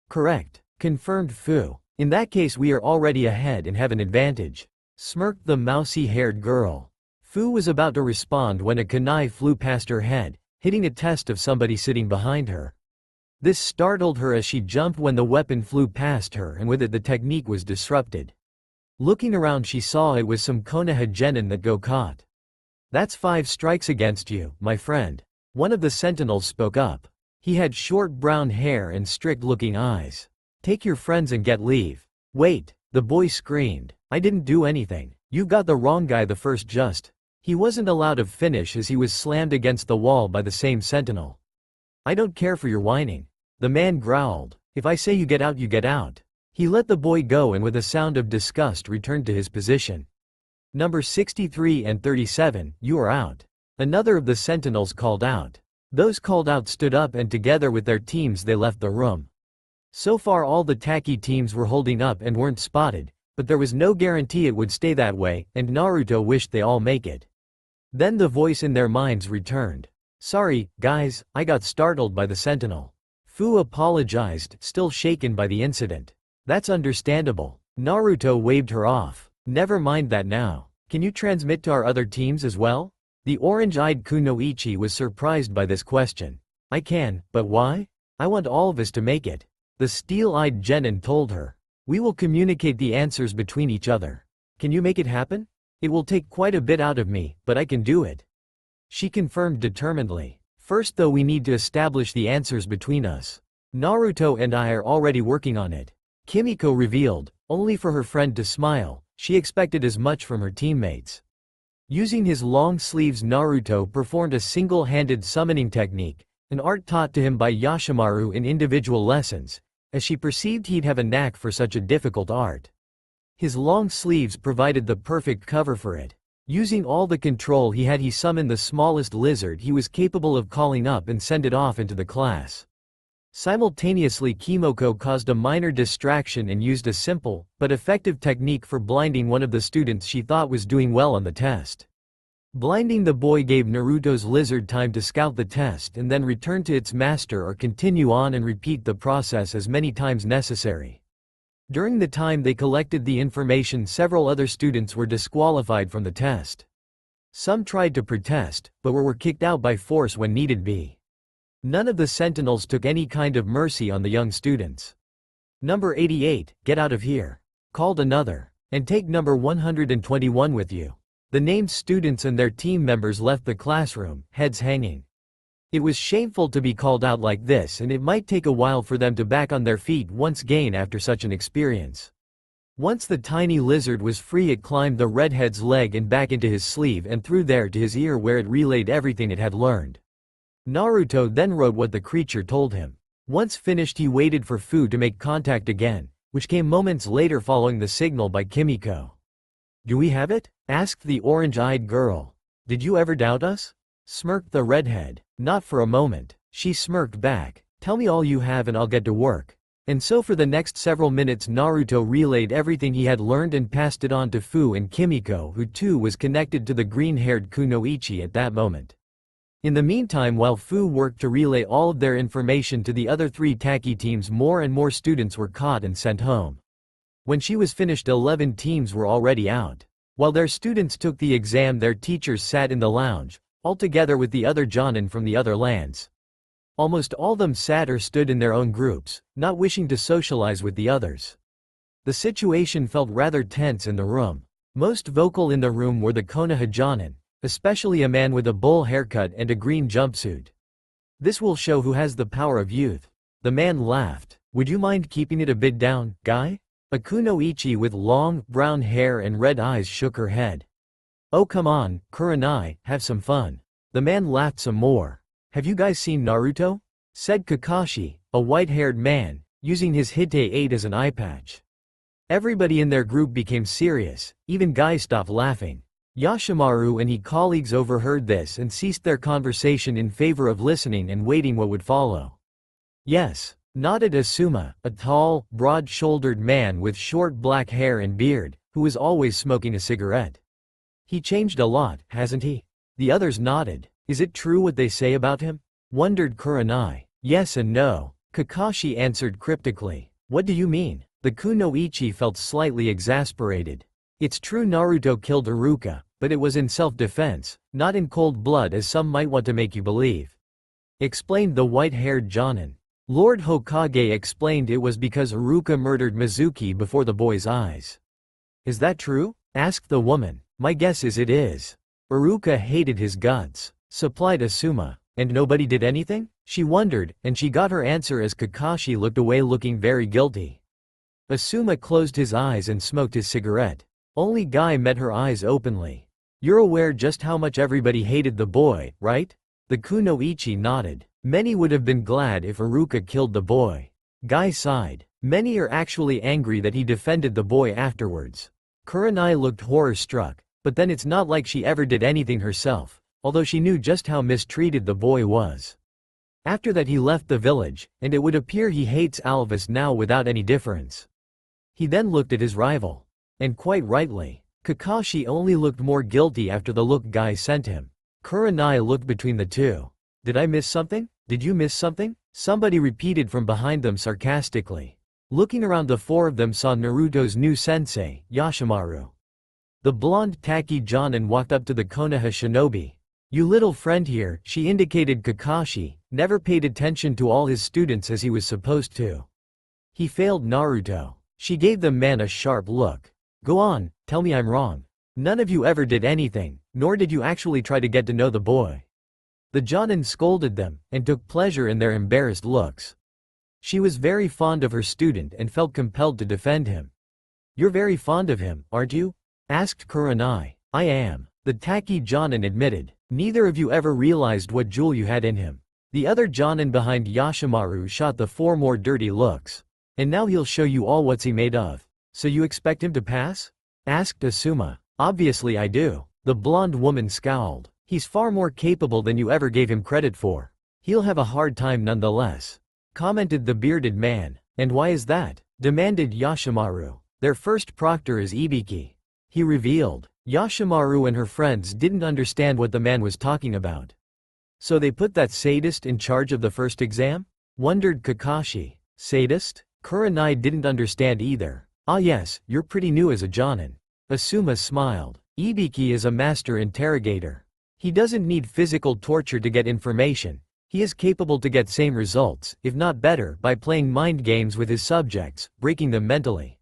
Correct, confirmed Fu. In that case we are already ahead and have an advantage, smirked the mousy-haired girl. Fu was about to respond when a kunai flew past her head, hitting a test of somebody sitting behind her. This startled her as she jumped when the weapon flew past her, and with it the technique was disrupted. Looking around, she saw it was some Konoha genin that got caught. That's 5 strikes against you, my friend. One of the sentinels spoke up. He had short brown hair and strict-looking eyes. Take your friends and get leave. Wait, the boy screamed. I didn't do anything. You got the wrong guy the first just. He wasn't allowed to finish as he was slammed against the wall by the same sentinel. I don't care for your whining. The man growled. If I say you get out, you get out. He let the boy go and with a sound of disgust returned to his position. Number 63 and 37, you are out. Another of the sentinels called out. Those called out stood up and together with their teams they left the room. So far all the Taki teams were holding up and weren't spotted, but there was no guarantee it would stay that way, and Naruto wished they all make it. Then the voice in their minds returned. Sorry, guys, I got startled by the sentinel. Fu apologized, still shaken by the incident. That's understandable. Naruto waved her off. Never mind that now. Can you transmit to our other teams as well? The orange-eyed Kunoichi was surprised by this question. I can, but why? I want all of us to make it. The steel-eyed genin told her. We will communicate the answers between each other. Can you make it happen? It will take quite a bit out of me, but I can do it. She confirmed determinedly. First though we need to establish the answers between us. Naruto and I are already working on it. Kimiko revealed, only for her friend to smile. She expected as much from her teammates. Using his long sleeves, Naruto performed a single-handed summoning technique, an art taught to him by Yashimaru in individual lessons, as she perceived he'd have a knack for such a difficult art. His long sleeves provided the perfect cover for it. Using all the control he had, he summoned the smallest lizard he was capable of calling up and sent it off into the class. Simultaneously, Kimiko caused a minor distraction and used a simple, but effective technique for blinding one of the students she thought was doing well on the test. Blinding the boy gave Naruto's lizard time to scout the test and then return to its master or continue on and repeat the process as many times necessary. During the time they collected the information, several other students were disqualified from the test. Some tried to protest, but were kicked out by force when needed be. None of the sentinels took any kind of mercy on the young students. Number 88, get out of here, called another, and take number 121 with you. The named students and their team members left the classroom, heads hanging. It was shameful to be called out like this, and it might take a while for them to back on their feet once again after such an experience. Once the tiny lizard was free, it climbed the redhead's leg and back into his sleeve and through there to his ear, where it relayed everything it had learned. Naruto then wrote what the creature told him. Once finished, he waited for Fu to make contact again, which came moments later following the signal by Kimiko. Do we have it? Asked the orange-eyed girl. Did you ever doubt us? Smirked the redhead. Not for a moment. She smirked back. Tell me all you have and I'll get to work. And so for the next several minutes Naruto relayed everything he had learned and passed it on to Fu and Kimiko, who too was connected to the green-haired Kunoichi at that moment. In the meantime, while Fu worked to relay all of their information to the other 3 Taki teams, more and more students were caught and sent home. When she was finished, 11 teams were already out. While their students took the exam, their teachers sat in the lounge, all together with the other Jonin from the other lands. Almost all of them sat or stood in their own groups, not wishing to socialize with the others. The situation felt rather tense in the room. Most vocal in the room were the Konoha Jonin, especially a man with a bowl haircut and a green jumpsuit. This will show who has the power of youth. The man laughed. Would you mind keeping it a bit down, guy? A Kunoichi with long, brown hair and red eyes shook her head. Oh come on, Kurenai, have some fun. The man laughed some more. Have you guys seen Naruto? Said Kakashi, a white-haired man, using his Hite 8 as an eye patch. Everybody in their group became serious, even Guy stopped laughing. Yashimaru and his colleagues overheard this and ceased their conversation in favor of listening and waiting what would follow. Yes, nodded Asuma, a tall, broad-shouldered man with short black hair and beard, who was always smoking a cigarette. He changed a lot, hasn't he? The others nodded. Is it true what they say about him? Wondered Kurenai. Yes and no, Kakashi answered cryptically. What do you mean? The kunoichi felt slightly exasperated. It's true Naruto killed Iruka, but it was in self-defense, not in cold blood as some might want to make you believe. Explained the white-haired Jonin. Lord Hokage explained it was because Iruka murdered Mizuki before the boy's eyes. Is that true? Asked the woman. My guess is it is. Iruka hated his guts, supplied Asuma. And nobody did anything? She wondered, and she got her answer as Kakashi looked away looking very guilty. Asuma closed his eyes and smoked his cigarette. Only Guy met her eyes openly. You're aware just how much everybody hated the boy, right? The kunoichi nodded. Many would have been glad if Iruka killed the boy. Guy sighed. Many are actually angry that he defended the boy afterwards. Kurenai looked horror-struck, but then it's not like she ever did anything herself, although she knew just how mistreated the boy was. After that he left the village, and it would appear he hates Alvis now without any difference. He then looked at his rival. And quite rightly. Kakashi only looked more guilty after the look Guy sent him. Kurenai looked between the two. Did I miss something? Did you miss something? Somebody repeated from behind them sarcastically. Looking around, the four of them saw Naruto's new sensei, Yashimaru. The blonde Taki Jonin walked up to the Konoha shinobi. You little friend here, she indicated Kakashi, never paid attention to all his students as he was supposed to. He failed Naruto. She gave the man a sharp look. Go on, tell me I'm wrong. None of you ever did anything, nor did you actually try to get to know the boy. The Jonin scolded them, and took pleasure in their embarrassed looks. She was very fond of her student and felt compelled to defend him. You're very fond of him, aren't you? Asked Kurenai. I am. The Taki Jonin admitted. Neither of you ever realized what jewel you had in him. The other Jonin behind Yashimaru shot the four more dirty looks. And now he'll show you all what's he made of. So you expect him to pass? Asked Asuma. Obviously I do. The blonde woman scowled. He's far more capable than you ever gave him credit for. He'll have a hard time nonetheless. Commented the bearded man. And why is that? Demanded Yashimaru. Their first proctor is Ibiki. He revealed. Yashimaru and her friends didn't understand what the man was talking about. So they put that sadist in charge of the first exam? Wondered Kakashi. Sadist? Kurenai didn't understand either. Ah yes, you're pretty new as a Jonin. Asuma smiled. Ibiki is a master interrogator. He doesn't need physical torture to get information. He is capable to get same results, if not better, by playing mind games with his subjects, breaking them mentally.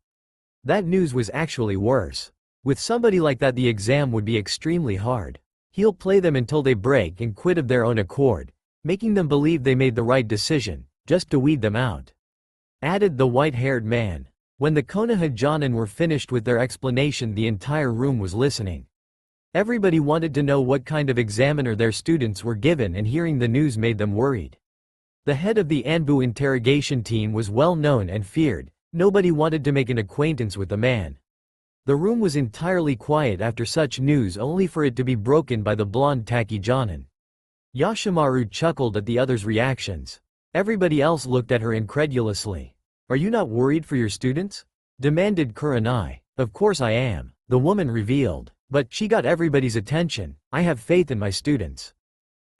That news was actually worse. With somebody like that the exam would be extremely hard. He'll play them until they break and quit of their own accord, making them believe they made the right decision, just to weed them out. Added the white-haired man. When the Konoha Jonin were finished with their explanation, the entire room was listening. Everybody wanted to know what kind of examiner their students were given, and hearing the news made them worried. The head of the Anbu interrogation team was well known and feared. Nobody wanted to make an acquaintance with the man. The room was entirely quiet after such news, only for it to be broken by the blonde Taki Jonin. Yashimaru chuckled at the others' reactions. Everybody else looked at her incredulously. Are you not worried for your students? Demanded Kurenai. Of course I am, the woman revealed. But she got everybody's attention. I have faith in my students.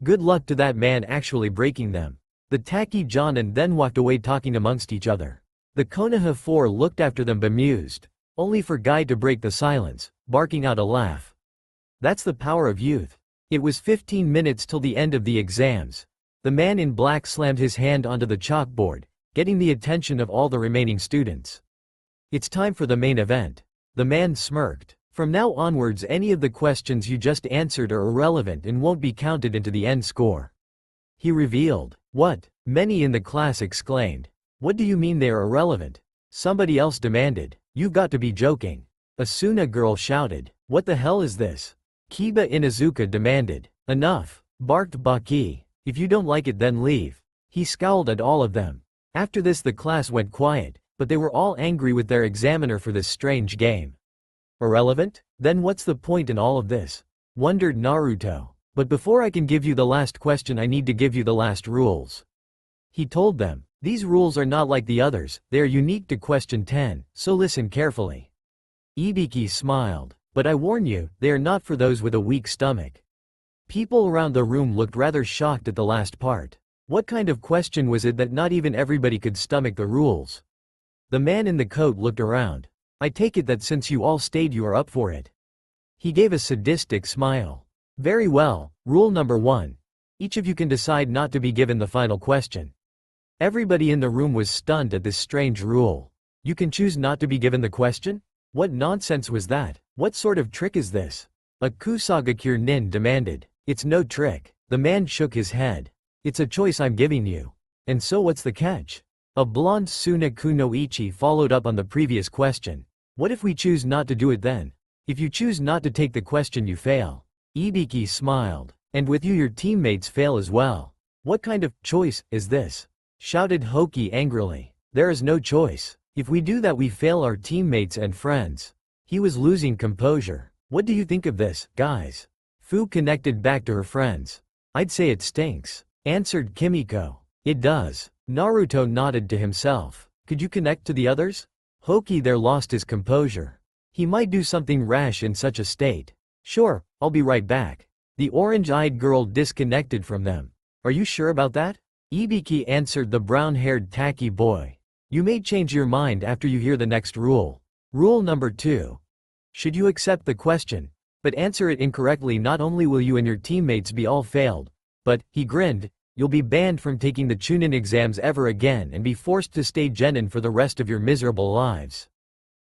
Good luck to that man actually breaking them. The Taki Jonin then walked away talking amongst each other. The Konoha four looked after them bemused. Only for Guy to break the silence, barking out a laugh. That's the power of youth. It was 15 minutes till the end of the exams. The man in black slammed his hand onto the chalkboard, getting the attention of all the remaining students. It's time for the main event. The man smirked. From now onwards, any of the questions you just answered are irrelevant and won't be counted into the end score. He revealed. What? Many in the class exclaimed. What do you mean they are irrelevant? Somebody else demanded. You've got to be joking. A Suna girl shouted. What the hell is this? Kiba Inuzuka demanded. Enough, barked Baki. If you don't like it then leave. He scowled at all of them. After this the class went quiet, but they were all angry with their examiner for this strange game. Irrelevant? Then what's the point in all of this? Wondered Naruto. But before I can give you the last question I need to give you the last rules. He told them. These rules are not like the others, they are unique to question 10, so listen carefully. Ibiki smiled. But I warn you, they are not for those with a weak stomach. People around the room looked rather shocked at the last part. What kind of question was it that not even everybody could stomach the rules? The man in the coat looked around. I take it that since you all stayed you are up for it. He gave a sadistic smile. Very well, rule number 1. Each of you can decide not to be given the final question. Everybody in the room was stunned at this strange rule. You can choose not to be given the question? What nonsense was that? What sort of trick is this? A Kusagakure nin demanded. It's no trick. The man shook his head. It's a choice I'm giving you. And so what's the catch? A blonde Suna Kunoichi followed up on the previous question. What if we choose not to do it then? If you choose not to take the question you fail. Ibiki smiled. And with you your teammates fail as well. What kind of choice is this? Shouted Hoki angrily. There is no choice. If we do that we fail our teammates and friends. He was losing composure. What do you think of this, guys? Fu connected back to her friends. I'd say it stinks. Answered Kimiko. It does. Naruto nodded to himself. Could you connect to the others? Hoki there lost his composure. He might do something rash in such a state. Sure, I'll be right back. The orange-eyed girl disconnected from them. Are you sure about that? Ibiki answered the brown-haired tacky boy. You may change your mind after you hear the next rule. Rule number 2. Should you accept the question, but answer it incorrectly not only will you and your teammates be all failed, but, he grinned, you'll be banned from taking the Chunin exams ever again and be forced to stay genin for the rest of your miserable lives.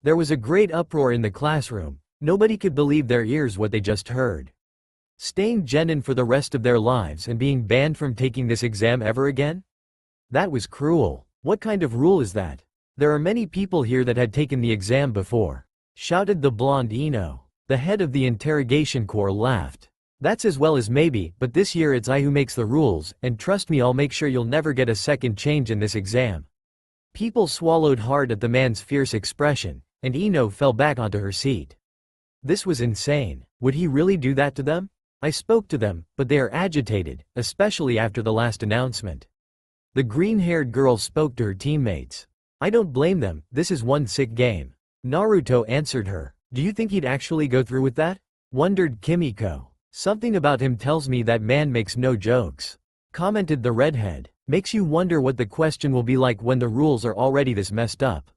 There was a great uproar in the classroom. Nobody could believe their ears what they just heard. Staying genin for the rest of their lives and being banned from taking this exam ever again? That was cruel. What kind of rule is that? There are many people here that had taken the exam before. Shouted the blonde Ino. The head of the interrogation corps laughed. That's as well as maybe, but this year it's I who makes the rules, and trust me I'll make sure you'll never get a second change in this exam. People swallowed hard at the man's fierce expression, and Ino fell back onto her seat. This was insane. Would he really do that to them? I spoke to them, but they are agitated, especially after the last announcement. The green-haired girl spoke to her teammates. I don't blame them, this is one sick game. Naruto answered her. Do you think he'd actually go through with that? Wondered Kimiko. Something about him tells me that man makes no jokes. Commented the redhead. Makes you wonder what the question will be like when the rules are already this messed up.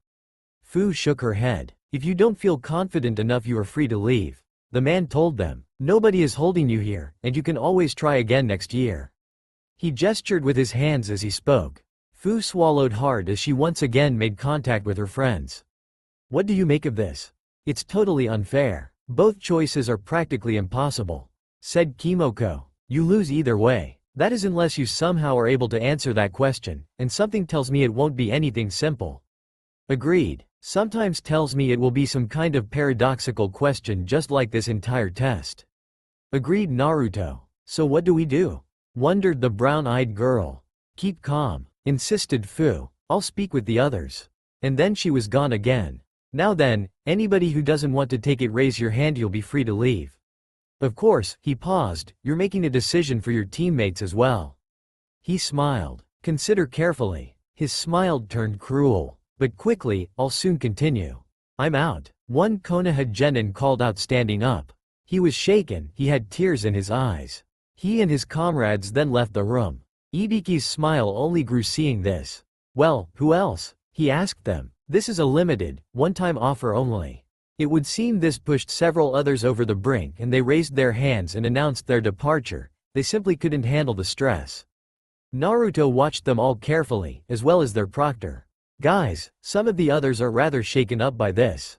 Fu shook her head. If you don't feel confident enough you are free to leave. The man told them. Nobody is holding you here, and you can always try again next year. He gestured with his hands as he spoke. Fu swallowed hard as she once again made contact with her friends. What do you make of this? It's totally unfair. Both choices are practically impossible. Said Kimiko. You lose either way. That is unless you somehow are able to answer that question, and something tells me it won't be anything simple. Agreed. Sometimes tells me it will be some kind of paradoxical question just like this entire test. Agreed Naruto. So what do we do? Wondered the brown-eyed girl. Keep calm, insisted Fu. I'll speak with the others. And then she was gone again. Now then, anybody who doesn't want to take it raise your hand, you'll be free to leave. Of course, he paused, you're making a decision for your teammates as well. He smiled. Consider carefully. His smile turned cruel. But quickly, I'll soon continue. I'm out. One Konoha genin called out standing up. He was shaken, he had tears in his eyes. He and his comrades then left the room. Ibiki's smile only grew seeing this. Well, who else? He asked them. This is a limited, one-time offer only. It would seem this pushed several others over the brink and they raised their hands and announced their departure. They simply couldn't handle the stress. Naruto watched them all carefully, as well as their proctor. Guys, some of the others are rather shaken up by this.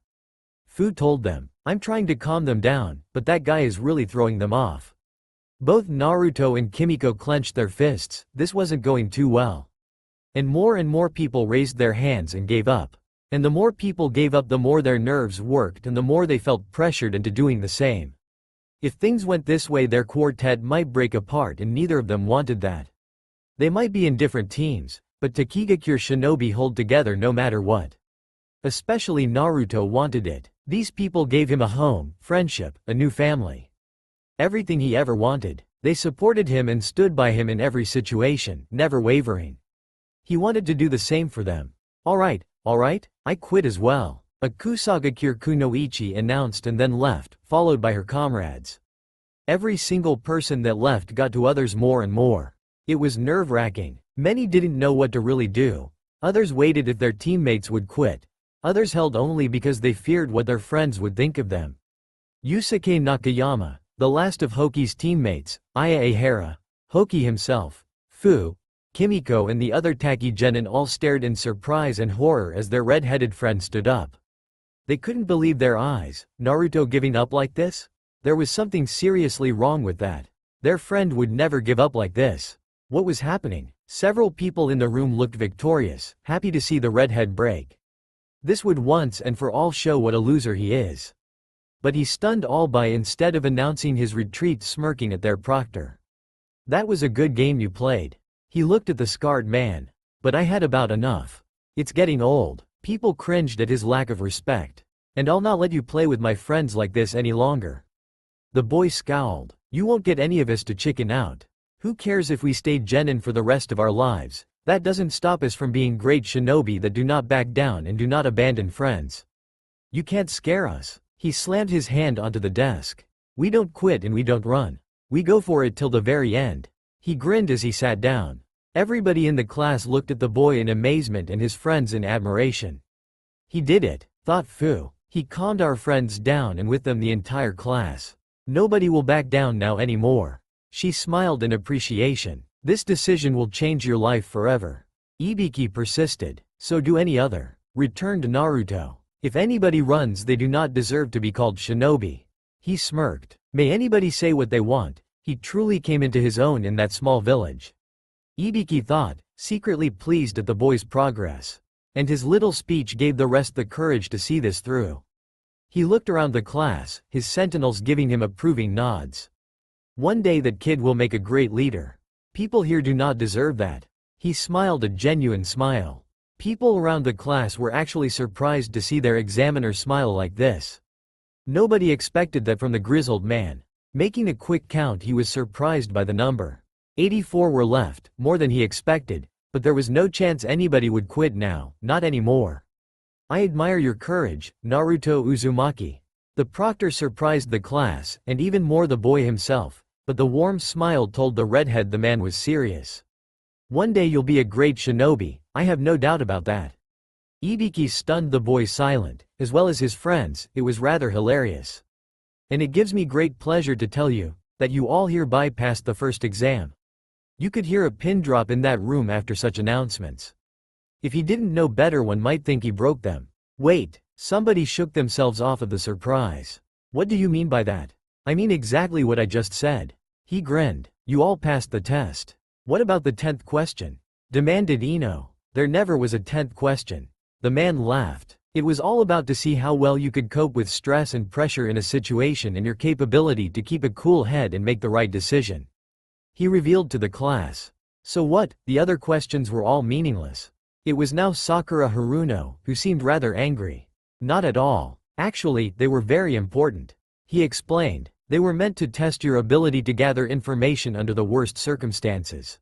Fu told them. I'm trying to calm them down, but that guy is really throwing them off. Both Naruto and Kimiko clenched their fists, this wasn't going too well. And more people raised their hands and gave up. And the more people gave up the more their nerves worked and the more they felt pressured into doing the same. If things went this way, their quartet might break apart, and neither of them wanted that. They might be in different teams, but Takigakure Shinobi hold together no matter what. Especially Naruto wanted it. These people gave him a home, friendship, a new family. Everything he ever wanted. They supported him and stood by him in every situation, never wavering. He wanted to do the same for them. Alright, I quit as well. Akusagakure Kunoichi announced and then left, followed by her comrades. Every single person that left got to others more and more. It was nerve-wracking. Many didn't know what to really do. Others waited if their teammates would quit. Others held only because they feared what their friends would think of them. Yusuke Nakayama, the last of Hoki's teammates, Aya Ehara, Hoki himself, Fu, Kimiko and the other Taki genin all stared in surprise and horror as their red-headed friend stood up. They couldn't believe their eyes. Naruto giving up like this? There was something seriously wrong with that. Their friend would never give up like this. What was happening? Several people in the room looked victorious, happy to see the redhead break. This would once and for all show what a loser he is. But he stunned all by instead of announcing his retreat, smirking at their proctor. That was a good game you played. He looked at the scarred man. But I had about enough. It's getting old. People cringed at his lack of respect. And I'll not let you play with my friends like this any longer. The boy scowled. You won't get any of us to chicken out. Who cares if we stay genin for the rest of our lives? That doesn't stop us from being great shinobi that do not back down and do not abandon friends. You can't scare us. He slammed his hand onto the desk. We don't quit and we don't run. We go for it till the very end. He grinned as he sat down. Everybody in the class looked at the boy in amazement and his friends in admiration. He did it, thought Fu. He calmed our friends down and with them the entire class. Nobody will back down now anymore. She smiled in appreciation. This decision will change your life forever. Ibiki persisted. So do any other. Returned Naruto. If anybody runs, they do not deserve to be called shinobi. He smirked. May anybody say what they want. He truly came into his own in that small village. Ibiki thought, secretly pleased at the boy's progress. And his little speech gave the rest the courage to see this through. He looked around the class, his sentinels giving him approving nods. One day that kid will make a great leader. People here do not deserve that. He smiled a genuine smile. People around the class were actually surprised to see their examiner smile like this. Nobody expected that from the grizzled man. Making a quick count, he was surprised by the number. 84 were left, more than he expected, but there was no chance anybody would quit now, not anymore. I admire your courage, Naruto Uzumaki. The proctor surprised the class, and even more the boy himself, but the warm smile told the redhead the man was serious. One day you'll be a great shinobi, I have no doubt about that. Ibiki stunned the boy silent, as well as his friends. It was rather hilarious. And it gives me great pleasure to tell you, that you all hereby passed the first exam. You could hear a pin drop in that room after such announcements. If he didn't know better, one might think he broke them. Wait, somebody shook themselves off of the surprise. What do you mean by that? I mean exactly what I just said. He grinned. You all passed the test. What about the 10th question? Demanded Ino. There never was a 10th question. The man laughed. It was all about to see how well you could cope with stress and pressure in a situation and your capability to keep a cool head and make the right decision. He revealed to the class. So what? The other questions were all meaningless. It was now Sakura Haruno, who seemed rather angry. Not at all. Actually, they were very important. He explained. They were meant to test your ability to gather information under the worst circumstances.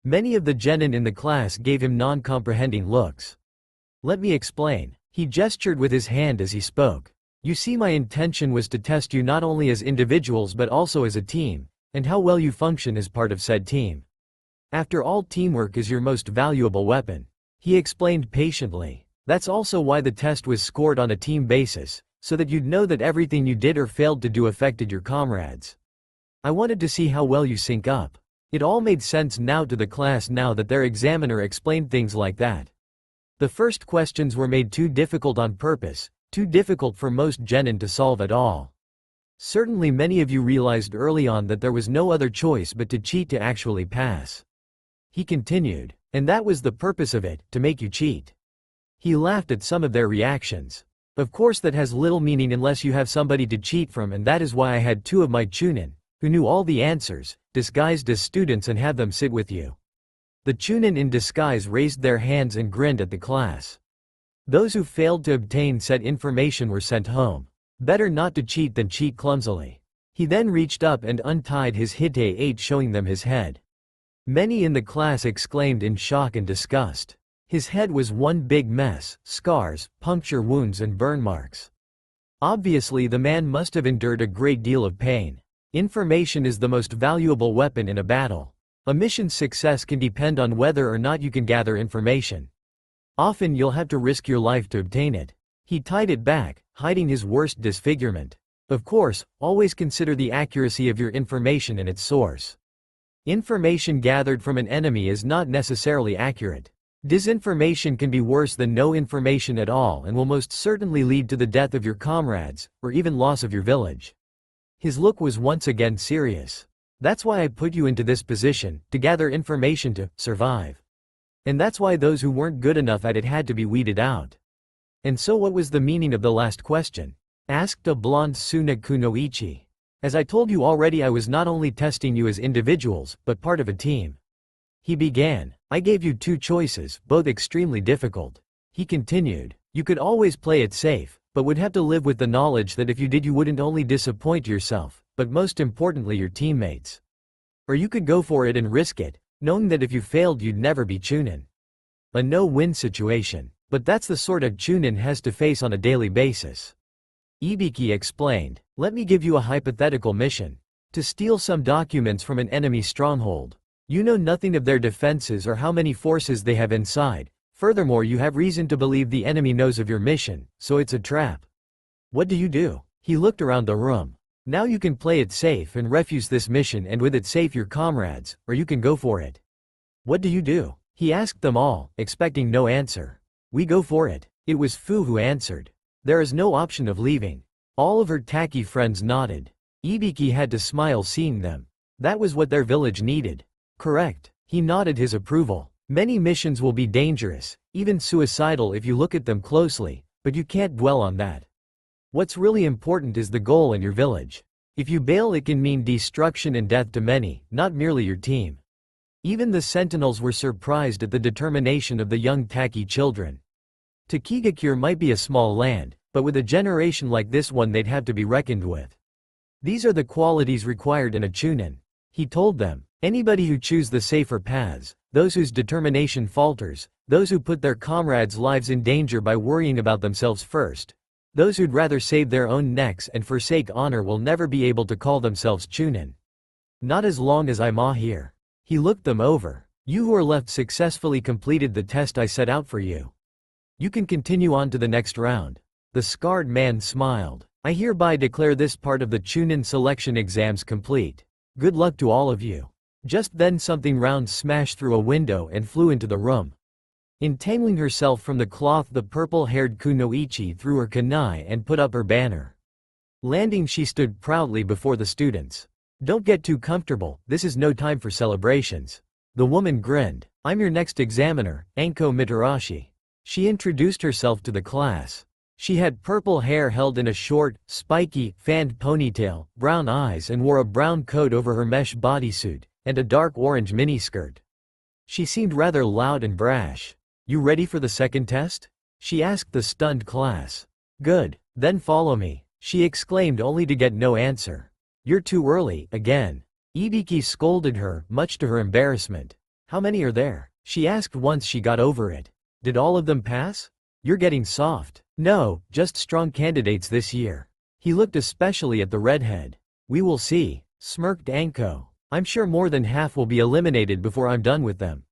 Many of the genin in the class gave him non-comprehending looks. Let me explain. He gestured with his hand as he spoke. You see, my intention was to test you not only as individuals but also as a team, and how well you function as part of said team. After all, teamwork is your most valuable weapon. He explained patiently. That's also why the test was scored on a team basis, so that you'd know that everything you did or failed to do affected your comrades. I wanted to see how well you sync up. It all made sense now to the class now that their examiner explained things like that. The first questions were made too difficult on purpose, too difficult for most genin to solve at all. Certainly many of you realized early on that there was no other choice but to cheat to actually pass. He continued, and that was the purpose of it, to make you cheat. He laughed at some of their reactions. Of course that has little meaning unless you have somebody to cheat from, and that is why I had two of my chunin, who knew all the answers, disguised as students and had them sit with you. The chunin in disguise raised their hands and grinned at the class. Those who failed to obtain said information were sent home. Better not to cheat than cheat clumsily. He then reached up and untied his Hite 8, showing them his head. Many in the class exclaimed in shock and disgust. His head was one big mess, scars, puncture wounds and burn marks. Obviously the man must have endured a great deal of pain. Information is the most valuable weapon in a battle. A mission's success can depend on whether or not you can gather information. Often you'll have to risk your life to obtain it. He tied it back, hiding his worst disfigurement. Of course, always consider the accuracy of your information and its source. Information gathered from an enemy is not necessarily accurate. Disinformation can be worse than no information at all and will most certainly lead to the death of your comrades, or even loss of your village. His look was once again serious. That's why I put you into this position, to gather information to survive. And that's why those who weren't good enough at it had to be weeded out. And so what was the meaning of the last question? Asked a blonde Suna Kunoichi. As I told you already, I was not only testing you as individuals, but part of a team. He began. I gave you two choices, both extremely difficult. He continued. You could always play it safe, but would have to live with the knowledge that if you did you wouldn't only disappoint yourself, but most importantly your teammates. Or you could go for it and risk it, knowing that if you failed you'd never be chunin. A no-win situation. But that's the sort of chunin has to face on a daily basis. Ibiki explained. Let me give you a hypothetical mission. To steal some documents from an enemy stronghold. You know nothing of their defenses or how many forces they have inside. Furthermore, you have reason to believe the enemy knows of your mission, so it's a trap. What do you do? He looked around the room. Now you can play it safe and refuse this mission and with it save your comrades, or you can go for it. What do you do? He asked them all, expecting no answer. We go for it. It was Fu who answered. There is no option of leaving. All of her tacky friends nodded. Ibiki had to smile seeing them. That was what their village needed. Correct. He nodded his approval. Many missions will be dangerous, even suicidal if you look at them closely, but you can't dwell on that. What's really important is the goal in your village. If you bail, it can mean destruction and death to many, not merely your team. Even the sentinels were surprised at the determination of the young Taki children. Takigakure might be a small land, but with a generation like this one they'd have to be reckoned with. These are the qualities required in a chunin. He told them, anybody who choose the safer paths, those whose determination falters, those who put their comrades' lives in danger by worrying about themselves first, those who'd rather save their own necks and forsake honor will never be able to call themselves chunin. Not as long as I'm here. He looked them over. You who are left successfully completed the test I set out for you. You can continue on to the next round. The scarred man smiled. I hereby declare this part of the chunin selection exams complete. Good luck to all of you. Just then something round smashed through a window and flew into the room. Entangling herself from the cloth, the purple-haired Kunoichi threw her kunai and put up her banner. Landing, she stood proudly before the students. Don't get too comfortable, this is no time for celebrations. The woman grinned. I'm your next examiner, Anko Mitarashi. She introduced herself to the class. She had purple hair held in a short, spiky, fanned ponytail, brown eyes, and wore a brown coat over her mesh bodysuit, and a dark orange miniskirt. She seemed rather loud and brash. You ready for the second test? She asked the stunned class. Good, then follow me, she exclaimed only to get no answer. You're too early, again. Ibiki scolded her, much to her embarrassment. How many are there? She asked once she got over it. Did all of them pass? You're getting soft. No, just strong candidates this year. He looked especially at the redhead. We will see, smirked Anko. I'm sure more than half will be eliminated before I'm done with them.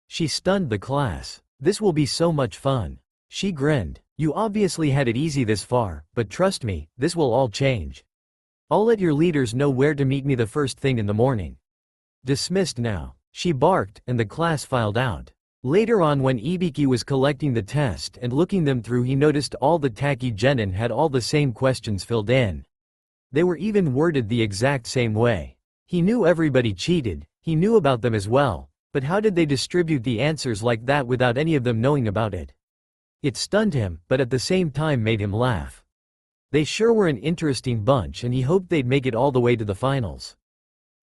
She stunned the class. This will be so much fun. She grinned. You obviously had it easy this far, but trust me, this will all change. I'll let your leaders know where to meet me the first thing in the morning. Dismissed now. She barked, and the class filed out. Later on, when Ibiki was collecting the test and looking them through, he noticed all the Taki genin had all the same questions filled in. They were even worded the exact same way. He knew everybody cheated, he knew about them as well, but how did they distribute the answers like that without any of them knowing about it? It stunned him, but at the same time made him laugh. They sure were an interesting bunch and he hoped they'd make it all the way to the finals.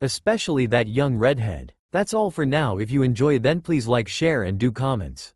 Especially that young redhead. That's all for now. If you enjoy then please like, share and do comments.